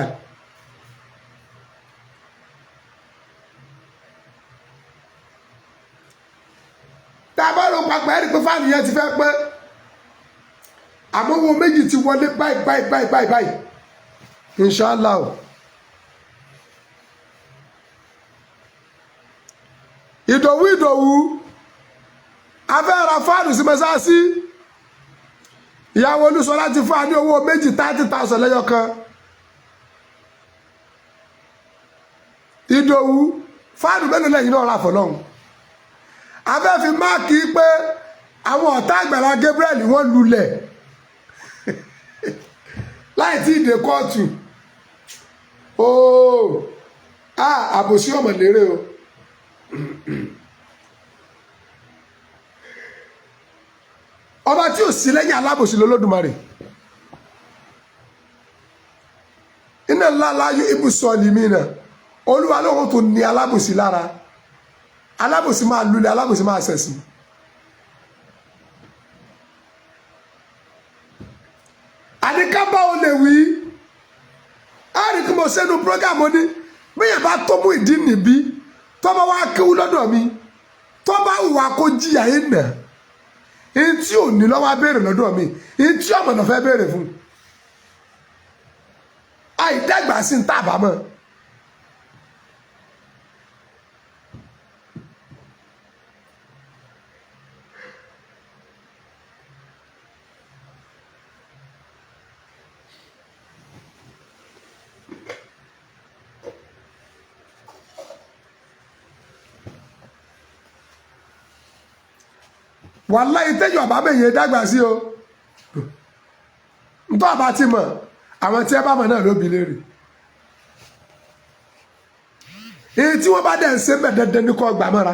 tá a bá rò papọ̀ ẹ̀rí pé fáànù yẹn ti fẹ́ pẹ́ àmọ́ owó méjì ti wọlé báyìí inshallah o. Ìdòwú afẹ́ ra fáànù sí mẹ́sáàsì ìyàwó Olúṣọlá ti fún wa ní owó méjì 30,000 lẹ́yọ kan. Ìdòwú fáànù mélòó lẹ́yìn náà rà fọlọ́hún. Afẹ́ fi máàkì pé àwọn ọ̀tá Àgbàlá Gabriel wọ́n lulẹ̀ láì tí ìdè kóòtù. Ooo àbòsí ọmọ lérè o. Ọba tí ò sí lẹ́yìn alábòsí lọ́lọ́dúnmarè. Inna Allaha la yuhibbu s-salimina. Olúwa lóhun tó ní alábòsí lára. Alábòsí máa lulẹ̀, alábòsí máa ṣẹ̀sìn. Àdìká bá o lè wí. A rí kí mo sẹ́nu prógámù ní bí yẹn bá tó mú ìdí nìbí tó bá wá kéwú lọ́dọ̀ mi tó bá wùwà kó jìyà yín nà. Èyí tí ò ní lọ́wọ́ béèrè lọ́dọ̀ mi, èyí tí ọmọ náà fẹ́ béèrè fún. Àìdàgbà sí ń tàbámọ̀. Wàláhì tẹ́jọ́ àbábẹ̀ yẹn dàgbà sí o. Ntọ́ àbá ti mọ̀ àwọn tí ẹ bá mọ̀ náà ló bi léèrè. Èyí tí wọ́n bá dẹ̀ ń ṣe bẹ̀ dandan ní kọ́ gbà mọ́ra.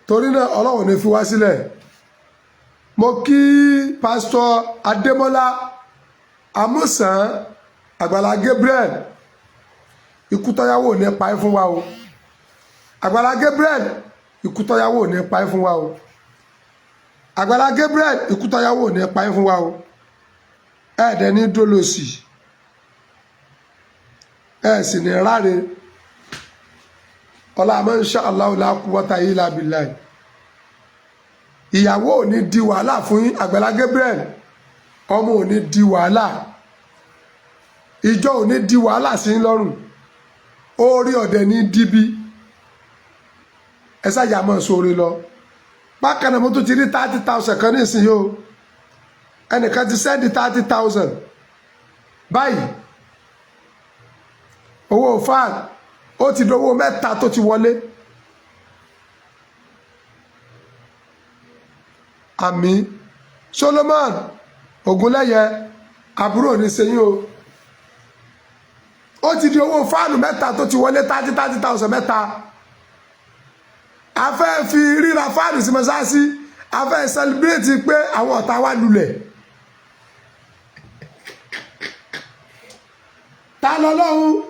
Torí náà Ọlọ́run ní fi wá sílẹ̀. Mo kí pásítọ̀ Adémọ́lá Amúsàn Àgbàlá Gabriel ikú tọ́yáwó ní pa é fún wa o. Àgbàlá Gabriel ikú tọ́yáwó ní pa é fún wa o. Àgbàlá Gabriel ikú tọ́yáwó ní pa é fún wa o. Ẹ̀ẹ́dẹ̀ ní dólòsì ẹ̀ sì ní ráre ọlá insha Allah la quwwata illa billah. Ìyàwó ò ní di wàhálà fún Àgbàlá Gabriel, ọmọ ò ní di wàhálà, ìjọ ò ní di wàhálà sí lọ́rùn, orí ọ̀dẹ̀ ní dìbí ẹ sáyà mọ́ sórí lọ. Bákan náà mo tún ti rí 30,000 kan nísìnyí o. Ẹnìkan ti sẹ́ndì 30,000 báyìí. Owó fan ó ti dówó mẹ́ta tó ti wọlé. Àmì Solomon Ògúnlẹ́yẹ àbúrò ní sẹ́yìn o. Ó ti di owó fáànù mẹ́ta tó ti wọlé 30,000 mẹ́ta. A fẹ́ fi ríra fáànù sí mọ́sáàsì, a fẹ́ celebrate pé àwọn ọ̀tá wa lulẹ̀. Ta lọ́lọ́run?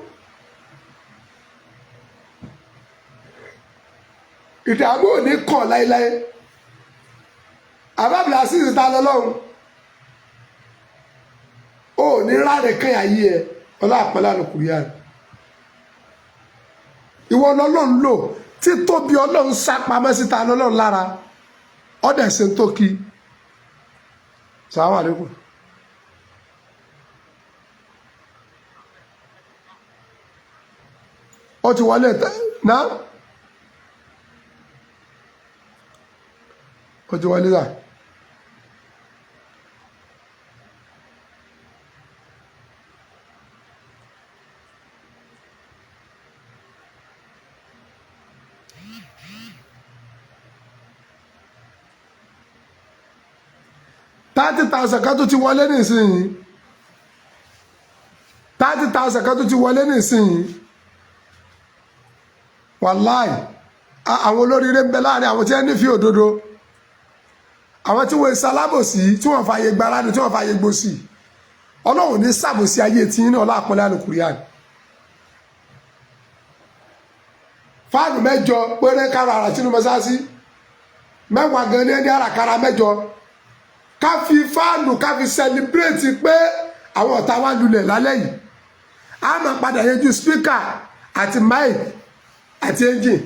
Ìdààmú ò ní kàn láéláé. Àbábìlà sí ìta lọ́lọ́run. Ó ní ráre kẹ́yà yí ẹ ọlá àpẹẹlẹ àlùkùrìyà. Ìwọ lọ́lọ́run lò tí tóbi Ọlọ́run sápamọ́ síta lọ́lọ́run lára ọ̀dẹ̀ ṣe ń tó kí. Assalamu alaikum. Ó ti wọlé náà. Ó ti wọlé náà. $30,000 kan tó ti wọlé nísìnyí. 30,000 kan tó ti wọlé nísìnyí. Wàláì àwọn olóríire ń bẹ láàrin àwọn tí ẹ nífẹ̀ẹ́ òdodo, àwọn tí wọ́n ṣe alábòsí, tí wọ́n fààyè gbáradì, tí wọ́n fààyè gbòsì. Ọlọ́run ní ṣàbòsí ayé tí ní ọlá àpọ́nlé àlùkùránì. Fáànù 8 péré kára àrà sínú mọ́sáàsì, 10 gan ní ẹni àràkàrà 8. Ká fi fáànù ká fi celebrate pé àwọn ọ̀tá wa lulẹ̀ lálẹ́ yìí. A máa padà yẹjú speaker àti mic àti engine.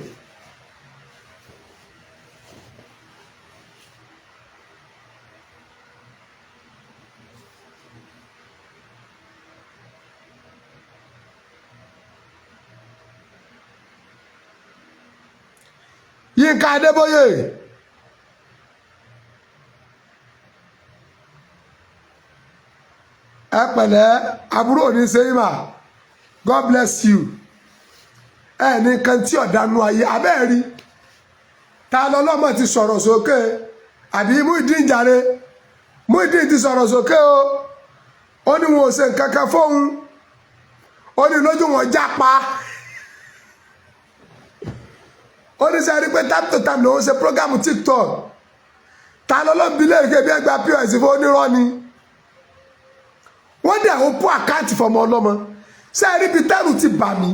Yínká Adébóyè ẹ pẹ̀lẹ́ àbúrò ní sẹ́yìnmà God bless you ẹ ní kan tí ọ̀dánú ayé abẹ́ẹ̀rí ta lọ́lọ́mọ ti sọ̀rọ̀ sókè àbí Muyideen jàre Muyideen ti sọ̀rọ̀ sókè o ó ní wọn ò ṣe nǹkan kan fóun ó ní lójú wọn jápa ó ní sẹ́rí pé time to time lòun ṣe program TikTok ta lọ́lọ́mọ bí lẹ́yìn kébí ẹgbẹ́ POS fún onírọ́ ni wọ́n dẹ̀ ó pọ̀ àkáǹtì fọmọ ọlọ́mọ sẹ́rí bíi tẹ́rù ti bà mí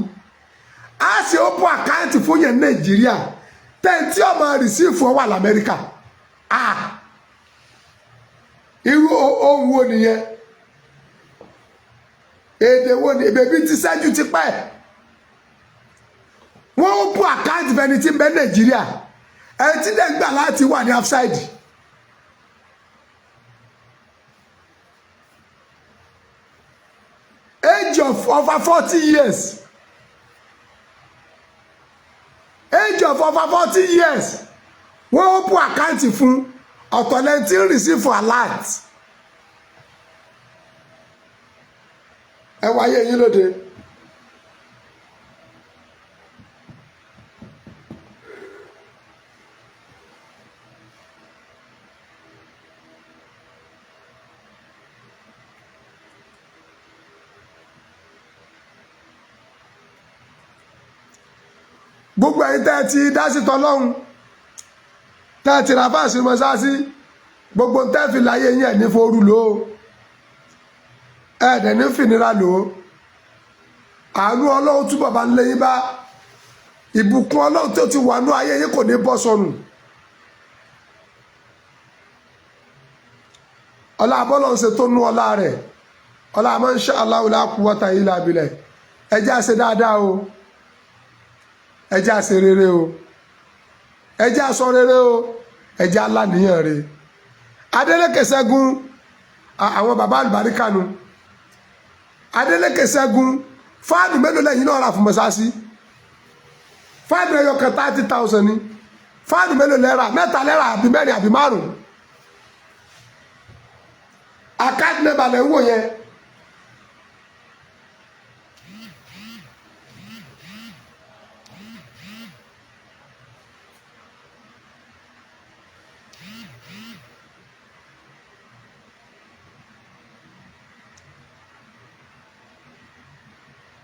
a ṣe ó pọ̀ àkáǹtì fún yẹn Nàìjíríà tẹ́ntí ọmọ rìsíìfù ọwọ́ l'Amẹ́ríkà irú ohun wo nìyẹn èdè wo ni bèbí ti ṣẹ́jú ti pẹ́ wọ́n ó pọ̀ àkáǹtì fẹni tí ń bẹ Nàìjíríà ẹni tí dẹ̀ gbà láti wà ní outside. Age of over 40 years. Age of over 40 years. Wọ́n ó pọ̀ àkáǹtì fún ọ̀tọ̀lẹ́ntì receive for alert. Ẹ wáyé yín lóde. Gbogbo ẹ̀yin tẹ́ ti dá sí tọlọ́hun tẹ́ ti ra fáàsì mọ́sáàsì gbogbo tẹ́ fi láyé yín ẹ̀ ní forú lò ó ẹ̀ẹ́dẹ̀ ní fìnira lò ó àánú Ọlọ́run túbọ̀ bá ń lé yín bá ìbùkún Ọlọ́run tó ti wà ní ayé yín kò ní bọ́ sọnù ọlá abọ́lọ́ ń ṣe tó nú ọlá rẹ̀ ọlá masha Allahu la quwwata illa billah ẹ jẹ́ á ṣe dáadáa o ẹ jẹ́ á ṣe rere o ẹ jẹ́ á sọ rere o ẹ jẹ́ á láníyàn rere Adeleke Ṣẹ́gun àwọn bàbá àlùbáríkà nu Adeleke Ṣẹ́gun fáànù mélòó lẹ́yìn náà rà fún mọ́sáàsì fáànù ẹyọ kan 30,000 ni fáànù mélòó lẹ́rà mẹ́ta lẹ́rà àbí mẹ́rin àbí márùn àkáàdì nẹ́bà lẹ́ ń wò yẹn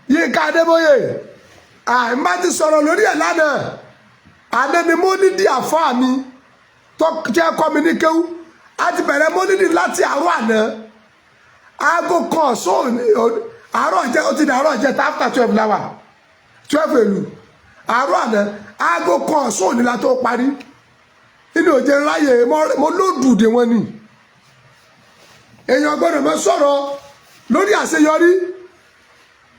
Yínká Adébóyè àìmá ti sọ̀rọ̀ lórí ẹ̀ lánàá àná ni mọ́nídìí àfáà mi tó jẹ́ kọ́ mi ní kéwú a ti bẹ̀rẹ̀ mọ́nídìí láti àárọ̀ àná aago kan ọ̀sán àárọ̀ jẹ́ ó ti dàárọ̀ jẹ́ after 12 láwà 12 èlù àárọ̀ àná aago kan ọ̀sán òní la tó parí nínú òjò ráyè mo lódùdè wọn ni èèyàn gbọ́dọ̀ mọ́ sọ̀rọ̀ lórí àṣeyọrí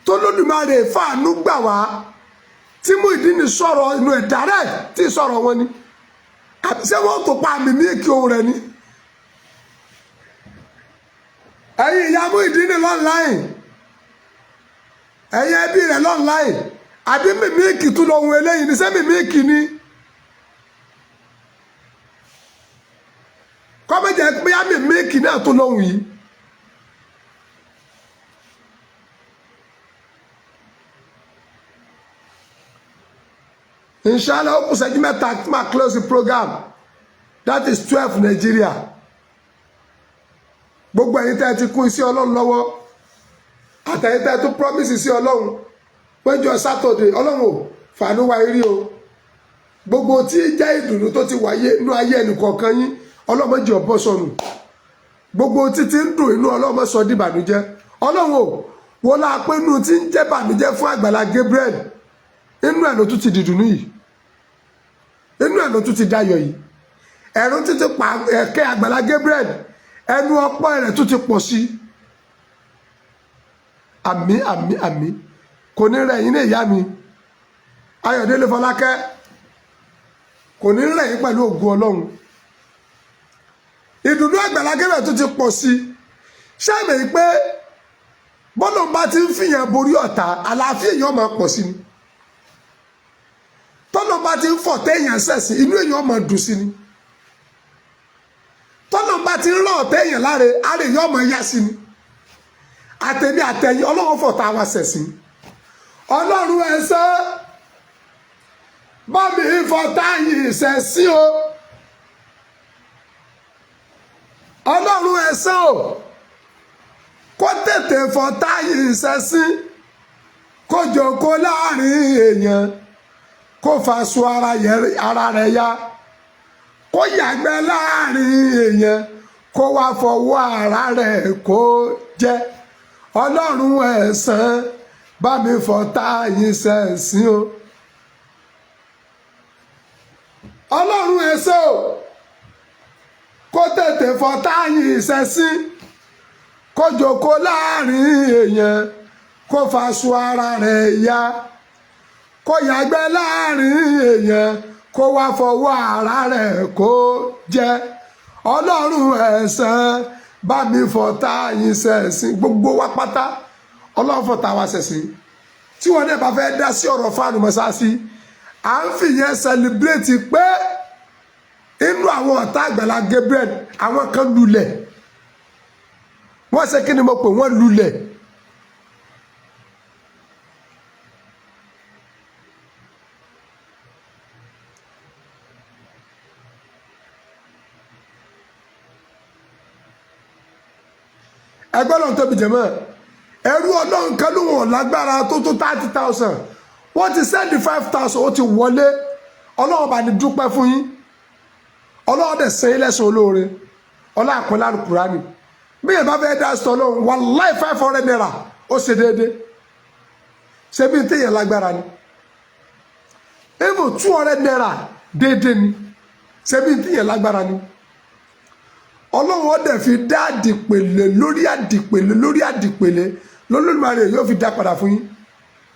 tó lódùmarè fàánú gbà wá tí Muyideen sọ̀rọ̀ inú ẹ̀ dàrẹ́ tí sọ̀rọ̀ wọn ni ṣé wọ́n tó pa àmì mí kí ohun rẹ̀ ni ẹ̀yin ìyá Muyideen lọ́nláìn ẹ̀yin ẹbí rẹ̀ lọ́nláìn àbí mímíkì tún lọ ohun eléyìí ní ṣé mímíkì ni kọ́mẹ́jẹ̀ pé á mímíkì náà tó lóhùn yìí. Inshallah, ó kù ṣẹ́jú mẹ́ta tí máa close the program. That is 12 Nigeria. Gbogbo ẹ̀yin tẹ́ ti kún iṣẹ́ Ọlọ́run lọ́wọ́. Àtẹ̀yin tẹ́ tó promise iṣẹ́ Ọlọ́run. Péjọ Saturday, Ọlọ́run ò fàánú wa rí o. Gbogbo tí jẹ́ ìdùnnú tó ti wáyé inú ayé ẹnìkọ̀ọ̀kan yín, Ọlọ́run jẹ́ ọ̀bọ sọnù. Gbogbo tí ti ń dùn inú Ọlọ́run sọ di ìbànújẹ́. Ọlọ́run ò wọ́n la pé inú tí ń jẹ́ ìbànújẹ́ fún Àgbàlá Gabriel. Inú ẹ̀ ló tún ti dìdùnnú yìí. Inú ẹ̀ ló tún ti dayọ̀ yìí ẹ̀rù títí pa ẹ̀kẹ́ Àgbàlá Gabriel ẹnu ọpọ́ rẹ̀ tún ti pọ̀ sí àmì àmì àmì kò ní rẹ̀ yín ní ìyá mi Ayọ̀délé Fọlákẹ́ kò ní rẹ̀ yín pẹ̀lú ògùn Ọlọ́run ìdùnnú Àgbàlá Gabriel tún ti pọ̀ sí ṣáàmì pé bọ́lọ̀ bá ti ń fìyàn borí ọ̀tá àlàáfíà èèyàn máa pọ̀ sí ni tó tọ́nà bá ti ń fọ̀ téèyàn ṣẹ̀sìn inú èèyàn ọmọ dùn sí ni tọ́nà bá ti ń rán téèyàn láre àrè yọ ọmọ yá sí ni àtẹ̀mí àtẹ̀yìn ọlọ́run fọ̀ tá a wá ṣẹ̀sìn ọlọ́run ẹ̀sẹ̀ bá mi fọ̀ táyìn ṣẹ̀sìn o ọlọ́run ẹ̀sẹ̀ o kó tètè fọ̀ táyìn ṣẹ̀sìn kó jókòó láàrin èèyàn kó faṣọ ara rẹ̀ ya kó yàgbẹ́ láàrin èèyàn kó wá fọwọ́ ara rẹ̀ kó jẹ́ ọlọ́run ẹ̀san bá mi fọ̀ táyìn ṣẹ̀sìn o ọlọ́run ẹ̀san o kó tètè fọ̀ táyìn ṣẹ̀sìn kó jókòó láàrin èèyàn kó faṣọ ara rẹ̀ ya kó yàgbẹ́ láàrin èèyàn kó wá fọwọ́ ara rẹ̀ kó jẹ́ ọlọ́run ẹ̀san bá mi fọ̀ táyìn ṣẹ̀sìn gbogbo wa pátá ọlọ́run fọ̀ tá wa ṣẹ̀sìn tí wọn náà bá fẹ́ dá sí ọ̀rọ̀ fáànù mọ́sáàsì à ń fìyẹn sẹlẹbírẹ́tì pé inú àwọn ọ̀tá Àgbàlá Gabriel àwọn kan lulẹ̀ wọ́n ṣe kí ni mo pè wọ́n lulẹ̀ ẹgbẹ́ lọ́n tóbi jẹ̀mọ́ ẹrú ọlọ́run kan ló wọ̀n lágbára tó 30,000 wọ́n ti sẹ́ndì 5,000 ó ti wọlé ọlọ́run bá ní dúpẹ́ fún yín ọlọ́run dẹ̀ sẹ́yìn lẹ́sùn olóore ọlọ́run àpọ́nlá Kùránì bí yẹn bá fẹ́ dá sí ọlọ́run wàláì 500 naira ó ṣe déédé ṣe bí téèyàn lágbára ni even 200 naira déédé ni ṣe bí téèyàn lágbára ni ọlọ́run ọdẹ fi dá àdìpèlè lórí àdìpèlè lórí àdìpèlè lọ́lọ́dúnmáre yóò fi dá padà fún yín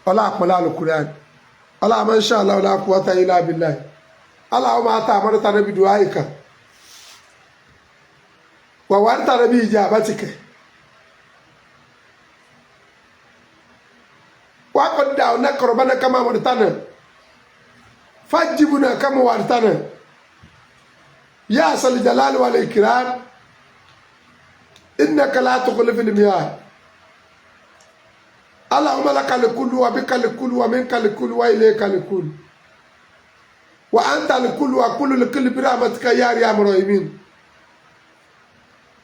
ọlá àpọ̀lá Al-Qur'an ọlá masha Allah la quwwata illa billah Allahumma ata amarta nabi du'aika wa wanta nabi ijabatika wa qad da'awna rabbana kama amartana fajibuna kama wa'adtana ya asal jalal wal ikram إنك لا تخلف المياه اللهم لك الكل وبك الكل ومنك الكل وإليك الكل وأنت الكل وكل الكل برحمتك يا أرحم الراحمين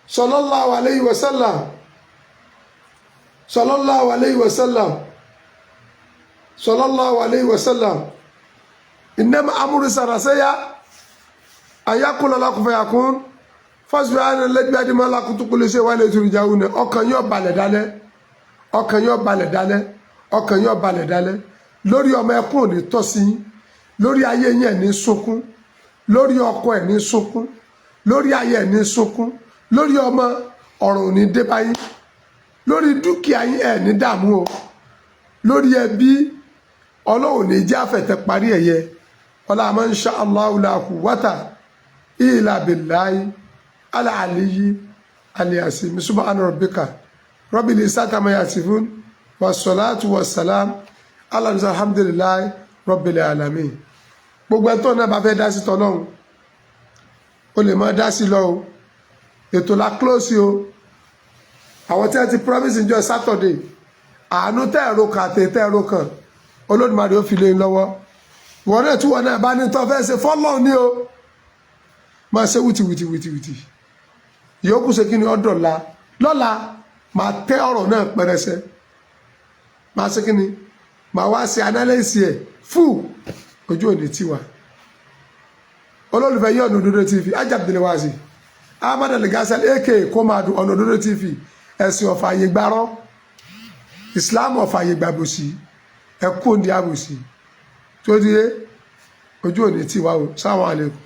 صلى الله عليه وسلم صلى الله عليه وسلم صلى الله عليه وسلم إنما أمر سرسيا أن يقول لك فيكون fásitì àná lẹ́gbẹ̀ẹ́ adìmọ́ alákùtùkùlù ṣe wálé ìtúrú ìjáwó ni ọkàn yóò balẹ̀ dálẹ́ ọkàn yóò balẹ̀ dálẹ́ ọkàn yóò balẹ̀ dálẹ́ lórí ọmọ ẹkún ò ní tọ́ sí yín lórí ayé yín ẹ̀ ní sunkún lórí ọkọ ẹ̀ ní sunkún lórí ayé ẹ̀ ní sunkún lórí ọmọ ọ̀rọ̀ ò ní dé bá yín lórí dúkìá yín ẹ̀ ní dààmú o lórí ẹbí ọlọ́run ní jẹ́ àfẹ̀tẹ̀ parí ẹ̀yẹ ọlá masha Allahu la quwwata illa billahi العلي الياسين سبحان ربك رب العزة عما يصفون والصلاة والسلام على الحمد لله رب العالمين gbogbo ẹ̀ tó náà bá fẹ́ dá sí tọ́lọ́run o lè máa dá sí lọ o ètò la close o àwọn tí wọ́n ti promise níjọ́ Saturday àánú tẹ́ ẹ̀rọ kan àti tẹ́ ẹ̀rọ kan Olódùmarè ó fi lé lọ́wọ́ wọn náà tí wọn náà bá ní tó fẹ́ ṣe fọ́lọ́run ní o máa ṣe wìtìwìtìwìtì yòókù ṣe kí ni ọdọ̀ lọ́la máa tẹ́ ọ̀rọ̀ náà pẹrẹsẹ máa ṣe kí ni máa wá ṣe analysis ẹ̀ fún ojú òní tiwa olólùfẹ́ yí Ọ̀nà Òdodo TV Abdulwasi Ahmad Al-Ghazali aka Komadu Ọ̀nà Òdodo TV ẹ̀sìn ọ̀fà àyè gbárọ́ Islam ọ̀fà àyè gbàbòsí ẹ̀kú òǹdí àbòsí tó di ojú òní tiwa o sáwọn àlékún.